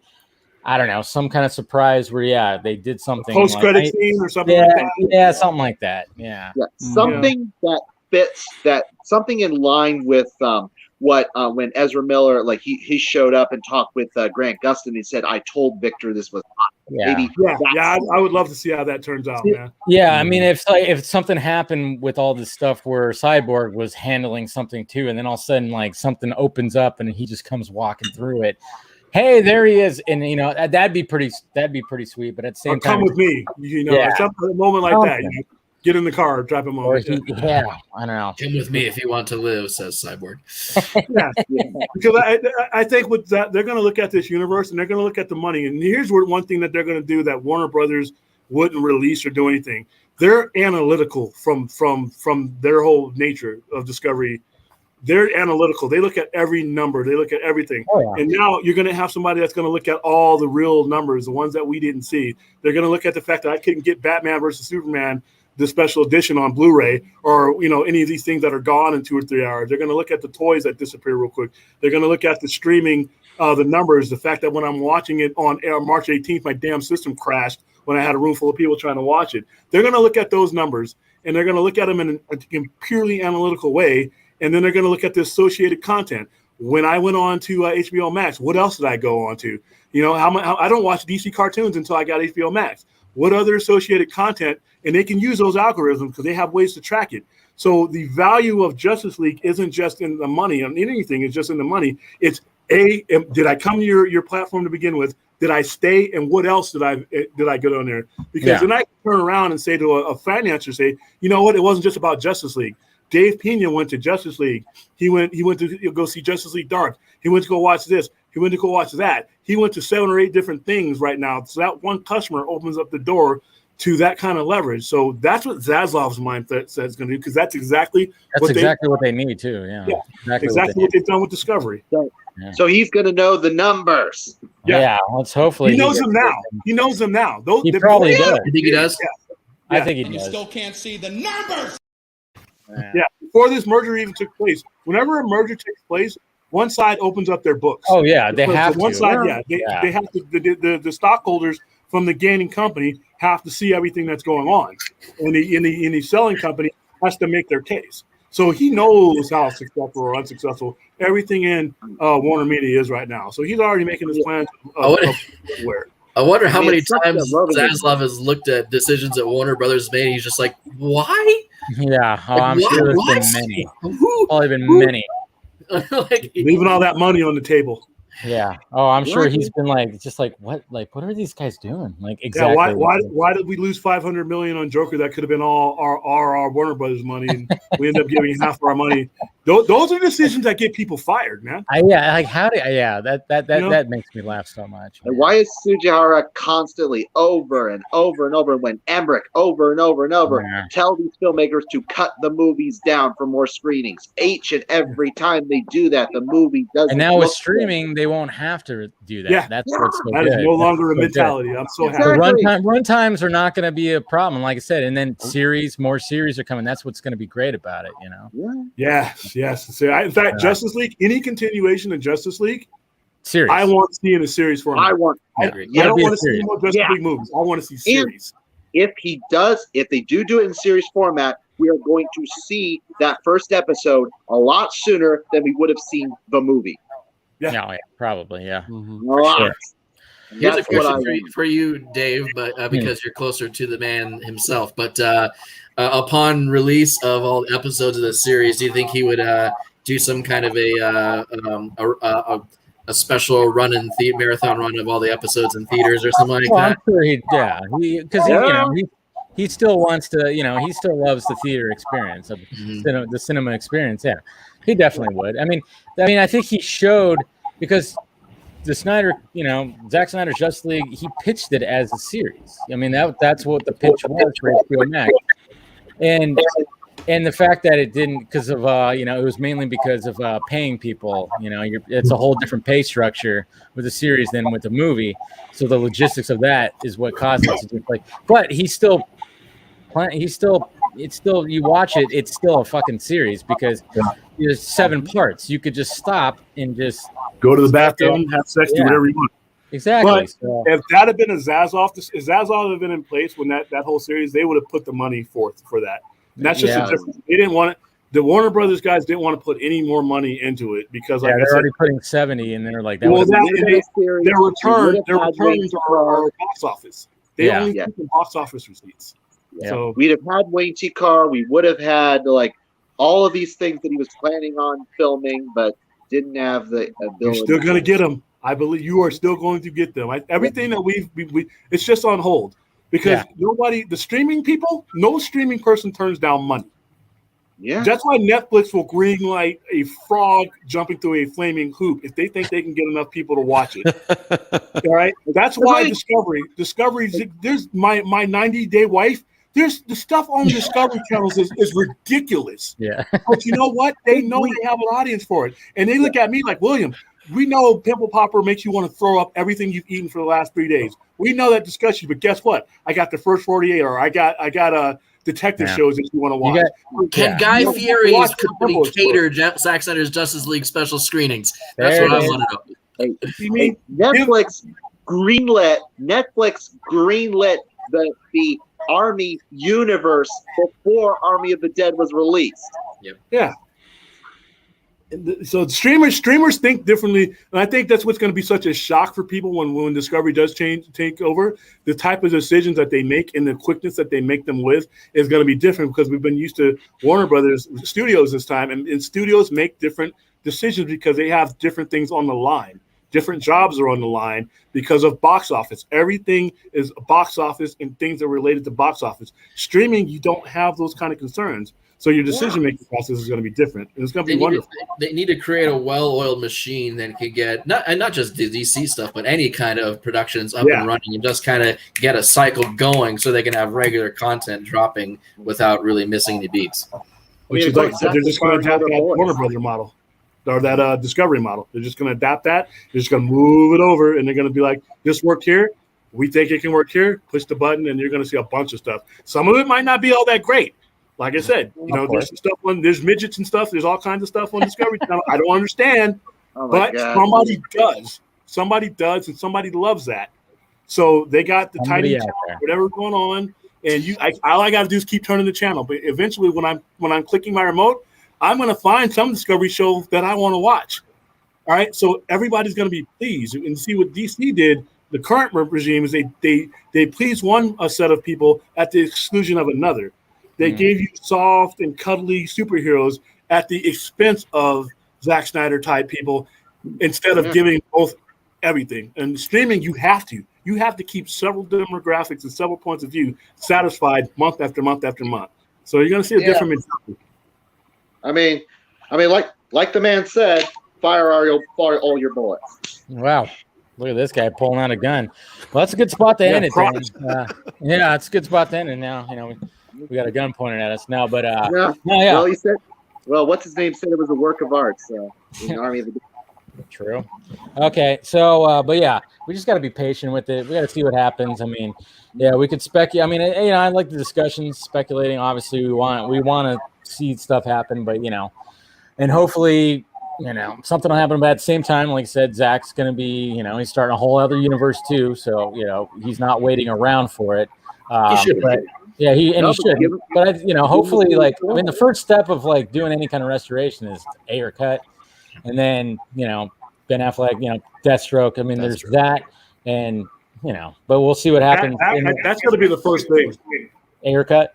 I don't know, some kind of surprise where they did something post-credit scene or something like that. Yeah, something like that. Yeah. Something that fits, something in line with what when Ezra Miller he showed up and talked with Grant Gustin. He said, "I told Victor this was hot." Yeah. I would love to see how that turns out, man. Yeah, I mean, if something happened with all this stuff where Cyborg was handling something too, and then all of a sudden something opens up and he just comes walking through it. Hey, there he is, and that'd be pretty sweet. But at the same time, come with me, at some moment like that, get in the car, drive him over. I don't know. Come with me if you want to live, says Cyborg. Because I think with that, they're going to look at this universe and they're going to look at the money. And here's one thing that they're going to do that Warner Brothers wouldn't release or do anything. They're analytical from their whole nature of Discovery. They're analytical. They look at every number. They look at everything. Oh, yeah. And now you're going to have somebody that's going to look at all the real numbers, the ones that we didn't see. They're going to look at the fact that I couldn't get Batman versus Superman, the special edition on Blu-ray, or any of these things that are gone in 2 or 3 hours. They're going to look at the toys that disappear real quick. They're going to look at the streaming, the numbers, the fact that when I'm watching it on March 18th, my damn system crashed when I had a room full of people trying to watch it. They're going to look at those numbers, and they're going to look at them in a purely analytical way. And then they're going to look at the associated content. When I went on to HBO Max, what else did I go on to? I don't watch DC cartoons until I got HBO Max. What other associated content? And they can use those algorithms because they have ways to track it. So the value of Justice League isn't just in the money on anything. It's just in the money. It's did I come to your platform to begin with? Did I stay? And what else did I get on there? Because then I can turn around and say to a financier, say, you know what? It wasn't just about Justice League. Dave Pena went to Justice League. He went to go see Justice League Dark. He went to go watch this. He went to go watch that. He went to 7 or 8 different things right now. So that one customer opens up the door to that kind of leverage. So that's what Zaslav's mindset says going to do, because that's exactly what they need too. Yeah. Exactly what they've done with Discovery. So he's going to know the numbers. Yeah. Let's hopefully he knows them now. He knows them now. He probably does. You think he does? Yeah. I think he does. You still can't see the numbers. Yeah, before this merger even took place, whenever a merger takes place, one side opens up their books. Oh yeah, they have one to. Side, they have to. The stockholders from the gaining company have to see everything that's going on, and the selling company has to make their case. So he knows how successful or unsuccessful everything in Warner Media is right now. So he's already making his plans of where. I wonder how many times Zaslav has looked at decisions that Warner Brothers made. He's just like, why? Yeah, I'm sure there's been many. Probably been many. Leaving all that money on the table. Yeah. Oh, I'm sure he's been what are these guys doing? Exactly. Yeah, why did we lose $500 million on Joker? That could have been all our Warner Brothers money, and we end up giving half of our money. Those are decisions that get people fired, man. That makes me laugh so much. And why is Tsujihara constantly over and over and over, when Emmerich over and over and over tell these filmmakers to cut the movies down for more screenings? Each and every time they do that, the movie doesn't. And now with streaming, they won't have to do that. Yeah, that's what's so that good. is no longer a mentality. Good. I'm so happy. Run times are not going to be a problem, like I said. And then more series are coming. That's what's going to be great about it, Yeah. Yes. So in fact, Justice League, any continuation of Justice League, series. I want to see in a series format. I don't want to see more Justice League movies. I want to see series. And if they do it in series format, we are going to see that first episode a lot sooner than we would have seen the movie. Yeah, probably. Yeah. Mm-hmm. Sure. Here's a question for you, Dave, but because you're closer to the man himself. But upon release of all the episodes of the series, do you think he would do some kind of a special run in marathon run of all the episodes in theaters or something like that? I'm sure he still wants to, he still loves the theater experience of the cinema experience. Yeah, he definitely would. I mean, I think he showed, because the Zack Snyder's Justice League, he pitched it as a series. I mean, that's what the pitch was for HBO Max, and the fact that it didn't, because of it was mainly because of paying people. It's a whole different pay structure with a series than with a movie. So the logistics of that is what caused it to do. But it's still, you watch it, it's still a fucking series, because there's 7 parts. You could just stop and just go to the bathroom, have sex, do whatever you want. Exactly. But if that had been a Zazoff, if Zazoff had been in place when that whole series, they would have put the money forth for that. And that's just a difference. They didn't want it. The Warner Brothers guys didn't want to put any more money into it, because they're already putting 70, and they're like, their returns are box office. They only keep the box office receipts. Yeah. So we'd have had Wayne T. Carr. We would have had all of these things that he was planning on filming, but didn't have the ability. You're still going to get them. I believe you are still going to get them. Everything that we it's just on hold, because the streaming people, no streaming person turns down money. Yeah, that's why Netflix will greenlight a frog jumping through a flaming hoop if they think they can get enough people to watch it. All right, that's why Discovery. There's my 90-day wife. There's the stuff on Discovery channels is ridiculous. Yeah. But you know what? They know they have an audience for it. And they look at me like, William, we know Pimple Popper makes you want to throw up everything you've eaten for the last 3 days. We know that discussion, but guess what? I got the first 48, or I got a detective shows that you want to watch. Can Guy Fieri's company cater Zack Snyder's Justice League special screenings? That's what I want to know. Hey, Netflix greenlit the Army universe before Army of the Dead was released. Yep. Yeah. So streamers think differently, and I think that's what's going to be such a shock for people when Discovery does take over. The type of decisions that they make and the quickness that they make them with is going to be different, because we've been used to Warner Brothers Studios this time, and studios make different decisions because they have different things on the line. Different jobs are on the line because of box office. Everything is box office and things that are related to box office. Streaming, you don't have those kind of concerns. So your decision-making process is going to be different. And it's going to be wonderful. They need to create a well-oiled machine that can get, not just the DC stuff, but any kind of productions up and running, and just kind of get a cycle going so they can have regular content dropping without really missing any beats. Which is like, they're just going to adapt that Warner Brother model. Or that Discovery model. They're just going to adapt that. They're just going to move it over, and they're going to be like, this worked here. We think it can work here. Push the button, and you're going to see a bunch of stuff. Some of it might not be all that great. Like I said, there's stuff there's midgets and stuff. There's all kinds of stuff on Discovery Channel. I don't understand, but somebody does. Somebody does, and somebody loves that. So they got the tiny channel, whatever's going on, and all I got to do is keep turning the channel. But eventually, when I'm clicking my remote, I'm going to find some Discovery show that I want to watch. All right, so everybody's going to be pleased. And see what DC did. The current regime is they please one set of people at the exclusion of another. They gave you soft and cuddly superheroes at the expense of Zack Snyder type people, instead of giving both everything. And streaming, you have to keep several demographics and several points of view satisfied month after month after month. So you're going to see a different mentality. I mean, like the man said, fire all your bullets. Wow. Look at this guy pulling out a gun. Well, that's a good spot to end it. It's a good spot to end it now. We got a gun pointed at us now, but Well, he said, what's his name said it was a work of art. So in the Army of the True. Okay. So, but yeah, we just got to be patient with it. We got to see what happens. I mean, we could speculate. I mean, I like the discussions, speculating. Obviously, we want to see stuff happen, but and hopefully, something will happen. But at the same time, like I said, Zach's going to be, he's starting a whole other universe too. So, he's not waiting around for it. He should. But yeah, he should. But hopefully, the first step of like doing any kind of restoration is A or cut, and then Ben Affleck, Deathstroke. I mean, there's that, and but we'll see what happens. That's going to be the first thing. A or cut.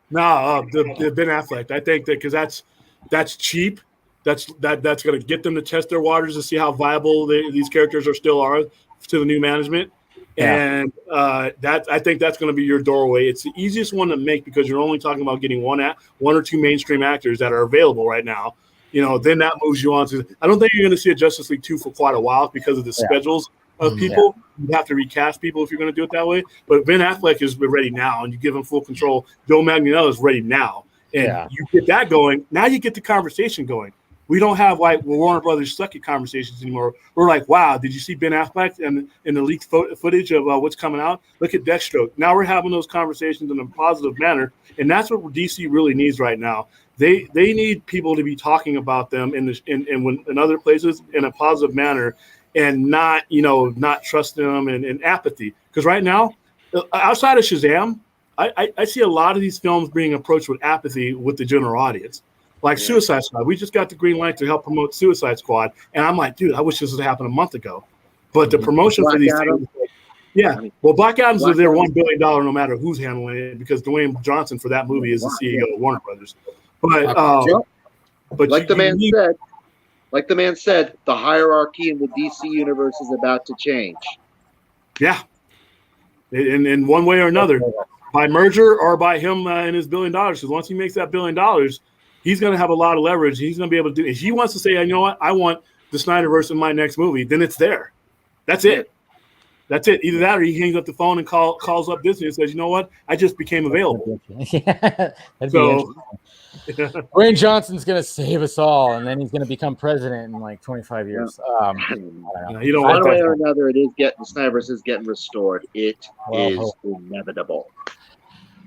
No, the Ben Affleck. I think that because that's cheap. That's going to get them to test their waters to see how viable these characters still are to the new management. Yeah. And I think that's going to be your doorway. It's the easiest one to make because you're only talking about getting one or two mainstream actors that are available right now. Then that moves you on to. I don't think you're going to see a Justice League 2 for quite a while because of the schedules of people. Yeah. You have to recast people if you're going to do it that way. But Ben Affleck is ready now, and you give him full control. Joe Manganiello is ready now, and you get that going. Now you get the conversation going. We don't have Warner Brothers sucky conversations anymore. We're like, wow, did you see Ben Affleck and the leaked footage of what's coming out? Look at Deathstroke. Now we're having those conversations in a positive manner, and that's what DC really needs right now. They need people to be talking about them in other places in a positive manner, and not trusting them and apathy. Because right now, outside of Shazam, I see a lot of these films being approached with apathy with the general audience. Like Suicide Squad. We just got the green light to help promote Suicide Squad. And I'm like, dude, I wish this had happened a month ago. But the promotion for these things, Black Adam's is their $1 billion no matter who's handling it because Dwayne Johnson for that movie is the CEO of Warner Brothers. But like the man said, the hierarchy in the DC universe is about to change. Yeah. In one way or another. By merger or by him and his $1 billion. Because once he makes that $1 billion, he's going to have a lot of leverage. He's going to be able to do. If he wants to say, you know what, I want the Snyderverse in my next movie, then it's there. That's it. That's it. Either that or he hangs up the phone and calls up Disney and says, you know what, I just became available. Dwayne Johnson's going to save us all, and then he's going to become president in like 25 years. One way or another, the Snyderverse is getting restored. It is inevitable.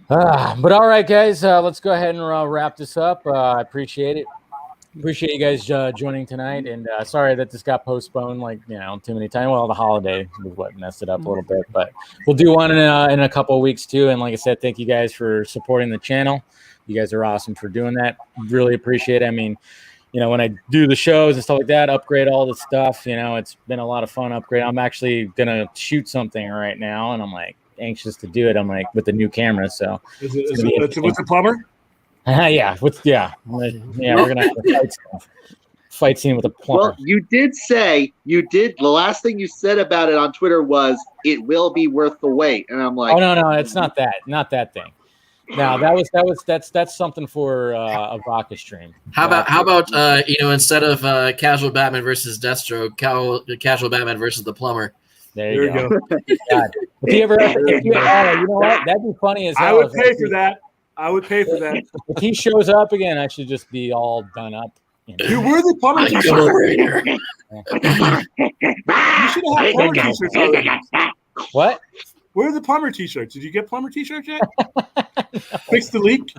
But all right, guys, let's go ahead and wrap this up. I appreciate it. Appreciate you guys joining tonight, and sorry that this got postponed too many times. Well, the holiday was what messed it up a little bit, but we'll do one in a couple of weeks too. And like I said, thank you guys for supporting the channel. You guys are awesome for doing that. Really appreciate it. I mean, when I do the shows and stuff like that, upgrade all the stuff. It's been a lot of fun. Upgrade. I'm actually gonna shoot something right now, and I'm like anxious to do it. I'm like with the new camera. So is it with the plumber? We're gonna have a fight scene with a plumber. Well, you did. The last thing you said about it on Twitter was it will be worth the wait, and I'm like, oh no, it's not that thing. No, that's something for a Vodka stream. How about instead of casual Batman versus Deathstroke, casual Batman versus the plumber? There you go. God. You know what? That'd be funny as hell. I would pay for that. If he shows up again, I should just be all done up. Dude, where are the plumber t-shirts? You should have had plumber t-shirts already. What? Where are the plumber t-shirts? Did you get plumber t-shirts yet? Fix the leak?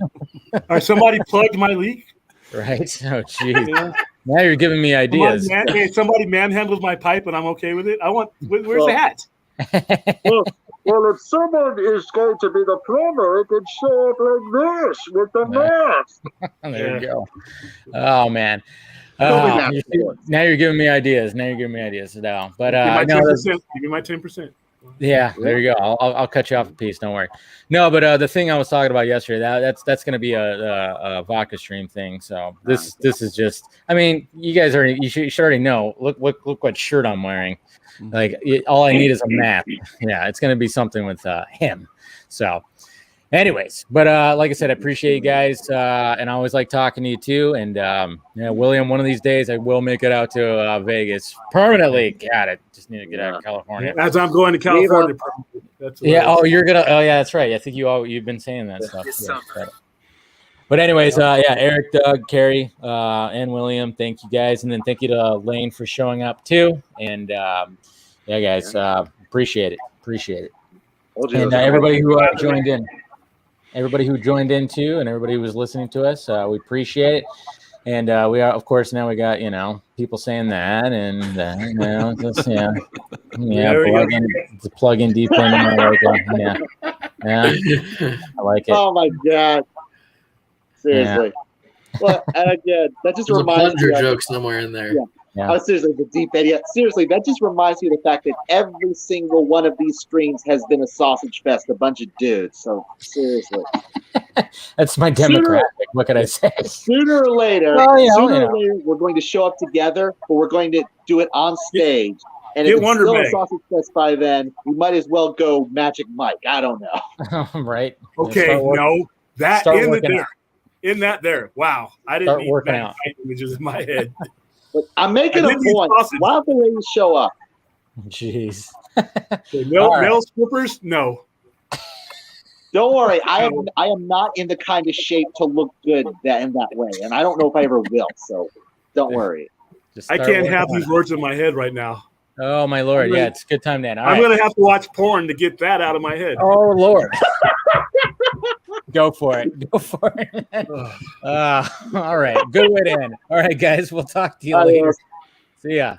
Or somebody plugged my leak? Right. Oh, jeez. Yeah. Now you're giving me ideas. Somebody manhandled my pipe, and I'm okay with it. Where's the hat? Well, if someone is going to be the plumber, it could show up like this with the mask. There you go. Oh man. Now you're giving me ideas. Now, but give me my 10%. Yeah, there you go. I'll cut you off a piece. Don't worry. No, but the thing I was talking about yesterday, that's going to be a vodka stream thing. So this is just. I mean, you guys you should already know. Look what shirt I'm wearing. Like all I need is a map. Yeah, it's going to be something with him. So, anyways, but like I said, I appreciate you guys, and I always like talking to you too. And William, one of these days I will make it out to Vegas permanently. Got it. Just need to get out of California. As I'm going to California. You're gonna. Oh yeah, that's right. I think you've been saying that stuff. Yeah, but anyways, Eric, Doug, Carrie, and William, thank you guys, and then thank you to Lane for showing up too. And guys, appreciate it. And everybody who joined in too, and everybody who was listening to us, we appreciate it. And we are, of course, now we got people saying that, and just plug in deep in. I like it. Oh my god! Seriously. Well, and again, that just There's reminds me a plunger of, joke somewhere in there. Oh, seriously, the deep end. Yeah, seriously, that just reminds me of the fact that every single one of these streams has been a sausage fest, a bunch of dudes. So seriously, that's my demographic. What can I say? Sooner or later, we're going to show up together, but we're going to do it on stage. And if it's still a sausage fest by then, we might as well go Magic Mike. I don't know. Right? Okay, no, that in that there. Wow, I didn't need Magic Mike images in my head. But I'm making a point. Why don't the ladies show up? Jeez. Male strippers? No. Don't worry. I am not in the kind of shape to look good in that way, and I don't know if I ever will. So don't worry. I can't have these words in my head right now. Oh my Lord! Yeah, it's a good time, Dan. I'm going to have to watch porn to get that out of my head. Oh Lord. Go for it. Go for it. All right. Good way to end. All right, guys. We'll talk to you later. See ya.